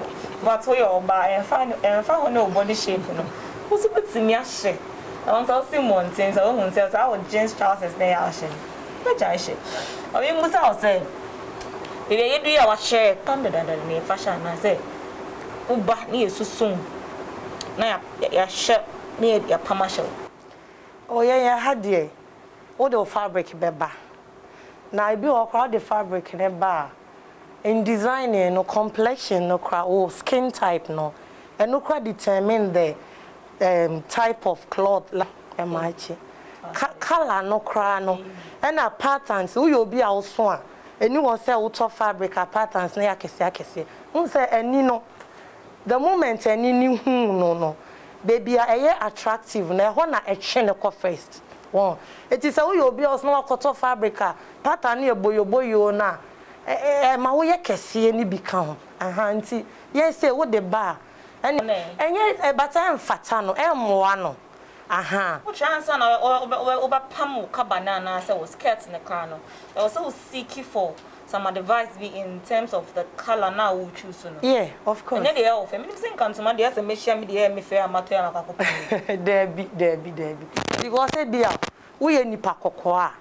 Speaker 9: But we all buy and find no body shape no. Who so betimi ahye. I want to see mountains, I want to say our jeans trousers they are ahye. I mean, Musa say, if you do our share, come to the fashion, I say, Uba near so soon. Now, your shirt near your pamasho. Oh, yeah, had ye. All the fabric, beba. Now, I be all crowd the fabric in a bar. In designing, no complexion, no crowd, or skin type, no. And no crowd determine the type of cloth, like a machi. Color no cry no and our patterns who you'll be also and you will sell auto fabric patterns near kese who say any no the moment any new no baby are attractive na one a chain first one it is how you'll be also no auto fabric pattern near boyo na ma wo ye kese any become auntie yes say what the bar and yeah but I am fatano no what chance on over pamu cabana say was skirts in the car no. I was so seeking for some advice be in terms of the color now we choose no. Yeah, of course. And then they are of me think come to man dey say me share me dey me fair matter na kakoko. Debi. Because say bia we ye nipa kokko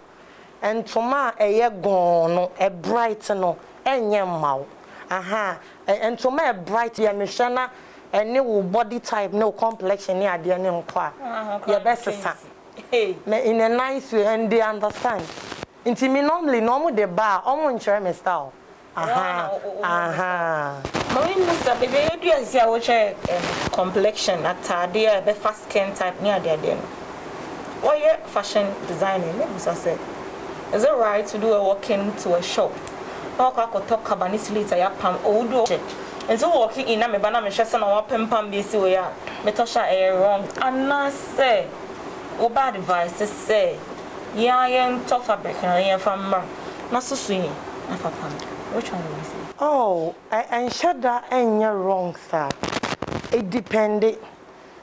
Speaker 9: and toma eye gon no e bright no enye mawo. And toma e bright ya me hwe and no body type, no complexion, near the name. Your best son. In a nice way, and they understand. Into me normally, the bar, almost my style. But we must have a baby as your complexion at Tadia, the fast skin type near the den. Or your fashion designing, maybe I said. Is it right to do a walk into a shop? Or I could talk about this later, ya pam old. And so walking in a banana chest or pam BC way, Metosha air wrong. And I say, oh, bad advice to say, yeah, I am tough fabric and I am from not so sweet. Which one will you say? Oh, I shut that and you're wrong, sir. It depended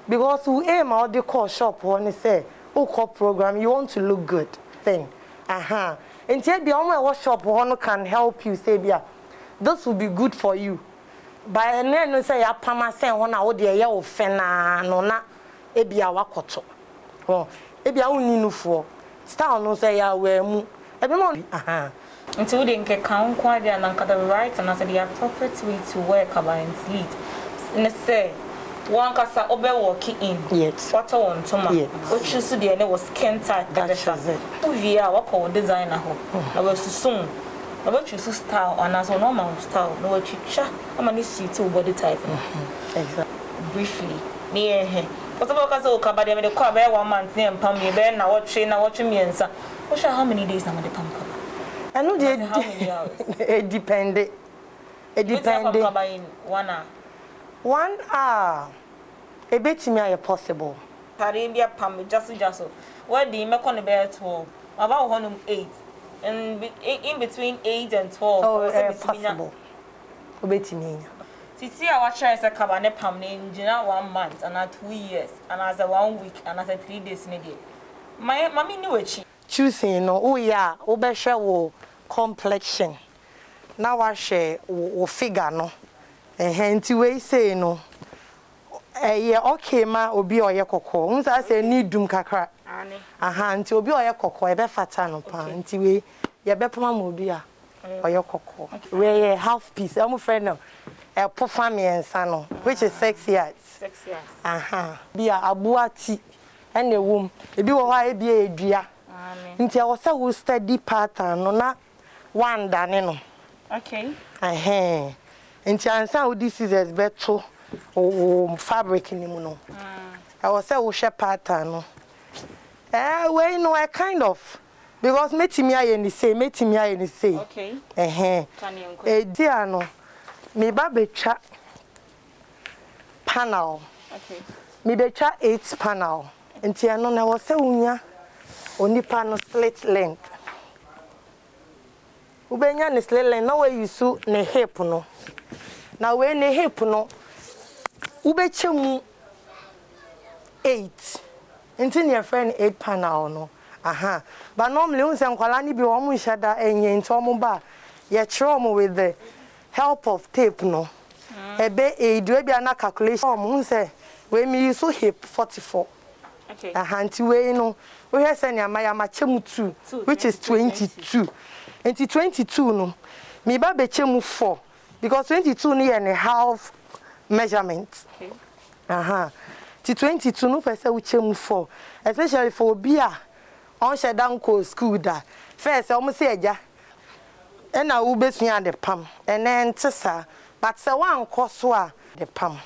Speaker 9: because we aim out the call shop when they say, oh, call program, you want to look good. Thing. And tell the only workshop one can help you say, yeah, this will be good for you. By and then say ya pama say one a wode ye ofena no na ebia wakoto oh ebia woni nufuo style no say ya we mu ebe mo until they can count quite the right and as the appropriate way to wear kaba and sleet and say
Speaker 8: one kasa obe walking in.
Speaker 9: Yes.
Speaker 8: What I want to
Speaker 9: Yes.
Speaker 8: Which is the end was skin tight.
Speaker 9: That's it.
Speaker 8: We are what designer ho. I was soon. I want you to style and as a normal style. No what you cha. I'm gonna see two body type.
Speaker 9: Exactly.
Speaker 8: Briefly. Near here. But about because of Kabadi, I made a car 1 month near Pammy, Ben, now watching me and son. What how many days I'm at the pump?
Speaker 9: I know they
Speaker 8: how many hours?
Speaker 9: It depended. It depended.
Speaker 8: 1 hour.
Speaker 9: 1 hour. A bit to me possible.
Speaker 8: Paribia Pam, just. What do you make on the bed 12? About 8. And in between 8 and 12.
Speaker 9: Oh, possible. A bit to me.
Speaker 8: See, I watch as a cabane pam in 1 month and 2 years, and as a 1 week and as a 3 days in a day. My mommy knew it.
Speaker 9: Choosing, oh, yeah, Obesha complexion. Now I share or figure no. And hence, we say no. Yeah, okay, ma, obi or yakoko. Once I say need doom kakra. Aha, until obi or yakoko, a be fatano pan. Until we, ya be pama mobia or yakoko. We half piece. I'm a friend now. A poor family and son, which is 6 years.
Speaker 8: 6 years.
Speaker 9: Aha. Be a abuati and a womb. If you are a dear. Until I was a steady pattern, no, not one done.
Speaker 8: Okay.
Speaker 9: Aha. Until I saw this is as better or fabric in the I was a wash pattern. Well, no, I kind of. Because meeting me in the same, meeting me in the same.
Speaker 8: Okay.
Speaker 9: A dear no. Me baby chat panel.
Speaker 8: Okay.
Speaker 9: Me be chat 8 panel. Nti ano na wo se unya oni panel split length. Ubenya ne split length na we use ne hip no. Na we ne hip no. Ubechemu 8. Nti ne friend 8 panel no. Aha. But normally unse nkwala ni bi wo mu shada enye nti o mu ba ye kire mo with the help of tape no. Ebe e do bia na calculation mo say we me use hip 44.
Speaker 8: Okay.
Speaker 9: Nti we no we hear say na ma chemu 2 which is 22. Nti 22 no me ba be chemu 4 because 22 no and a half measurement.
Speaker 8: Okay.
Speaker 9: Aha. Ti 22 no person we chemu 4 especially for bia on shedan ko school da. First almost say eja and I will be seeing the pam and then tessa, but so one cost the pam.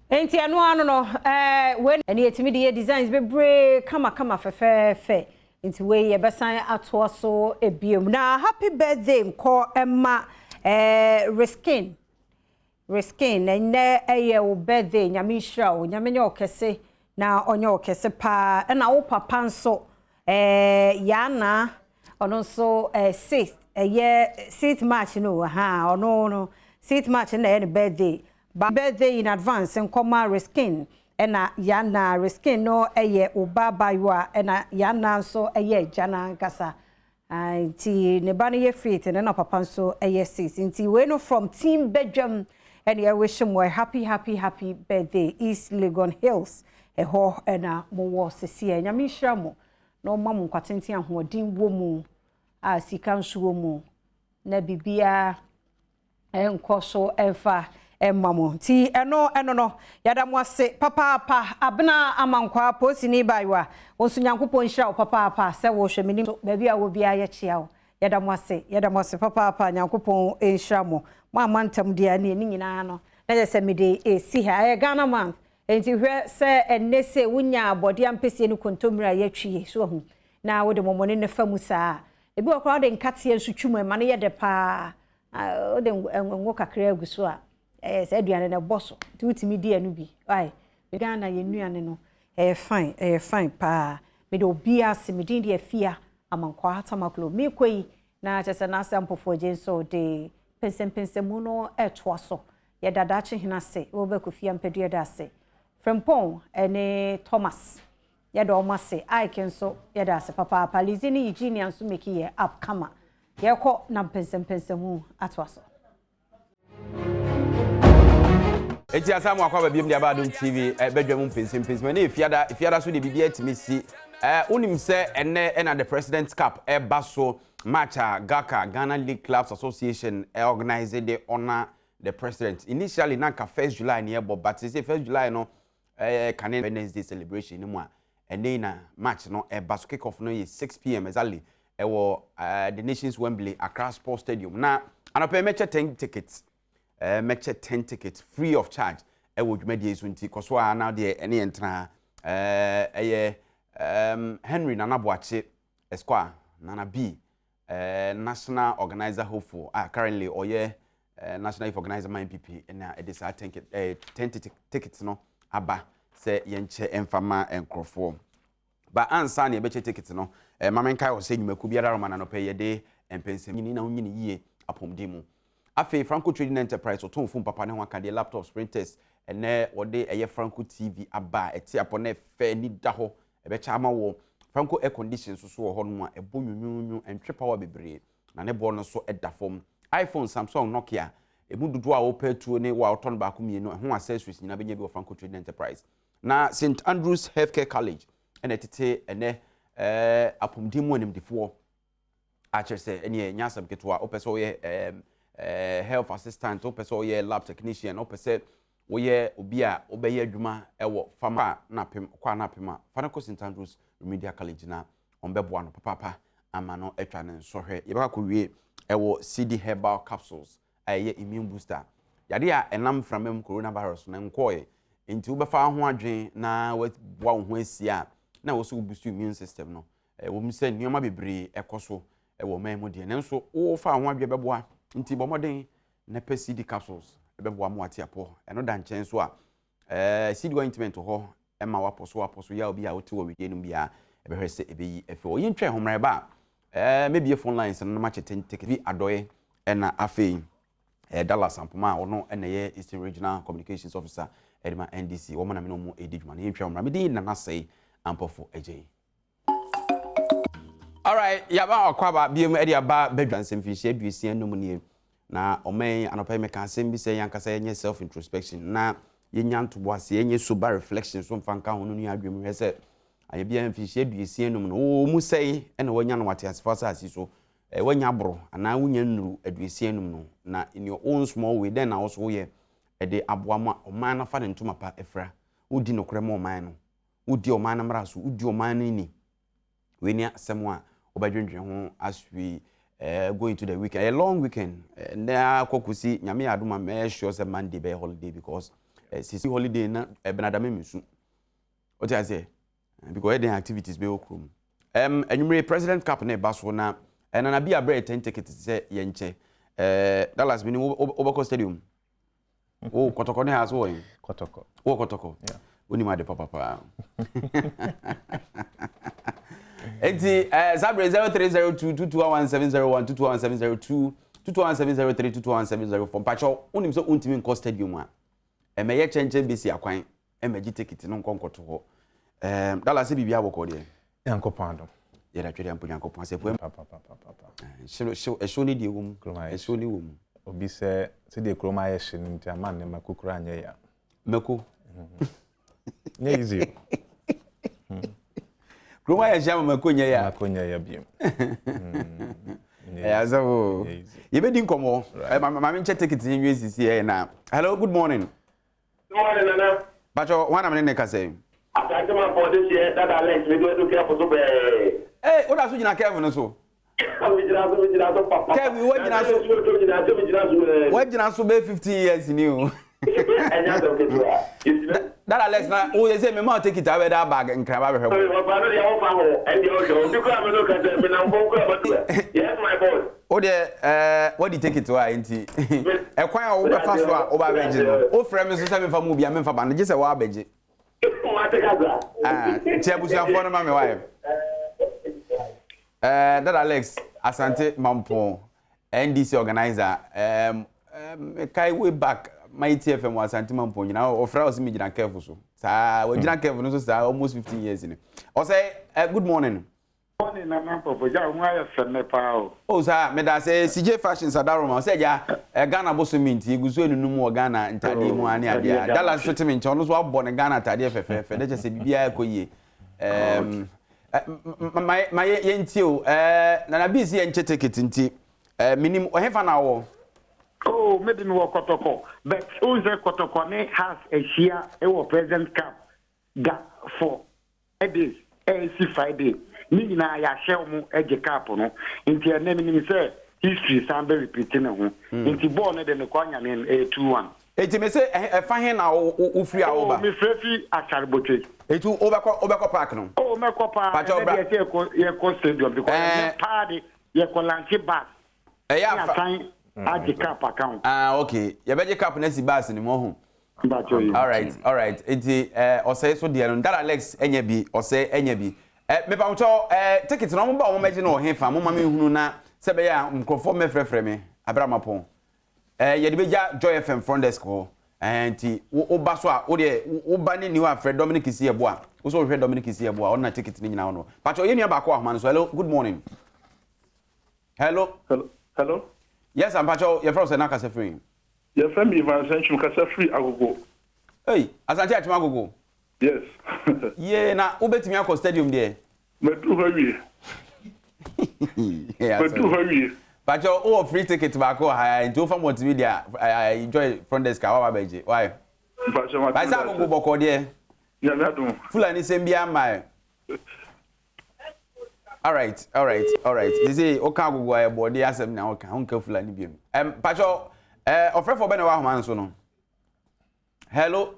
Speaker 5: Enti anu no when any etimi designs be break kama fe. Into way ye besan ato so ebiem na happy birthday nko emma riskin na ne eye wo birthday nyame hira wo nyame nye okese na onye okese pa na wo papa nso yana ono nso 6th March no ha ono no 6th March na e birthday birthday in advance nkoma riskin ena yana riskin no eye obabaywa ena yana so eye jana gasa nti ne ba no ye fit na papa nso eye 6 nti we no from team Badwam and I wish him a happy birthday East Legon Hills ho ena mo wo sese nyame hira mo no mamu kwatenti ahoden wo mu a sika nso wo mu na bibia enkoso emfa mamo ti eno no yada mo ase papa abna amankwa posini baiwa wonso nyankopon hira wo papa se wo hwemini baabi a wo bia ye chia wo yada mo ase papa nyankopon hira mo amantam dia ne nyina no na je se mede esi ha e Ghana month enti hwe se enese wunya abode ampese ni kontomira ya twie so hu na wo de momone ne famu saa ebi okra de nkate nsu twum ma ne ye de pa o de ngo kakra aguso a say aduane na boso ti utimi di anu bi ai me Ghana ye nuane no fine pa me de obi ase me din de afia amankwa hatamaklo me koi na chese na sampofo jenso de pensemu no etwa so ye dada chi hinase wo be kofia mpedua da se frempon ene Thomas ye do mase ai kenso ye da se papa lizini Eugenia nso meki ye upcomer ye ko na pensemu atwa so
Speaker 10: Eti asamu akwa babiem dia Badom TV Badwam pensim me na ifiada so de bibia timi si unim se enne na the President's Cup baso match Gaka Ghana League Clubs Association organized the honor the president. Initially na ka 1st July near but say 1st July no can Wednesday celebration no more. And then match no baso kick off no is 6 p.m. exactly. The Nations Wembley Accra Sports Stadium. Now anope meche 10 tickets. Meche 10 tickets free of charge. Would media sunti koswa now there any entra Henry Nana Boache Esquire Nana B national organizer hopeful currently national youth organizer my MPP and it is 10 tickets no aba say yenche enfama enkrofo ba ansa na ebeche tickets no mama nkai o say nyumaku biara romana no pay de empensem ni na hunyini yie apomdimu afi Franco Trading Enterprise oton fun papa ne ho aka de laptops printers ene wode eye Franco TV aba eti apone fe ni da ho ebecha ama wo Franco air condition so ho no a ebonyunyu entwe power bebre na ne bo no so edafom iPhone Samsung Nokia emu dudu a opa tuo ne wa oton ba ko mienu ho accessories nyina benya bi Franco Trading Enterprise na St Andrews Healthcare College ene tete ene apomdimu enemdifo a chese ene nyasam ketwa opeso ye health assistant opeso ye lab technician opeso woye obi a obeye adwuma ewo fama na pem kwa na pema Franco St Andrews Remedial College na ombeboa no papa ama no etwa ne sohwe yebaka ko wie ewo CD herbal capsules aye immune booster yade a enam framem coronavirus na nkoe enti wo befa ho adwen na wa ho asia na wo so boost immune system no wo mse nioma bebre ekoso ewo memu de ne nso wo fa ho adwe beboa nti bomoden na pe CD capsules beboa mo atiapo eno da nchen so a CD ointment ho ema waposo ya obi a wote wo wie no bia ebehwe se ebeyi efe wo yintwe homre ba maybe phone lines no match 10 ticket vi adoye ena afei Dallas Ampoma ono ena ye Eastern Regional Communications Officer edema NDC wo mana me no mu edidwuma ne yintwe homre me din na na sei ampofo ejei. All right, yaba akwaba biem edi aba Badwam semfihye aduesia no mu nie na omen anopai me kan sem bi se yankasa yenye self introspection na yenya ntobo ase yenye sober reflection so mfanka ho no adwemu hese aye bia mfihye aduesia no mu no o mu sei ena wanya no wate asefasa asi so wanya bro ana wunya nuru aduesia no mu no na in your own small way then also wo ede aboama oman na fa ne ntoma pa efra udi no krema oman no udi oman na mra so udi oman ni wenia semwa obadwendwe ho as we going to the weekend, a long weekend. Na kokusi nyame aduma me sure say Monday be holiday because sisi holiday na benadame misu. What I say? Because the activities be okrum. Enyumre President Cup na baso na na bia bre 10 tickets say yenche. Dallas bini Obako Stadium. Oh, Kotoko ne has wo yin.
Speaker 12: Kotoko.
Speaker 10: Oh, Kotoko.
Speaker 12: Yeah.
Speaker 10: Oni ma de papa. Enti Sabre 0302221701 221702 221703 221704 pacho unim so untimi nko stadium a emeye chenche bisi akwan emeji ticket no nkonkoto ho Dallas bibia boko de
Speaker 12: yankopando
Speaker 10: yera twere ampo yankopon se poem papa show ni di wum show ni wum
Speaker 12: obi se de kroma ye hye nti aman ne makukura anye ya
Speaker 10: mako
Speaker 12: nye easy
Speaker 10: Kroma ya jama makonya
Speaker 12: ya biem.
Speaker 10: Azawo. Yebedi nkomo. Mama nche ticket ni USCC na. Hello, good morning.
Speaker 11: Good morning, Nana.
Speaker 10: Bacho, wana mane ka say.
Speaker 11: After my for this year that Alex we do care for so be.
Speaker 10: Eh, what asu jina Kevin so?
Speaker 11: We jina so papa.
Speaker 10: Kevin, we jina so. We jina so be 15 years new. That Alex na o say me ma take it away that bag nkra ba behwe.
Speaker 11: Yes my boss.
Speaker 10: O de what do you take it to enti? E kwan a wo be fa so a o ba beje no. O frame me so say me fa mu bia me fa ba no je say wa beje. Tiabusu afo no ma me wa. That Alex Asante Mampo NDC organizer kai way back my TFM was anti-mampo nyina ofra osi mejina careful so sa we jina careful no so sa almost 15 years ni o say good morning
Speaker 13: Morning, na papa ja nwa fenne pa
Speaker 10: o sa me da say CJ Fashion Sadaroma say ja Ghana boso minti guzo enunum wo Ghana ntade mu ani ade Dallas fitting nche ono so abọ ne Ghana ntade fefefe de chese bibia ekoye my yenti o na busy enche ticket nti minim ohefa na wo
Speaker 13: oh maybe me wo kotoko but uze kotoko ne has a share e wo present camp ga for days AC Friday ni na ya share mu eje cap no nti na mi say history sambe repeating ho nti ball na de ne kwanya ne 2-1
Speaker 10: eti me say fa hen na o free awoba
Speaker 13: me frefi acharbote
Speaker 10: eti obekọ park no
Speaker 13: oh me ko pa e dey ye ko stadium because ye party ye ko lanche bus ya sign aje cap account
Speaker 10: okay ye beje cap na si bus ni mo ho all right eti osay so de no that Alex enya bi osay enya bi me pa ucho ticket no mo ba mo meje no hefa mo ma me hunu na se be ya mkrofo me frefre me abramapon ye de beja Joy FM front desk ho enti wo ba so a wo de wo ba ni niwa Fred Dominic Isiebo a wo so hwe Dominic Isiebo a on na ticket ni nyina no pacho ye nua ba ko ahoma no so hello good morning hello yes I'm pacho ye from Senaka se free
Speaker 14: ye from me van century ka se free agogo
Speaker 10: hey asante achima agogo
Speaker 14: yes
Speaker 10: ye na ubetimi akọ stadium there
Speaker 14: metu hawie metu hawie
Speaker 10: pacho o free ticket ba ko ha into for multimedia I enjoy front desk wa beje why
Speaker 14: pacho ma
Speaker 10: ba sa agogo boko there
Speaker 14: ya na dum
Speaker 10: fulani sembia mai all right they say o ka agogo e body asem na o ka onka fulani biem pacho ofrefo be na wa homa nso no hello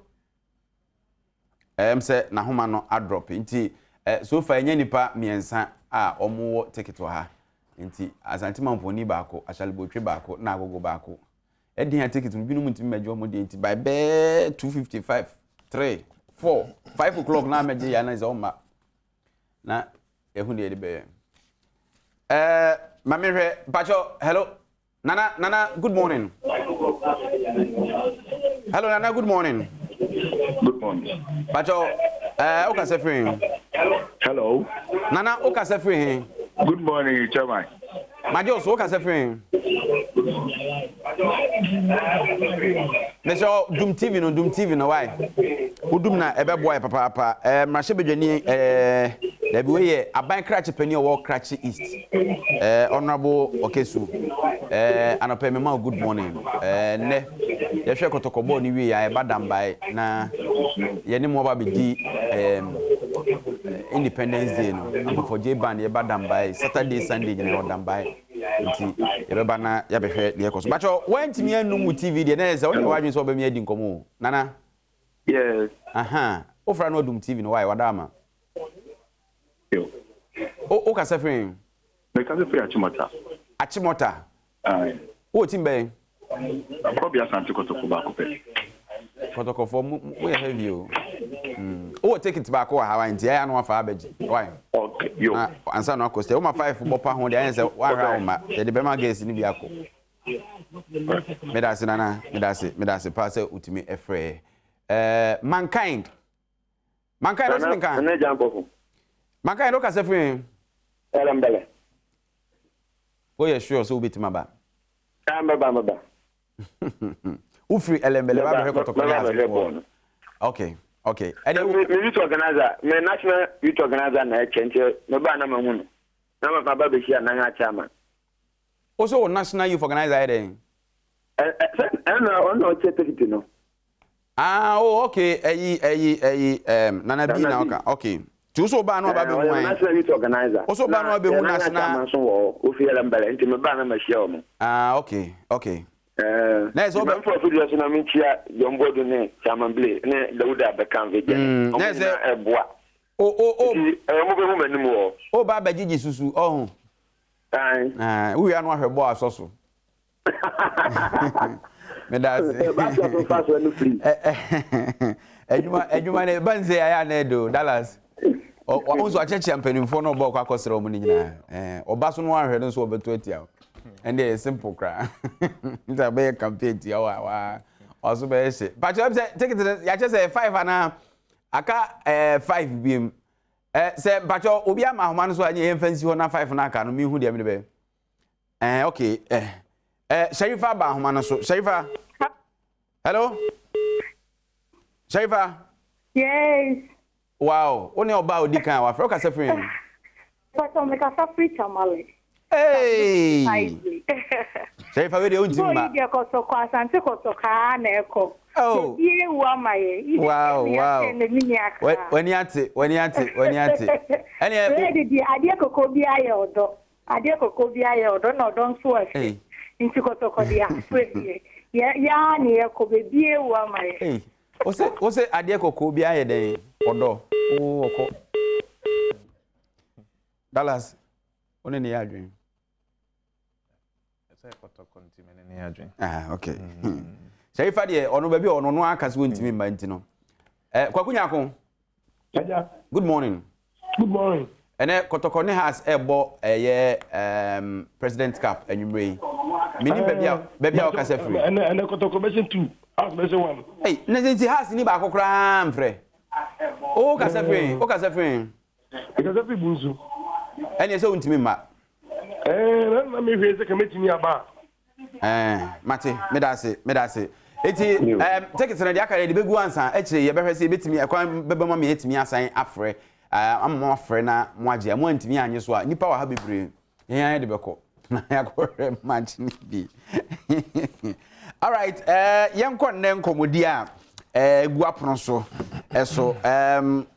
Speaker 10: say na homa no adrop nti so fa enya nipa miensa a omo ticket wa ha nti asantima mponi baako ashalibotwe baako na agogo baako edin ha ticket no binum ntimi mejo mo de nti by be 255 3 4 5 o'clock na meje ya na ze oma na ehu de be mamehwe pacho hello nana good morning hello nana good morning pacho oka se free
Speaker 14: hello
Speaker 10: nana oka se free
Speaker 14: good morning chairman
Speaker 10: Majos oka se free Neso Dum TV no why udum na ebe boy papa mrahye bedwani da bi we aban cratch pani o cratch east honorable Okesu anope mema good morning ne ye hwe kotokobo ni wi ya Badam bai na ye ni mo ba be di Independence Day no for J band ye Badam bai Saturday Sunday ni Badam bai nti ye beba na ya behwe de ekoso bacho wantimi anu TV de na ze woni wadwen so ba mi adi nkomo nana
Speaker 14: yes
Speaker 10: ofra no Adom TV no why wadama o ka sefrin
Speaker 14: me ka se free
Speaker 10: achimota o timbe
Speaker 14: probably asante kotoko ba ko pe
Speaker 10: kotoko for mo ye heavy o take it back o ha nti ya no afa abeji why
Speaker 14: okay yo
Speaker 10: ansa no akoste o ma 5 bopa ho de anse wa ra o ma de be ma gas ni bi akọ medase nana medase pass utimi efre mankind no think kan
Speaker 14: na jambo
Speaker 10: mankind no ka se free
Speaker 14: elambele
Speaker 10: o ye sure so ubitima ba
Speaker 14: ba
Speaker 10: ufri elembele ba be kotoko okay
Speaker 14: me youth organizer me national youth organizer na chente me ba na mamu na ma ba be shia na nga chairman
Speaker 10: also national youth organizer ede
Speaker 14: no chetekiti no
Speaker 10: okay nana bi na okay Chuso ba no ba be hu
Speaker 14: national youth organizer
Speaker 10: also ba no be hu national
Speaker 14: so o fi elembele nti me ba na ma shia o mo
Speaker 10: okay na so
Speaker 14: ba for video so na me chia Jombo do ne chairman ble ne Dauda be kan veje
Speaker 10: na se
Speaker 14: eboa mo be hu manim
Speaker 10: o ba ba gigi susu ohun we anu ahwebo asoso me da se
Speaker 14: ba so fast no free
Speaker 10: ejuma ne banze ya na do Dallas o so acheche ampanimfo no bo kwa akosere omu ni nyina oba so no ahwe no so obeto atia and they simple cry it's a big campaign ti wa also be say but you say take it ya say 5 ana aka 5 bim Say bacho obi ama ahoma no so anye yemfansi ho na 5 na aka no mi hu de me be. Okay. Sharifa ba ahoma no so. Sharifa. Hello? Sharifa?
Speaker 3: Yes.
Speaker 10: Wow. Oni oba odi kan wa fro ka se free.
Speaker 3: But on the casa free chamale.
Speaker 10: Hey. Sharifa we de unti ma.
Speaker 3: Go ide ko so ko asante ko so ka na eko.
Speaker 10: Oh.
Speaker 3: Ye wu amaye.
Speaker 10: Wow. When you ate. Any
Speaker 3: di ade kokko bi aye odo. Ade kokko bi aye odo na odo nso afi. Nti ko so ko dia. Ya ni eko be bi wu amaye.
Speaker 10: Hey. Ose ade kokko bi aye den odo. Oh oko. Dallas. One ni adwen. Okay. Sharifa de ono ba bi ono no akase wontimi mba ntino. Kwakunya ko. Good morning.
Speaker 20: Good morning.
Speaker 10: Ene Kotoko ne has ebo President Cup anwumre. Mini baby a okase free.
Speaker 20: Ene Kotoko version 2, as version 1.
Speaker 10: Hey, nezi has ni ba kokra mfre. O kase free,
Speaker 20: Because every bunzu.
Speaker 10: Ene so wontimi mba.
Speaker 20: Na me hweze ka metimi aba.
Speaker 10: Mate, me dase. Eti take it na dia kare de begu ansa ekire ye behwese betimi ekwan bebema me etimi asan afre amama afre na moaje mo antimi anye so a nipa wa ha bebre yan de beko na yakore match ni bi. All right, yenko ne nkomodi a egu apono so eso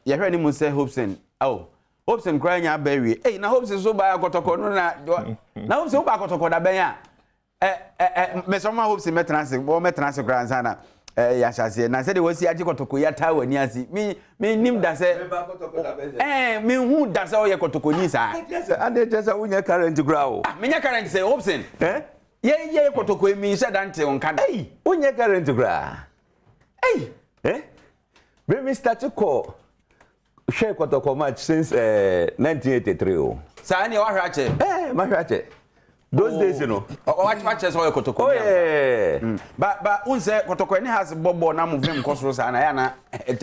Speaker 10: ye hwe ni mu say Hobson. Hobson kranya bawi. Na Hobson so ba Kotoko no na Hobson ba Kotoko da ben ya. Me so ma Hobson metrans granza na ya chase na say de wosi agi Kotoko ya ta wani asi mi nim da say mi hu da say o ye Kotoko ni sa
Speaker 15: ande just unya current grow
Speaker 10: me nya current say Hobson ye Kotoko mi say dante on kada
Speaker 15: unya current grow me start to call share Kotoko match since 1983
Speaker 10: sa ni wa hwache
Speaker 15: ma hwache those days, you know.
Speaker 10: What is all Kotoko?
Speaker 15: Oh yeah.
Speaker 10: But unse Kotoko any has bobo na move him cause and I it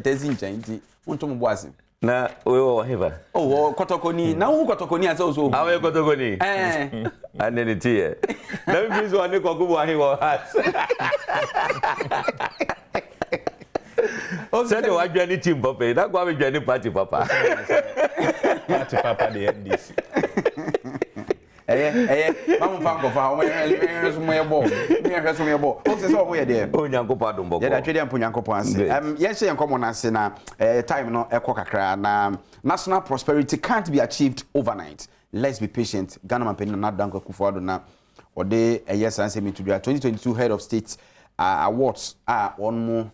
Speaker 10: is in change. Unto mboasi.
Speaker 15: Na we heaven.
Speaker 10: Oh Kotoko ni na hu Kotoko ni ase so.
Speaker 15: Awe Kotoko ni. And then it here. Na me please one ko go ahi wo hat. O se de wa dwani team papa. Na kwa me dwani party papa.
Speaker 12: Party papa the NDC.
Speaker 10: Mamu fanko fa o me so mo yebo o se so mo ye de
Speaker 15: o nyankopɔ adombo
Speaker 10: ye da twede ampo nyankopɔ ase ye hye enkomo na ase na time no kakra na national prosperity can't be achieved overnight. Let's be patient. Ghana man na danko kufuado na ode sanse mitudua 2022 head of state awards on mo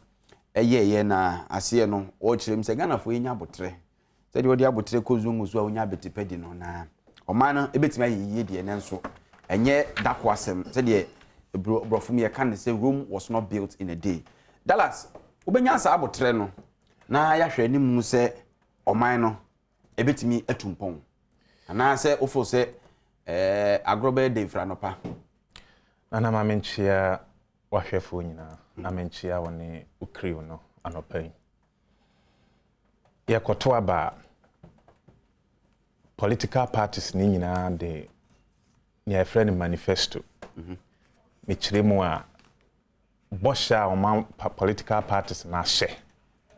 Speaker 10: na ase no o kirem se Ghana fo nya abotre se de odi abotre kozungu so a onya betepedi no na Omana ebetima yiye de nenso enye dako asem se de brofum ye kan say Rome was not built in a day. Dallas obenya sa abotre no na ya hwe animu se oman no ebetimi atumpon ana se ofo se agrobe de franopa
Speaker 12: ana ma menchia wahwefo nyina na menchia woni ukriu no anopai ye koto aba political parties ni nyina de ni a friend manifesto mi chiremu a bosha o political parties na hye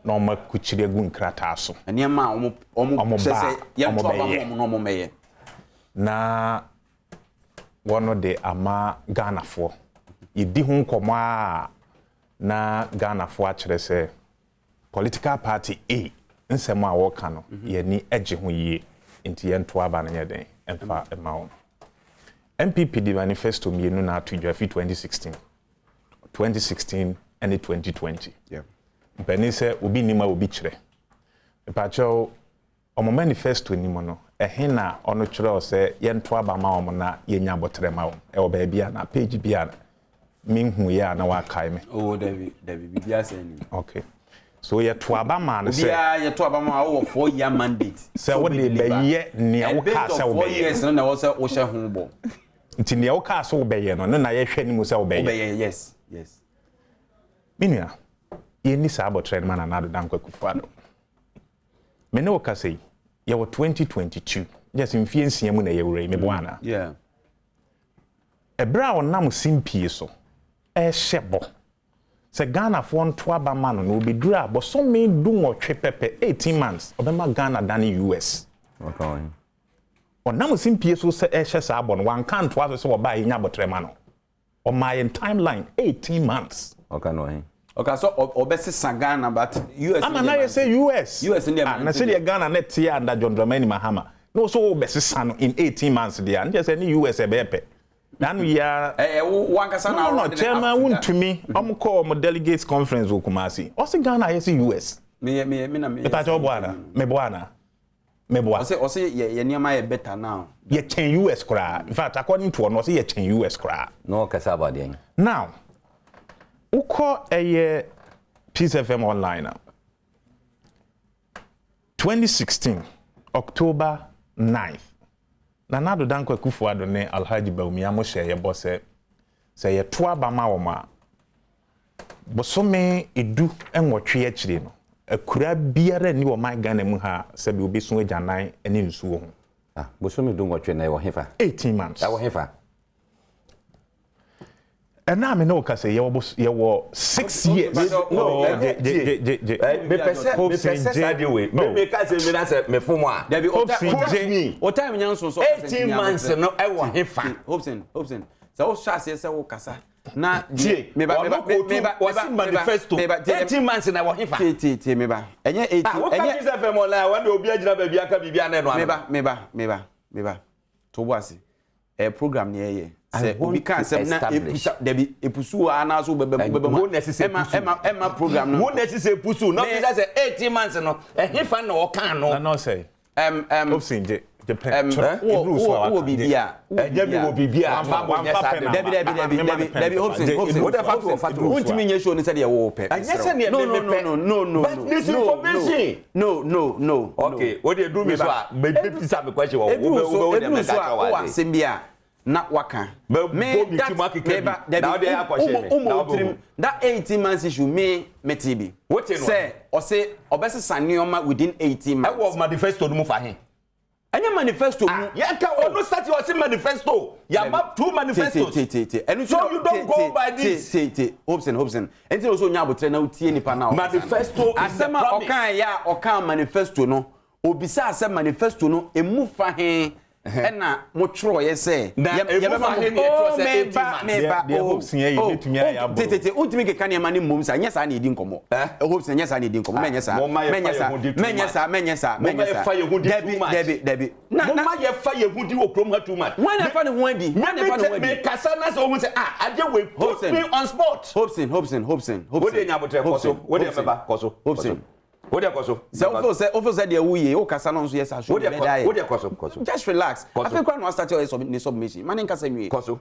Speaker 12: na o makuchire gu nkrata so
Speaker 10: ene ma o sese ye to ba mo no meye
Speaker 12: na wono de ama Ghana fo yedi hu nkomo a na Ghana fo a kire se political party A nsem a wo ka no ye ni age ho yie inti yento aba na nyeden emfa emawo MPP di manifesto mienu na atudwa fi 2016 and 2020 beni se obi nima obi kire epacho omo manifesto ni mo no ehe na ono kire o se yento aba ma omo na yenya abotre ma omo e oba bia na page bia minhu ya na wa kai me
Speaker 10: David bia se ni
Speaker 12: okay so ye to aba ma no se
Speaker 10: ye to aba ma wo 4-year mandate
Speaker 12: se wo de be ye ne wo ka se wo be
Speaker 10: 4 years no na wo se wo hye ho bo
Speaker 12: nti ne wo ka se wo be ye no na ye hwe ni mu se wo be ye
Speaker 10: yes
Speaker 12: minia ye ni sa abotre ma na do dan kwakufuado
Speaker 17: me no ka say ye were 2022 just in fiansia mu na ye wure me boana
Speaker 10: yeah
Speaker 17: ebra onam simpie so e hyebo se Ghana for nto aba ma no obi dura bo so me du nwotwe pepe 18 months obema Ghana than US
Speaker 15: okay
Speaker 17: onam simpie so se e hye sa abo no wan kan to aso se wo ba nya botre ma no on my timeline 18 months
Speaker 15: okay no
Speaker 10: okay so obese Ghana but US
Speaker 17: ama na ye say US
Speaker 10: India
Speaker 17: na say the Ghana net here under John Dramani Mahama no so obese san in 18 months there and just any US e be pe dan we are
Speaker 10: one kasa na
Speaker 17: no chairman won to me call my delegates conference wo Kumasi o say Ghana ye say US
Speaker 10: me na me
Speaker 17: pa jo boana me boana
Speaker 10: o say ye niam ye better now
Speaker 17: ye chen US kra in fact according to one o say ye chen US kra
Speaker 15: no kasa about den
Speaker 17: now uko eye Peace FM online 2016 October 9th na nado dankwa Kufuado ne Alhaji Baumia mo share ye bosse se ye to aba ma wo ma bosome edu enwotwe akire no akura biara ni wo man Ghana mu ha se bi obi so agyanan ene nsuo ho
Speaker 15: bosome du nwotwe na wo hefa
Speaker 17: 18 months
Speaker 15: wo hefa
Speaker 17: and now me no ka say ye wo 6 years
Speaker 15: no me pese sade we me ka say me na say me fomo a
Speaker 10: there be o time nyanso so
Speaker 15: 18 months no e wo hefa
Speaker 10: Hobson so chance say wo kasa na
Speaker 15: me ba manifesto 18 months na wo hefa
Speaker 10: tie me ba enye 18
Speaker 15: enye Peace FM online when obi agina ba bia ka bibia na no
Speaker 10: me ba to boase program ne ye say obi kan say na epusu ana so bebe ema program no
Speaker 15: who necessary epusu no be say 18 months no hefa na o kan no
Speaker 17: no say Obsinje
Speaker 10: Debi Ultimate nye show ni said ya wo pe. No.
Speaker 15: But this information.
Speaker 10: No.
Speaker 15: Okay, what they do me so maybe pizza me question wo wo dem ka ka wa.
Speaker 10: Sembia na waka.
Speaker 15: Me
Speaker 10: that 18 months issue me TB.
Speaker 15: What you know?
Speaker 10: Say or say obese sanioma within 18 months.
Speaker 15: I was manifesto mu fa hin.
Speaker 10: Any manifesto
Speaker 15: yeah can no start your manifesto you have two manifestos
Speaker 10: and
Speaker 15: so you don't go by this
Speaker 10: Hobson and also nya botre na utie nipa na
Speaker 15: manifesto
Speaker 10: asema okan manifesto no obisa asema manifesto no emu fa he na mo tro ye say ye be ma he ne tro say 18 months
Speaker 17: de Hobson ye betumi ya bo
Speaker 10: ultimi ke kan ye mani mom sa nya sa na edi nkomo Hobson nya sa na edi nkomo menya sa Debi
Speaker 15: na ye fa ye hudi okrom ha too much
Speaker 10: when fa ne ho adi
Speaker 15: me kasa na so hu say ade we put me on spot
Speaker 10: Hobson
Speaker 15: what dey nya botre koso what dey meba koso
Speaker 10: Hobson
Speaker 15: what dey koso
Speaker 10: so say dey wuye o kasa no so yes asho
Speaker 15: what dey koso
Speaker 10: just relax I think when we start your submission man nka say me
Speaker 15: koso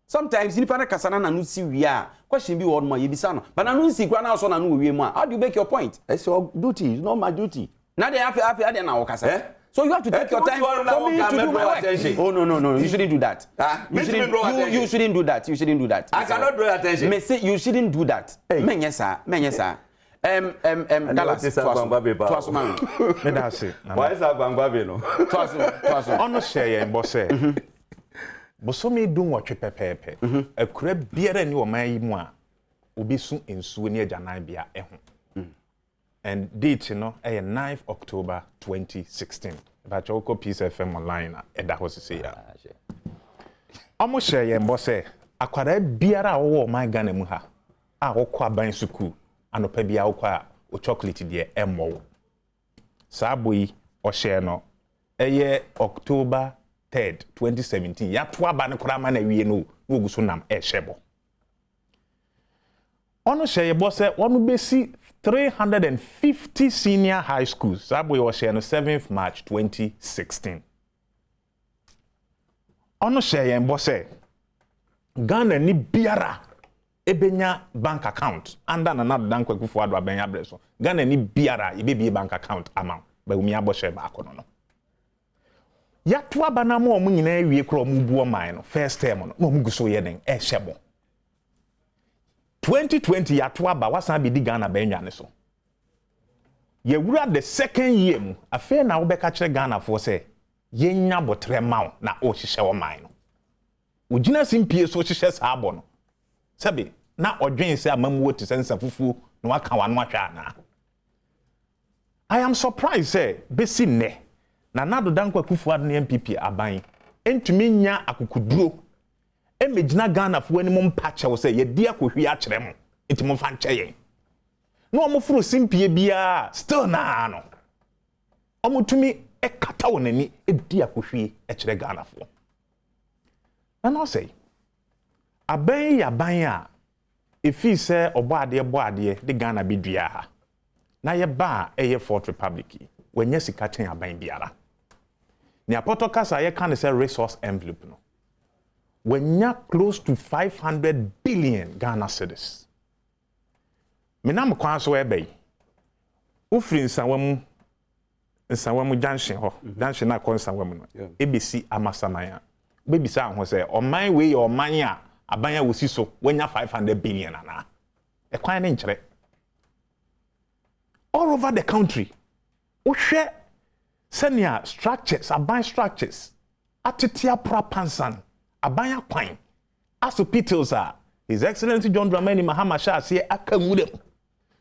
Speaker 10: sometimes ni para kasa na no si wi a question bi word mo ye bisa no but na no si kwa na so na no wi mu a how do you make your point?
Speaker 15: It's your duty, it's not my duty.
Speaker 10: Now they have na o kasa so you have to take your time for me to do my attention. Oh no, you shouldn't do that. You shouldn't do that.
Speaker 15: I cannot draw attention.
Speaker 10: Me say you shouldn't do that. Menyesa. Dallas. Twaso man.
Speaker 17: Me da say.
Speaker 15: Why is Agbangbabe no?
Speaker 10: Twaso.
Speaker 17: Ono share ye bosse. Boso me do nwotwe pepepe. Akura biara ni o man yi mu a obi su ensuo ni ajanan bia eho. And date no 9th October 2016. But you go Peace FM online and that was say ya. Almost share ye mbose akwara biara wo my Ghana mu ha a wo kwa ban school anopa bia wo kwa o chocolate de emmo. Saboyi o share no October 3rd 2017 ya to aba ne kora ma na wie no oguso nam shebo. Ono share ye bose wonu besi 350 senior high schools. Saboy was sharing on 7th March 2016. Ono share and boss Ghana ni biara ebenya bank account under another bank Kufuado abenya breso. Ghana ni biara ibebi bank account amount ba umi abo share ba akono no. Ya to abana mo mu nyina ewie kro mu buo man no first term no mo mu guso ye den shebo. 2020 ya to aba wasan bi di Ghana ba enwane so ye wura the second year mu afa na wo beka kire Ghana for say ye nya botre mawo na o hihye wo man no ogina simpie so hihye sa abo no sabi na odwen se amamuo ti sensa fufu na waka wano ahwa na I am surprised say besi ne na nado dankwa kufu ado ne MPP aban entumi nya akukuduro emegina Ghana fo ani mo mpache wo say ye di akohwi a kire mo enti mo fa nche yen no mo furu simpie bia still na no omutumi ekata wonani edi akohwi e kire Ghana fo na no say aban ya ban a efi se obo ade de Ghana bidua ha na ye ba eye Fourth Republic wenye sika ten aban biara ni apoto kasa ye kan say resource envelope no wenya close to 500 billion Ghana cedis menam kwa so ebe ufri nsanwamu junction ho junction na kon nsanwamu no ebisi amasamaya bebisa ho say oman we oman a aban a wosi so wenya 500 billion ana e kwan ne nkere all over the country uhwe senior structures aban structures atitia propansan aban akwan hospitals a His Excellency John Dramani Mahama Shasiye aka ngudem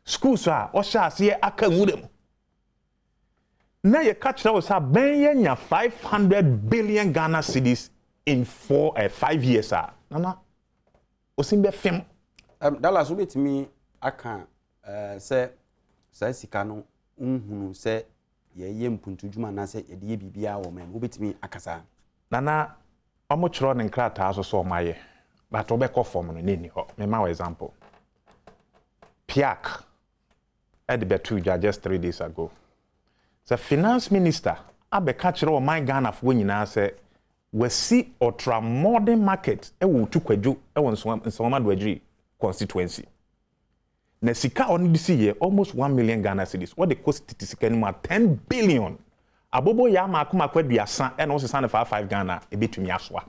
Speaker 17: schools a o Shasiye aka ngudem na ye catch that was a ben 500 billion Ghana cedis in 5 years nana osimbe fem
Speaker 10: Dallas ubet me aka say sika no unhunu say ye mpuntu djuma na say ye de bibia wo men ubet me akasa
Speaker 17: nana omo chro ne nkrata aso so maye but obekọ form no neni ho me ma example Piak at the Betuja just 3 days ago the finance minister abeka chiro my Ghana fo nyina say we see ultra modern market e wo tukwadwo e won nsoma do agri constituency na sika on this year almost 1 million Ghana cedis what the cost sika ni 10 billion abobo ya makoma kwaduasa e no se san 5 Ghana e betumi asoa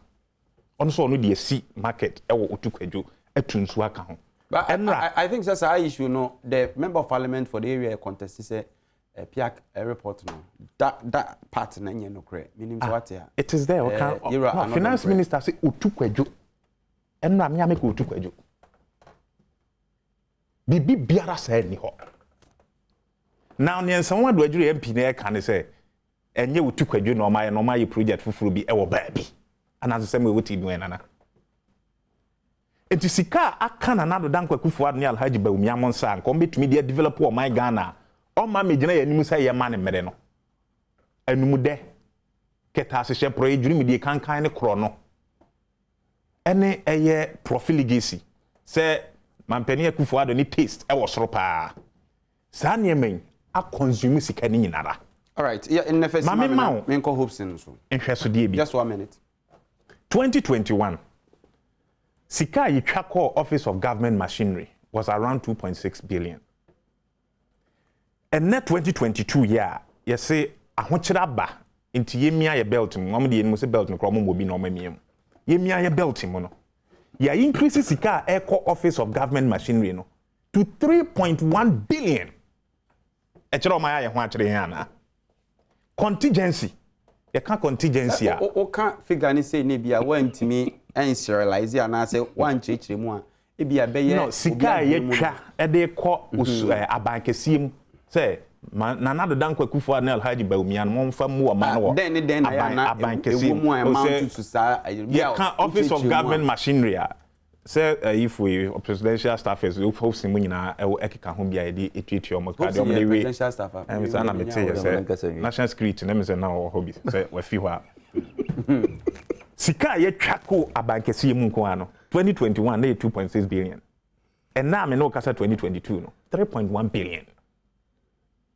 Speaker 17: on so no de see market e wo tukwadwo atunsu aka ho.
Speaker 10: But I think that's a issue no the member of parliament for the area contest say Piak report no that part na nye no kre meaning what here
Speaker 17: it is there okay no, finance minister say otukwadwo enra me ameka otukwadwo bibi biara say ni ho now ne nsan wado adwure MP na e kan say enye otukwadwo no ma ye project fufuru bi e wo ba bi anazo say me woti bi nana enti sika aka na nado dankwa kufu ado ne Alhaji Bawumi amonsa nko betumi de develop o my Ghana o ma me gina yanimu say ye ma ne mere no anumu de keta asehye pro ejuri me de kankan ne kro no ene eye profiligacy say mampani akufu ado ni taste e wo soro pa sa ne men a consume sika ni nyinara.
Speaker 10: All right, yeah, in the first me nko hopes in so
Speaker 17: nhweso de bi
Speaker 10: just 1 minute
Speaker 17: 2021 sika yitwa office of government machinery was around 2.6 billion. And net 2022 year, you say ahochira ba into yemia ye belt mu am de enu se belt no kro mo bi no mamiem. Yemia ye belt mu no. Ya increase sika eco office of government machinery no to 3.1 billion. E kira o ma ye ho akire yan na. Contingency. You can't contingency a.
Speaker 10: O can figure ni say ne bia wantimi en serialize ana say wan chechire mu a e bia be ye
Speaker 17: no sika ye twa e de ko abankesiem say nanado dankwa kufu anel Alhaji Bawumi an mo mfa mu o ma no
Speaker 10: den na
Speaker 17: abankesiem
Speaker 10: mu amount to sa
Speaker 17: you can office of government machinery say if we presidential staffers we hope simu nyina e ekeka ho bia e de etwetwe o mo ka de o de we
Speaker 10: presidential staff
Speaker 17: am say na mete say national security na me say na o hobby say we fi ho a sika ye twako abankesiem nko ano 2021 na 2.6 billion and now me no kasa 2022 no 3.1 billion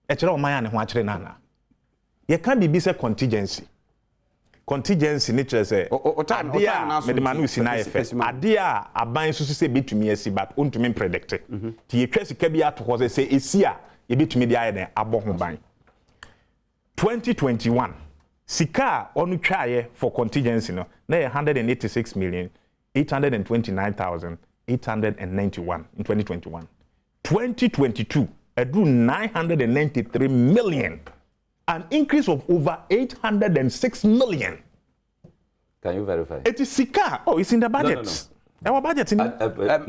Speaker 17: e kire o man ne ho akire nana ye kan bibi say contingency ni kire say adia me de manu si na efe adia aban susu say betumi asi but ontumi predict ti ye twa sika bi ato ho say esi a ye betumi de aye den abo ho ban 2021 sika onu twaye for contingency no na 186,829,891 in 2021 2022 drew 993 million, an increase of over 806 million.
Speaker 15: Can you verify?
Speaker 17: It is Sika. Oh, it's in the budget.
Speaker 15: No.
Speaker 17: Our budget in budget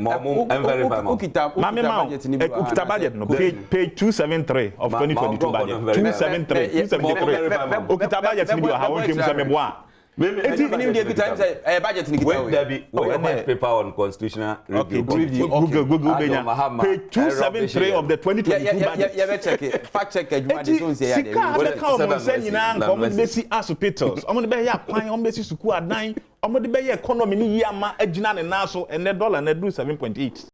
Speaker 17: no page 273 of 2022 budget 273 okita budget ni bi ha won twem se meboa
Speaker 15: budget ni kita there be white paper on constitutional review
Speaker 17: Google page 273 of the 2022 budget
Speaker 10: yeah check it fact check adwuma de so say
Speaker 17: ya de we say nyina nkom de si hospitals omo de be ya kwan omo be si suku adan omo de be ya economy ni yi ama agina ne na so and dollar na do 7.8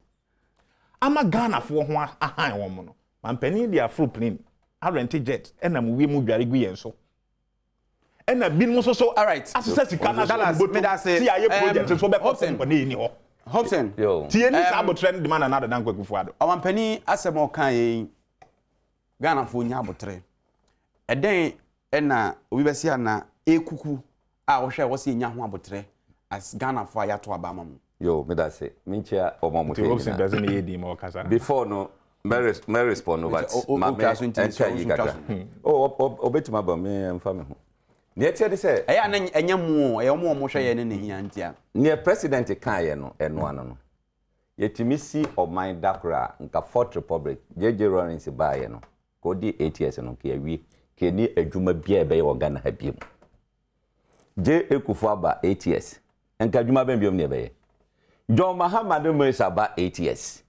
Speaker 17: ama Ghana fo ho ahan wo mo no mampani dia fro plane rent jet na mo wi mu dware gu yen so ena bin so all right asese sika na Dallas me da say see aye project so be company ni ho
Speaker 10: Hobson
Speaker 15: yo
Speaker 17: tie ni sabo trend demand another dan kwakufu ado
Speaker 10: amampani asem o kan yin Ghana fo nya abotre eden ena obi be sia na ekuku a wo hwe wo se nya ho abotre as Ghana fo ayato abama mu
Speaker 15: yo me da say minchia omomote
Speaker 17: Hobson doesn't need him or kasa
Speaker 15: before no me respond over ma me enter yi kaka obetima ba me mfa me ho ne tie de say
Speaker 10: eya na enya mu e omo hwe ye ne ne hia ntia
Speaker 15: ne president kan ye no eno ano no yetimi si oman dakra nka Fourth Republic JJ Lawrence ba ye no ko di 8 years no ke awie ke ni adwuma bia e be ye Ghana ha biem je ekufu aba 8 years nka adwuma ben biem ne be ye John Mahamadu Musa ba 8 years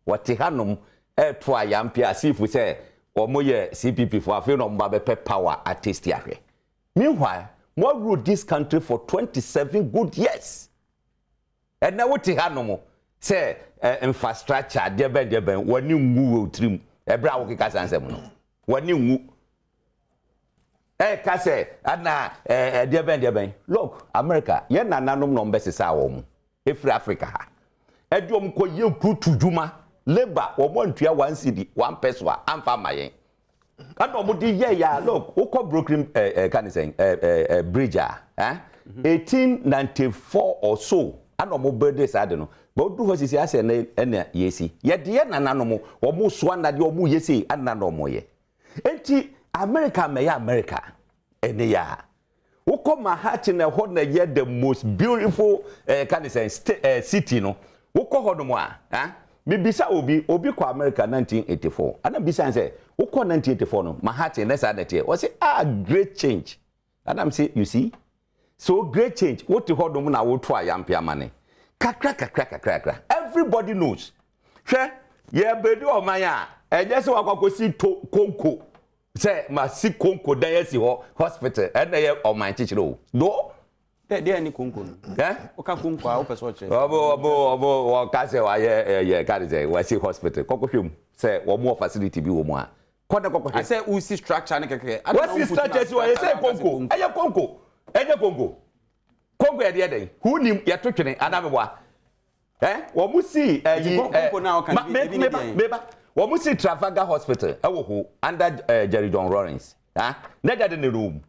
Speaker 15: wati hanom to ayampia sifu say omoye CPP for afi no mba be power artist ahwe. Meanwhile, we ruled this country for 27 good years. And now what hanom say infrastructure deben wani ngu trim ebra wo kika sansem no wani ngu ka say ana deben look America ye nananom no mbesisa wo mu efri Africa ha edom ko ye kutu juma labor wo mo ntua 1 cedi 1 peso amfa mayen kan no di ye ya look wo ko brokering kan say bridge 1894 or so ano mo birthday sade no but do hosisi ase na yesi ye de nananom wo mo so anade wo mo yesi anana mo ye enti America me ya America ene ya woko Manhattan na ho na ye the most beautiful can say city no woko ho no mo bibisa obi ko America 1984 ana bisa say woko 1984 no Manhattan na say that was say great change and I'm say you see so great change what ho no mo na wo to ayampia mane kakra everybody knows hwe ye bedi o man a eje se wakwakosi konko say ma si konko dan yesi ho hospital and ye o man chichiro do
Speaker 10: de ani konko no o ka konko a o peso che
Speaker 15: obo o ka se wa ye ka de wa si hospital kokofem say wo mo facility bi wo mo a koda kokofem
Speaker 10: I say usi structure ne keke
Speaker 15: what si structure si wa ye say konko eye konko kongo ye de who nim ye to twene anamwa wo mu si
Speaker 10: konko na o kan
Speaker 15: meba wo mu si Trafalgar Hospital ewo ho under Jerry John Lawrence na da de room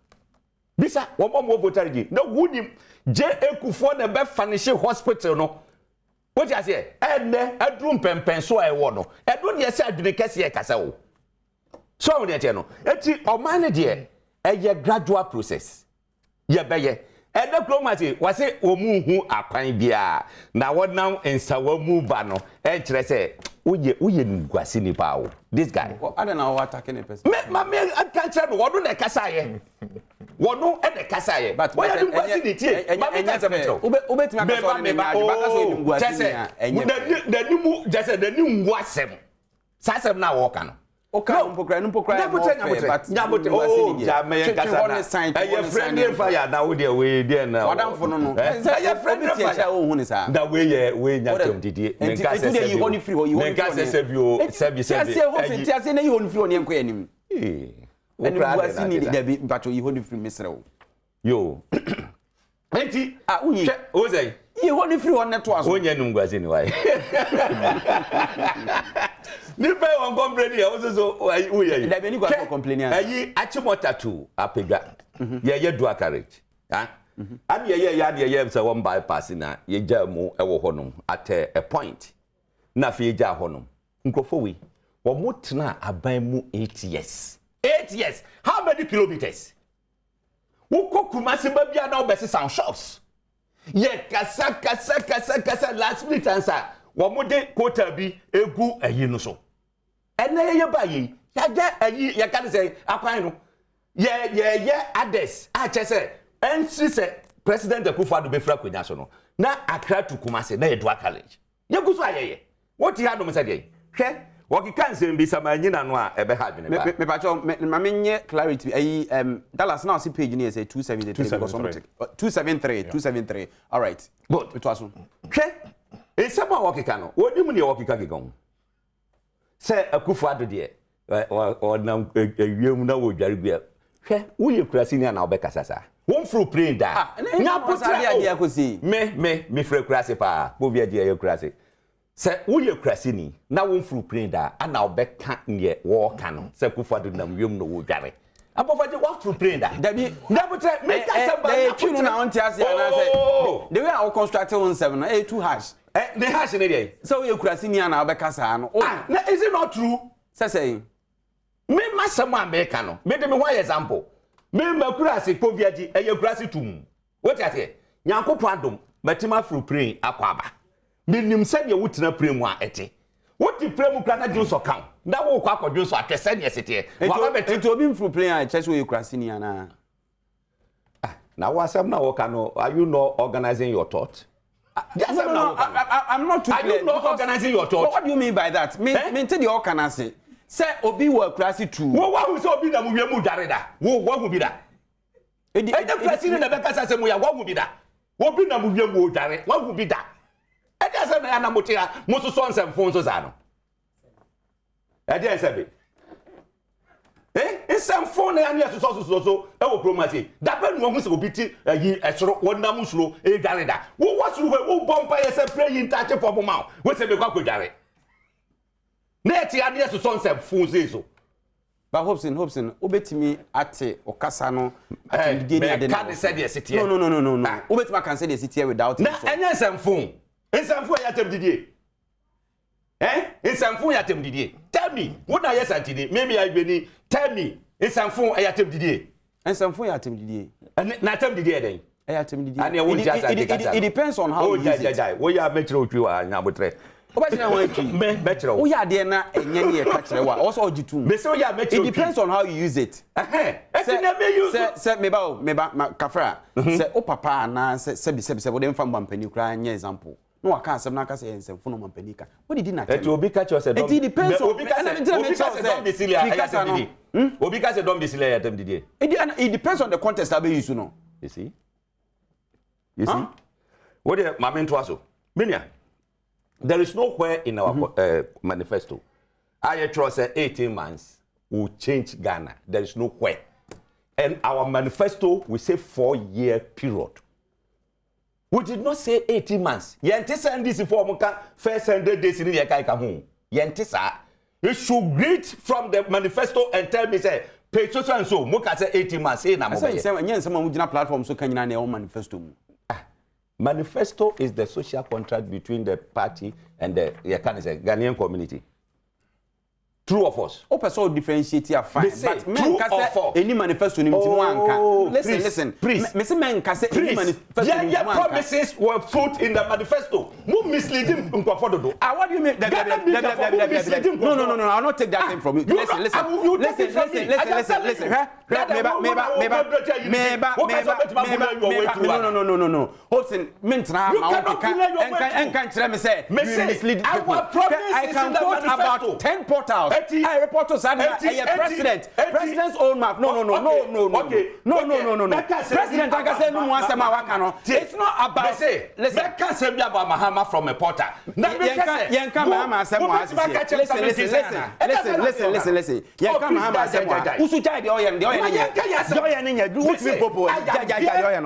Speaker 15: bisa wo mo votarigi na who nim je ekufo na be finish hospital no what you say ene adrum pempen so e wo no edo ne se adwene kese e kasa wo so wo ne tie no eti oman ne de eye gradual process ye beye ede kromati wase omu hu akwan bia na wonam ensawa mu ba no e kire se uye ngwase ni pa wo this guy
Speaker 10: I don't know what attacking a person
Speaker 15: me can't tell wodo na kasa ye wono e na kasa ye but why you ngwase ni tie ma me kasa metro
Speaker 10: ubetimi akasa ni me akasa ni ngwase ni
Speaker 15: the nimu just the nimu ngwasem sasem na wo ka no
Speaker 10: okay mpokra but
Speaker 15: nyabote oh jame kasa na aye friendly fire na wo there we there na
Speaker 10: wadamfo no
Speaker 15: aye friendly fire
Speaker 10: o hu ni sa
Speaker 15: da we nyatom didi menka se se
Speaker 10: you only free you
Speaker 15: menka se se bio
Speaker 10: se ti ase na you only free on enko yanim eni buasi ni da bi mpacho you only free misrew
Speaker 15: yo enti
Speaker 10: unyi
Speaker 15: ozai
Speaker 10: you only free on net was
Speaker 15: onye nu ngwase ni wai ni pe won complain ya so uye
Speaker 10: da be ni kwa complain ya
Speaker 15: ayi achimota tu apega ye do carriage am ye say one bypass na ye jamu ewo honum at a point na fi ja honum nkofo wi Womutna abaimu 8 years. 8 years. How many kilometers? Woko Kumasi babia na obesi sound shops. Ye kasa last minute answer. Womude quota bi egu ayi no so. Ene ye ba yi. Ya kan say akwan no. Ye ades. A chese. Ensi se President Akufo-Addo be fra kwanya so no. Na Accra to Kumasi na Edua College. Ye guso ayeye. What you had no say dey. Hwe Woki kan say mbi sama nyina no a ebe ha dwene ba.
Speaker 10: Me pa cho me menye clarity ayi Dallas now see page ni say 273. All right.
Speaker 15: Good.
Speaker 10: It was.
Speaker 15: Hwe esema woki kan no. Wodi mu ne woki ka gigon. Say Akufo-Addo de o nam ewiem na wo dware bia. Hwe wo ye kurasi ni na obekasa sa. Won fru praying da. Nya potra
Speaker 10: dia akosi.
Speaker 15: Me fru kurasi pa. Bo bia dia ye kurasi. Se uye krasini na wonfru prenda ana obeka nye wo kanu se Akufo-Addo nam wiem no wo dware abofaje wonfru prenda
Speaker 10: dabi
Speaker 15: nabutre make samba
Speaker 10: na twinu na onti ase ana say the way I construct 17 too harsh
Speaker 15: the harsh ne dey
Speaker 10: so uye krasini ana obeka sa no
Speaker 15: na is it not true
Speaker 10: say
Speaker 15: me masam America no me de me one example me makurasi poviaji eye kurasi tum what you say Nyankopon adom matima fru pray akwaba minim se de wutina premu a ete woti premu kra na dwonso kan na wo kwa akwadwonso atwese ne sete wa ba
Speaker 10: enti obi mfru play a chese we krasini ana
Speaker 15: na wasam na wo kano are you not organizing your thought
Speaker 10: no, I'm not too
Speaker 15: clear. Are you not organizing your thought?
Speaker 10: What do you mean by that? Me tell you all can I say obi wo krasi too
Speaker 15: wo wa hu se obi na mu wiemu dare da wo hu bi da e de krasini na be kasa se mu ya wo hu bi da obi na mu wiemu dare wo hu bi da Ede se na na motia mo so nsem so za no. Ede se be. Nsem fon na ya so e wo promasi. Da be no hu se obi ti yi esoro wonam suro e dare da. Wo wasuru wo bompa ye se pray in touch for mama. We se be kwa dare. Na ti ade so nsem fon so.
Speaker 10: But Hobson, obetimi ate okasa no atendie ni ade
Speaker 15: na. Can say the city.
Speaker 10: No. Obetimi can say the city without
Speaker 15: na enya nsem fon. Nsamfu ya tem didie. Nsamfu ya tem didie. Tell me, what are you saying? Maybe I beni. Tell me, nsamfu ya tem didie.
Speaker 10: Nsamfu ya tem didie.
Speaker 15: Na tem didie den.
Speaker 10: Ya tem didie. It depends on how you use it.
Speaker 15: Wo ya metro twi wa nyabotre.
Speaker 10: Obachina wan twi.
Speaker 15: Metro.
Speaker 10: Wo ya de na enye ne ka kire wa. Also ojitu.
Speaker 15: Me say wo ya metro.
Speaker 10: It depends on how you use it. Say meba kafra. Say o papa na say be wo dem fa mbampani kra nya example. No I can't say na ka say ensefo no mampanika. What did not tell?
Speaker 15: Et obi ka cho say don.
Speaker 10: It depends on
Speaker 15: obi ka say don bisilia ayatem didi. Obi ka say don bisilia ayatem didi.
Speaker 10: It depends on the context that be use no.
Speaker 15: You see? What the mama to aso? Menia. There is nowhere in our manifesto. I trust 18 months will change Ghana. There is nowhere. And our manifesto we say 4-year period. We did not say 18 months. Yente send this for Moka first 100 days in the Yakaika home. Yente sa. You should read from the manifesto and tell me say page so and so. Moka say 18 months. Say na mo.
Speaker 10: Say someone who platform so can you na manifesto.
Speaker 15: Manifesto is the social contract between the party and the Ghanaian community. True of us.
Speaker 10: O person differentiate here fine. But men can say any manifesto ni mtimu anka. Listen. Me say men can say any manifesto ni mtimu anka.
Speaker 15: Promises were put in the manifesto. Who misleading Nkwafododo?
Speaker 10: What do you mean? No. I'll not take that thing from you. Listen. No. Hobson, mentra me say you mislead people. I can quote about 10 portals. I report to President's own map. No. Okay. No. President I say no one sama waka no. It's not about
Speaker 15: listen. Can't say about Mahama from a porter.
Speaker 10: Yenka Mahama say listen. Yenka Mahama say usu jai the oyen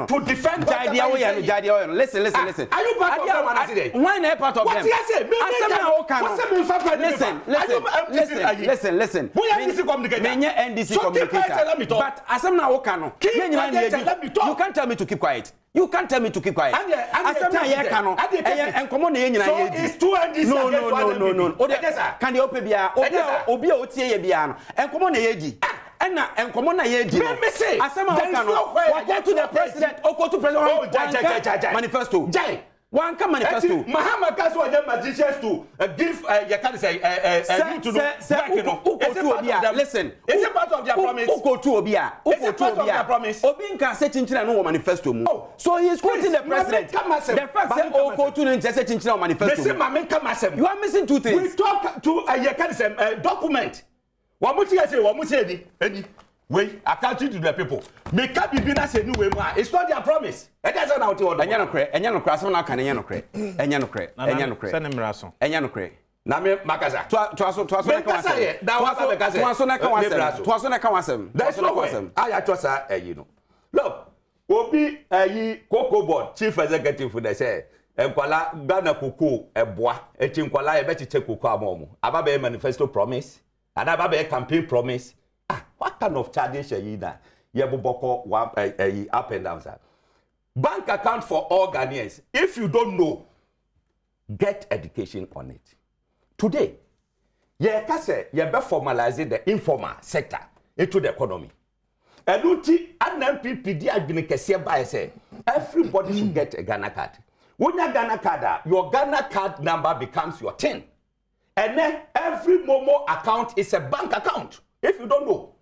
Speaker 15: to defend
Speaker 10: jai listen.
Speaker 15: Are you part of them?
Speaker 10: Why not part of them?
Speaker 15: What you say?
Speaker 10: Listen. listen.
Speaker 20: We are NDC communicator.
Speaker 10: Menye NDC communicator. But asem na woka no. You can't tell me to keep quiet. You can't tell me to keep quiet. Asem na ye ka no. Enkomo na ye nyina ye di.
Speaker 20: So it's 2 NDC.
Speaker 10: No. Can the ope bia obi a otie ye bia no. Enkomo na ye di. Ena enkomo na ye di. Asem na woka no. Go to the president. Go to president. Manifesto. One come manifesto.
Speaker 20: Mahama Kasu and them magicians to give you can say you to do.
Speaker 10: Listen,
Speaker 20: is it part of their promise?
Speaker 10: Uko to Obia.
Speaker 20: Uko to Obia promise.
Speaker 10: Obinka say chinchina no manifesto mu. So he is quoting the president. The fact say Uko to no say chinchina manifesto. You are missing two things.
Speaker 20: We talk to you can say document. What much you say? What much say? Any way accountable to the people. Make up be say new way. It's not their promise. That's not how to order.
Speaker 10: Enya no cry. So na kan enya no cry. Enya no cry. Enya no cry.
Speaker 17: Send him raso.
Speaker 10: Enya no cry.
Speaker 20: Na me makaza.
Speaker 10: Tuaso na kan wasem. Tuaso na kan wasem. Tuaso na kan wasem.
Speaker 20: That's no wasem. I tosa you know. Look, obi Cocoa Board chief executive for they say enkwala Ghana Cocoa eboa eti enkwala e beti che Cocoa amomo. Aba manifesto promise. And aba campaign promise. What kind of charges are you now? You boboko up and down, sir. Bank account for all Ghanaians. If you don't know, get education on it. Today, you be formalizing the informal sector into the economy. And everybody should get a Ghana card. When you Ghana card, your Ghana card number becomes your TIN. And then every Momo account is a bank account. If you don't know,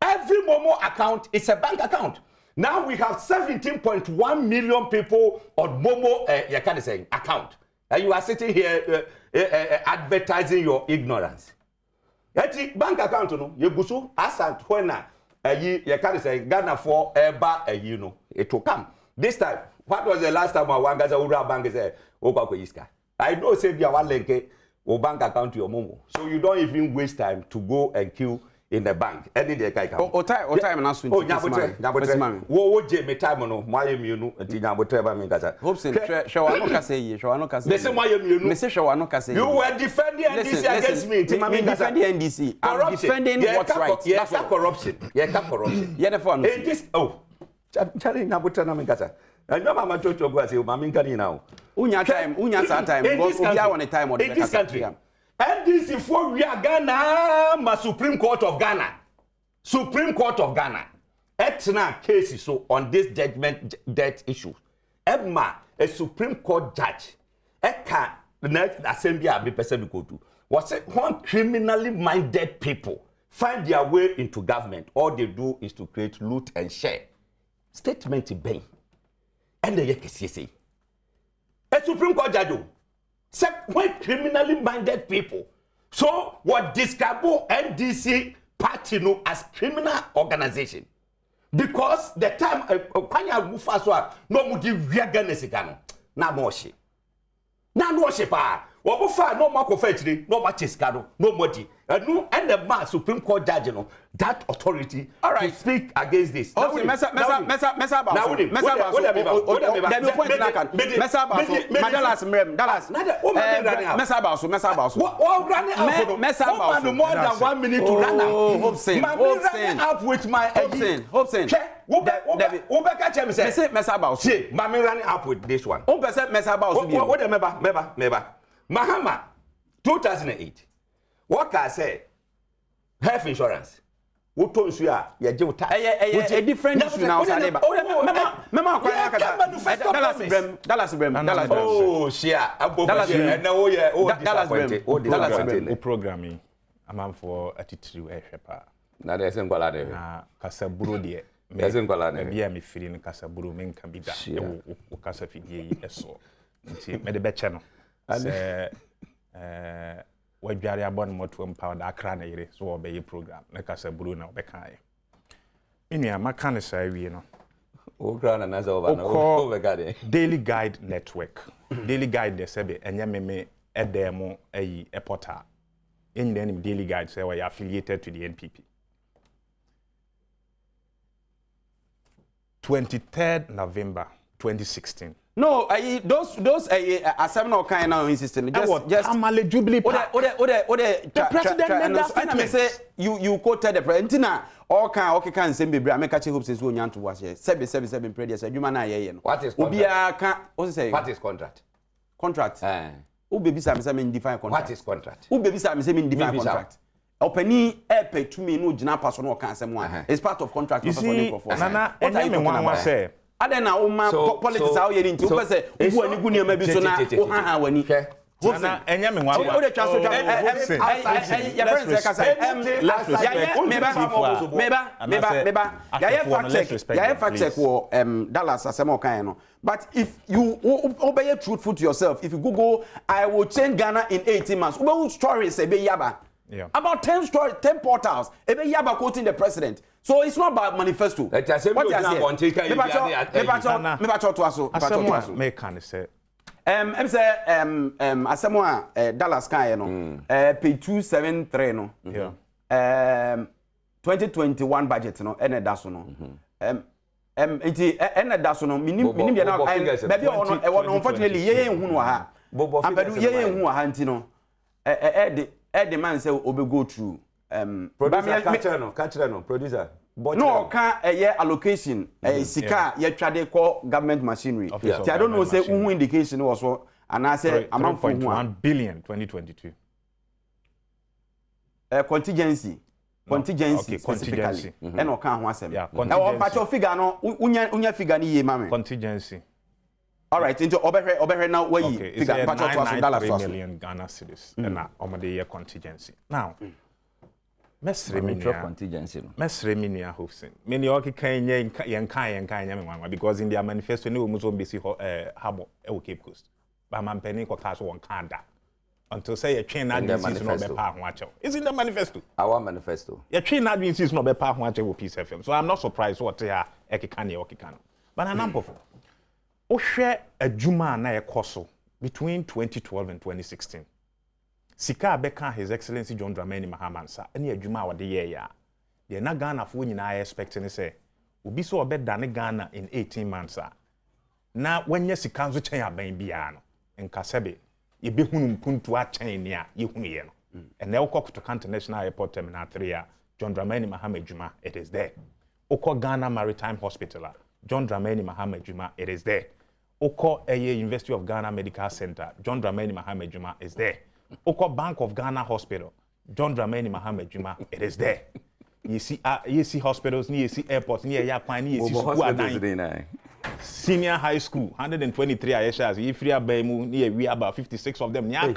Speaker 20: every Momo account is a bank account. Now we have 17.1 million people on Momo account. And you are sitting here advertising your ignorance. That bank account, you go asset when you can say Ghana for you know it will come. This time, what was the last time one guy Ura Bank said, I know say you are link or bank account to your Momo. So you don't even waste time to go and queue in the bank. Any day kai come. O time na swing. Nyabotre. Wo je me time no, moye mienu enti nyabotre ba me kasa.
Speaker 10: Hopsin, hwe no kasa yi, hwe no kasa.
Speaker 20: Me say moye mienu.
Speaker 10: Me say hwe no kasa yi.
Speaker 20: You were defending NDC against me. Enti me
Speaker 10: defending NDC. I'm defending what's right.
Speaker 20: Yes, corruption. Yes, corruption.
Speaker 10: Yeah, the fun.
Speaker 20: This challenge nyabotre na me kasa. And no mama chocho go say o mama nkani now.
Speaker 10: Unya time, because we are on a time on
Speaker 20: in this country. NDC for we are Ghana, ma Supreme Court of Ghana. Supreme Court of Ghana. Etna case so on this judgment death issue. Emma, a Supreme Court judge. Eka the next assembly I be person go to. Was it one criminally minded people find their way into government? All they do is to create loot and share. Statement in Bain. And the say. A Supreme Court judge. When criminally minded people. So what discabo NDC party no as criminal organization. Because the time Kwanya Mufaswa no mudi reaganesigano. Na moshi. Na no shepa. Wabufa no mako fetri, no machiscado, no modi. And the man Supreme Court judge no that authority to speak against this.
Speaker 10: Okay, Mesa
Speaker 20: more than 1 minute to run out. Running up with my
Speaker 10: Hobson.
Speaker 20: Mami running up with this one. What Mahama 2008. What can I say? Health insurance. What told you? Yeah,
Speaker 10: a different issue now. Dallas Brem.
Speaker 20: Oh,
Speaker 17: Dallas programming. I'm for attitude.
Speaker 15: Na de sen kwala de.
Speaker 17: Na kasa buro de.
Speaker 15: Me sen kwala de.
Speaker 17: Bia me feeling kasa buro men kan bi da. O kasa fidie yi eso. Nti me de be che no. Se wadware abon moto empower da akra na yire so obeye program na kasa buru na obekae inia maka ne sai wie no
Speaker 15: o kra na za over na obekade
Speaker 17: daily guide network daily guide de sebe enye meme edemo ayi portal in the daily guide say we are affiliated to the NPP 23rd November 2016
Speaker 10: No, those assembly kind now insisting. Just
Speaker 17: Amale Jubilee Park.
Speaker 10: The
Speaker 17: president made that statement.
Speaker 10: And I say you quoted the president. All can send me. I make a hope since we want to watch it. 7 previous. You man
Speaker 15: what is what is contract?
Speaker 10: Contract. Who baby Sam define contract?
Speaker 15: What is contract?
Speaker 10: Who baby Sam define contract? Openi pay to me no jina person or can someone. It's part of contract.
Speaker 17: You see, Nana, what are you talking about? Say.
Speaker 10: Adena Oma politics how you into say who any good name be so na o ha wani.
Speaker 17: Nana enya me nwa.
Speaker 10: O de transfer your friends say meba ya fact check wo Dallas asemo kan no. But if you obey truthful to yourself, if you Google I will change Ghana in 18 months. Ube stories say be yaba.
Speaker 17: Yeah.
Speaker 10: About 10 portals. Ebe yaba quoting the president. So it's not about manifesto. What you say?
Speaker 17: Me can say.
Speaker 10: Asamoah Dallas kan no. Page 273 no.
Speaker 17: Yeah.
Speaker 10: 2021 budget no ene da so no. Enti ene da so no minim bia na baby ono unfortunately ye hu no ha. Ampadu ye hu ha nti no. The man say obe go through
Speaker 15: producer catch no producer
Speaker 10: no can allocation sika ye twade call government machinery. I don't know say who indication was so and I say amount for
Speaker 17: 1 billion 2022
Speaker 10: contingency specifically and o kan ho asem e o patch of figure no unya figure ni ye mame
Speaker 17: contingency.
Speaker 10: All right, into Oberhe now where you figure patch of $9
Speaker 17: million Ghana cedis and omode year contingency. Now, Mesre
Speaker 15: contingency.
Speaker 17: Mesre minia hopsin. Many okay can yen because in their manifesto no muso bisi habo e Cape Coast. Ba man penny ko kaso won kanda. Until say a chain agencies no be pa ho acho. It's in the manifesto.
Speaker 15: Our manifesto.
Speaker 17: Your chain agencies no be pa ho acho with Peace FM. So I'm not surprised what they are ekikane. But an ample o share adwuma na ekoso between 2012 and 2016. Sika beka His Excellency John Dramani Mahama nsa ene adwuma a wode ye ya. De na Ghana fo nyina expect ne say obi so obedane Ghana in 18 months a na wanya sika nzo chen aban bia no nka sebe ye behunu mpuntu a chen ne a ye hunu ye no. Ene ukoko International Airport Terminal 3 a John Dramani Mahama adwuma it is there. Oko Ghana Maritime Hospital John Dramani Mahama adwuma it is there. Oko University of Ghana Medical Center, John Dramani Mahama Juma is there. Oko Bank of Ghana Hospital, John Dramani Mahama Juma, it is there. You see hospitals, you see airports, you see school. Senior high school, 123 Aishas, Ifria Bemu, we about 56 of them. I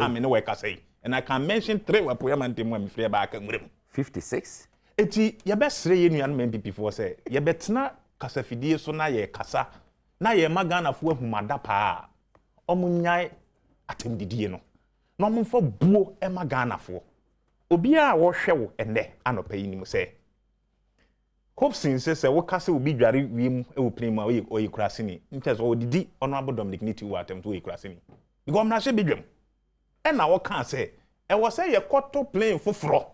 Speaker 17: mean, no say. And I can mention 3 were Puyaman when free back and
Speaker 15: 56.
Speaker 17: Eti, your best reunion maybe before say, ye bet not Casafidi so na ye kasa. Na ye magana fu ehumada pa omunyai atemdidie no na omfo buo e magana fu obi a wo hwe wo ene anopa yi nim se Hopsin se wo kase obi dware wiem e wo prima oyi kurasini ntes odidi ono abodom dignity wo atem to oyi kurasini because na hye bedwam e na wo kan se e wo se ye koto plane foforo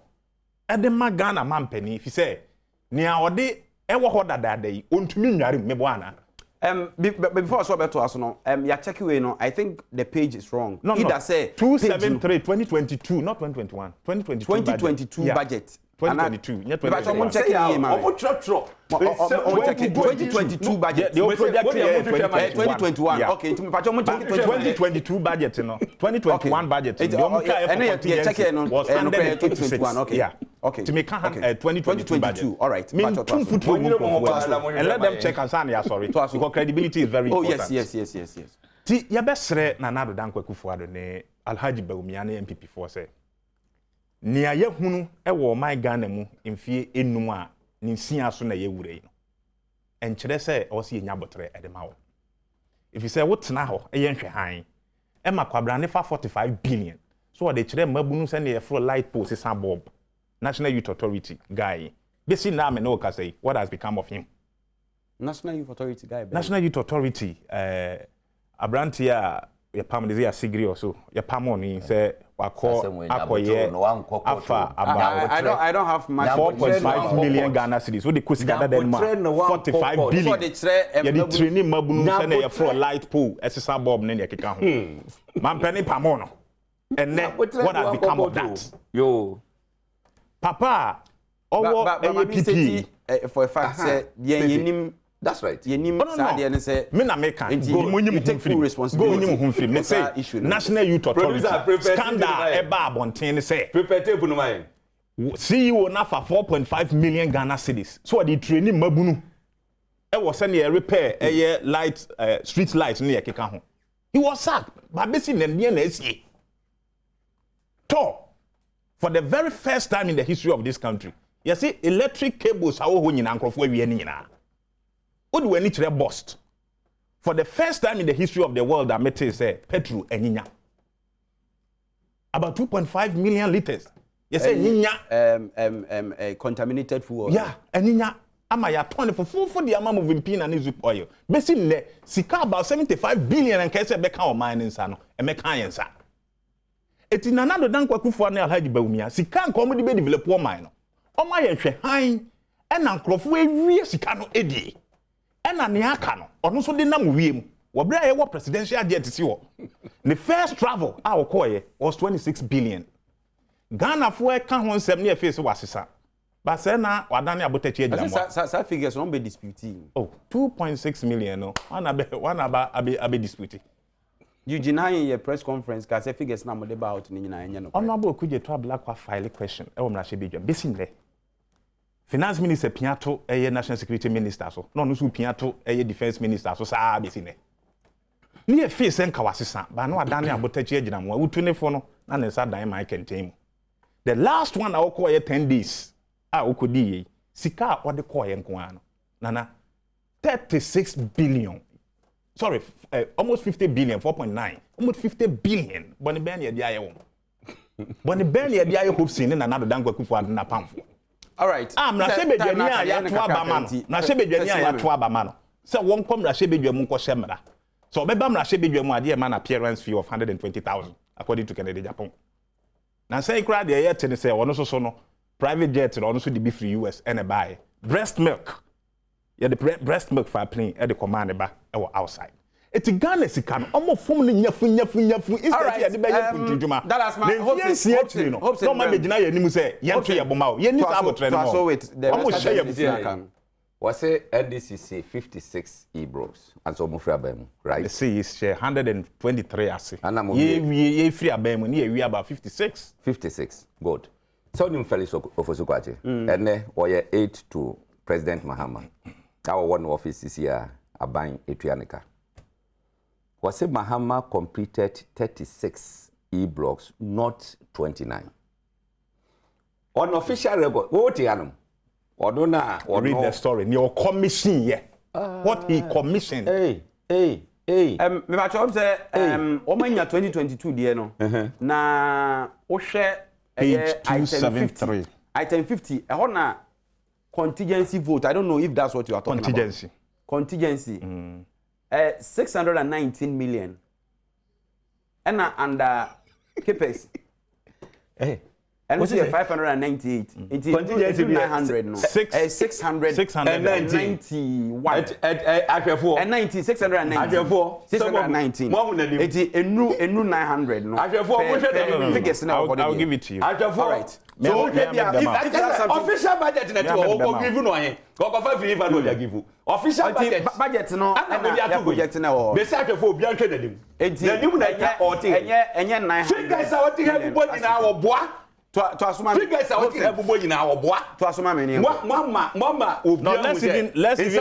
Speaker 17: e de magana mampani fi se nia ode e wo ho dadada yi ontumi nware mmebo ana.
Speaker 10: Before I saw better as no, you check away no. I think the page is wrong.
Speaker 17: No,
Speaker 10: either say
Speaker 17: 273 2022, not 2021. 2022
Speaker 10: budget.
Speaker 17: 2022. Yeah,
Speaker 10: 2022. Check it here, man. 2022 budget.
Speaker 17: The project
Speaker 10: 2021. Okay, to me,
Speaker 17: 2022 budget, you know. 2021 budget.
Speaker 10: Check it
Speaker 17: was 2021. Okay. Yeah.
Speaker 10: Okay.
Speaker 17: To make 2022 budget.
Speaker 10: All right.
Speaker 17: And let them check and say, sorry. Because credibility is very important.
Speaker 10: Oh, yes.
Speaker 17: Ti yabesre na nado dankwa kufuado ne Alhaji Bawumiane MPP for say. Nia ye hunu ewo my Ghana mu mfie enum a ne nsia so na ye wure no. Enkyere se o se nya botre edema wo. If you say what na ho ye nhwe han. E makwabra ne fa 45 billion. So they kire mabunu se ne for light post sa bob. National Youth Authority guy. Besi na me no ka say what has become of him.
Speaker 10: National Youth Authority guy.
Speaker 17: National Youth Authority Abrantia your pam is a sigri or so. Your pam money say akoye afa about
Speaker 10: I don't have my
Speaker 17: 4.5 million Ghana cedis. What the cost gather then 45 billion. Yeah, the training mabunu send you for light pool as a suburb ne ya keka ho. Man penny pamono. And then what has become of that?
Speaker 15: Yo.
Speaker 17: Papa,
Speaker 10: for a fact say yenim.
Speaker 15: That's right.
Speaker 10: Yenim
Speaker 17: no.
Speaker 10: Say
Speaker 17: me na make can go
Speaker 10: take full responsibility.
Speaker 17: Go him film. Say National Youth Authority scandal eba abonten say.
Speaker 15: Prepare table no mind.
Speaker 17: CEO na for 4.5 million Ghana cedis. So the training mabunu. E was send a repair light street lights near keka ho. He was sacked. But basically na see. For the very first time in the history of this country, you see electric cables how ho nyina nkrofo awie ni nyina. What do any chere bust? For the first time in the history of the world, that mete say petrol enyinya. About 2.5 million liters. You say enyinya
Speaker 10: contaminated fuel.
Speaker 17: Yeah, enyinya ama ya turn for the amount of impin and zip oil. Besi ne sika about 75 billion and kese beka o mining sa no e meka yensa. Eti nanado dan kwakufu na Alhaji Bawumia sika nko mo de be develop o mine no. O ma ye hwe han e na nkrofo ewie sika no edi. Ena ne aka no ono so de nam wiem wo bra ye wo presidential jet si wo the first travel a wo koye was 26 billion Ghana fo e ka ho nsem ne face wasesa ba se na wadane abotachi agina mo
Speaker 10: sa figures no be disputing
Speaker 17: 2.6 million no wana ba abe dispute
Speaker 10: you deny your press conference ka say figures na mo de ba out ni nyina enye no
Speaker 17: honorable kuje to black wa file question e wo mra she bedwa besin Finance Minister Piato National Security Minister so no no so Piato Defense Minister so saa be sine ni e face enka wasesa ba na wadane abotachi agina mo utunefo no na ne sa dan my contain the last one I call 10 days okodi sika what the call enko ano nana 36 billion sorry almost 50 billion 4.9 almost 50 billion boni ben ye dia ye wo boni ben ye dia ye hope sin na nado dan kwakufu ad na pamfo.
Speaker 10: All right.
Speaker 17: Na shebedwani a ya to abama no. Na shebedwani a ya to abama no. Se won kom na shebedwamu nko shemra. So obeba na shebedwamu ade man appearance fee of 120,000 according to Kennedy Japan. Na say kra de ye tene say ono so no private jet no so de be free US and e buy. Breast milk. Ya the breast milk for plane e de command ba e wo outside. Eti Ghana sika no omo fom no nyafu instead ya de be puntuduma
Speaker 10: that is my hope
Speaker 17: no ma begina ya nimu say yentu ye boma o ye ni sa abotre no
Speaker 10: so wait
Speaker 17: omo share ya bukan
Speaker 15: was say NDCC 56 e-bros and so mo free abam right
Speaker 17: say is share 123 ase ye free abam ni ye about 56
Speaker 15: good so nim Felix Ofosukwache ene oye 8 to President Mahama our one office is here aban etuanika was say Mahama completed 36 e-blocks, not 29. On official record, what read
Speaker 17: the story. Your commission, yeah. What he commissioned.
Speaker 10: Me ba chom say o manya 2022 die no. Na o share item 50. E ho na contingency vote. I don't know if that's what you are talking about. Contingency. 619 million. And under Kipes. And we see 598. It's 900 no. 691. And 90 690. 619. It's a new 900 no.
Speaker 17: I'll give it to you.
Speaker 10: All right.
Speaker 15: So if official budget net go give no here. Go 5 million no dey give. Official
Speaker 10: budget no na project na o.
Speaker 15: Be say for obi antwe nanim. Nanim na ya ote.
Speaker 10: Enye 900.
Speaker 15: Figures are what everybody na wo boa. To asuma figures are what everybody na wo boa.
Speaker 10: To asuma me ni.
Speaker 15: Mama obi.
Speaker 17: No, let's even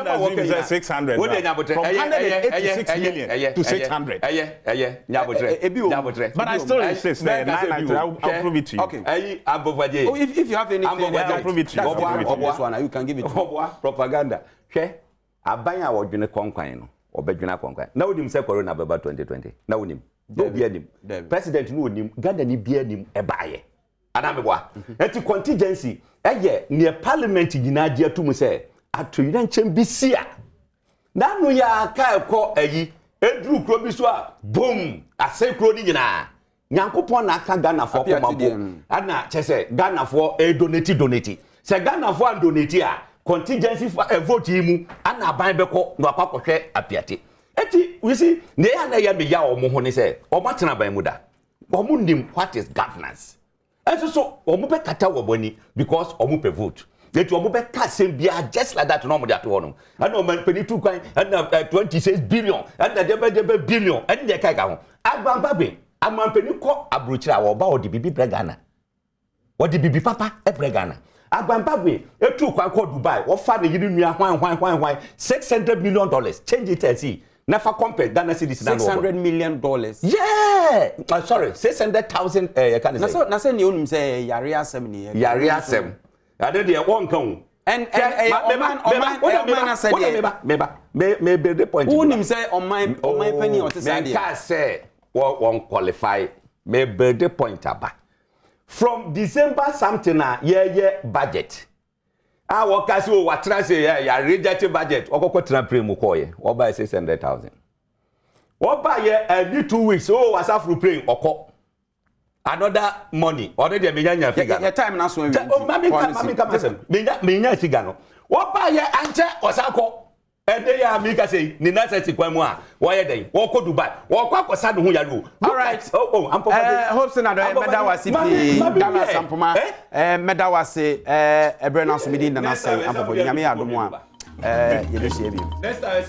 Speaker 17: assume 600.
Speaker 15: What dey nyabotre?
Speaker 17: From 186 million to 600.
Speaker 15: Nyabotre.
Speaker 17: But I still insist that 900 I'll prove it to you.
Speaker 10: Okay.
Speaker 15: If
Speaker 10: you have anything
Speaker 17: I'll prove it to you.
Speaker 10: This one you can give it to me.
Speaker 15: Propaganda. Hwe aban a wodwene kwankwan no obedwene kwankwan na wonim se corona beba 2020 na wonim do bia nim president no wonim Ghana ni bia nim ebaaye anamebwa eti contingency eye ne parliament gina age atum se atoyira nchem bisia na no ya ka ekọ ayi
Speaker 20: edru kro bi so a boom ase kro ni nyina nyankopon na aka Ghana for komabo ana chese Ghana for donate se Ghana for donate a contingency for vote mu ana aban beko no akwakohwe apiate eti we see ne ya na ya me ya omo ho ne se omo tena ban mu da omo nim what is governance and so omo be kata woboni because omo pe vote eti omo be ka sem bia just like that no mo dey to no and o man peni 2 kwan and 26 billion and the billion and dey kai ka ho agbamba be amampeni ko abrochira wo ba odi bibi bregana odi bibi papa e bregana agbamba be etu kwan ko Dubai wo fa ne yiri nua hwan $600 million change it and see never compare Ghana cedis
Speaker 10: $600 million.
Speaker 20: Yeah, sorry, 600,000 can say.
Speaker 10: Na say ni onum say yare asem ni.
Speaker 20: Yare asem. Ade de won kan.
Speaker 10: And Oman said
Speaker 20: me be the point.
Speaker 10: Onum say Oman penny or say
Speaker 20: dey. Ka say won qualify me be the point aba. From December something na year budget. Ah, what can you what try say ya reject budget? Okoko tran pray mu ko ye. What buy 600,000. What buy ye 2 weeks? Oh, was after praying oko. Another money. Already me nya figure.
Speaker 10: Your time na so.
Speaker 20: Mami come me nya figure no. What buy ye anche osako. Ede ya mi ka say ni na say kwan mu a wo ye den. Wo ko Dubai. Wo kwa kosa no ho ya lo.
Speaker 10: All right.
Speaker 20: Oh, I'm
Speaker 10: hope say na do meda wasi bi Ghana sampoma. Meda wasi ebre na so mi din na say ampopo nyame ya domo a ye be share bi.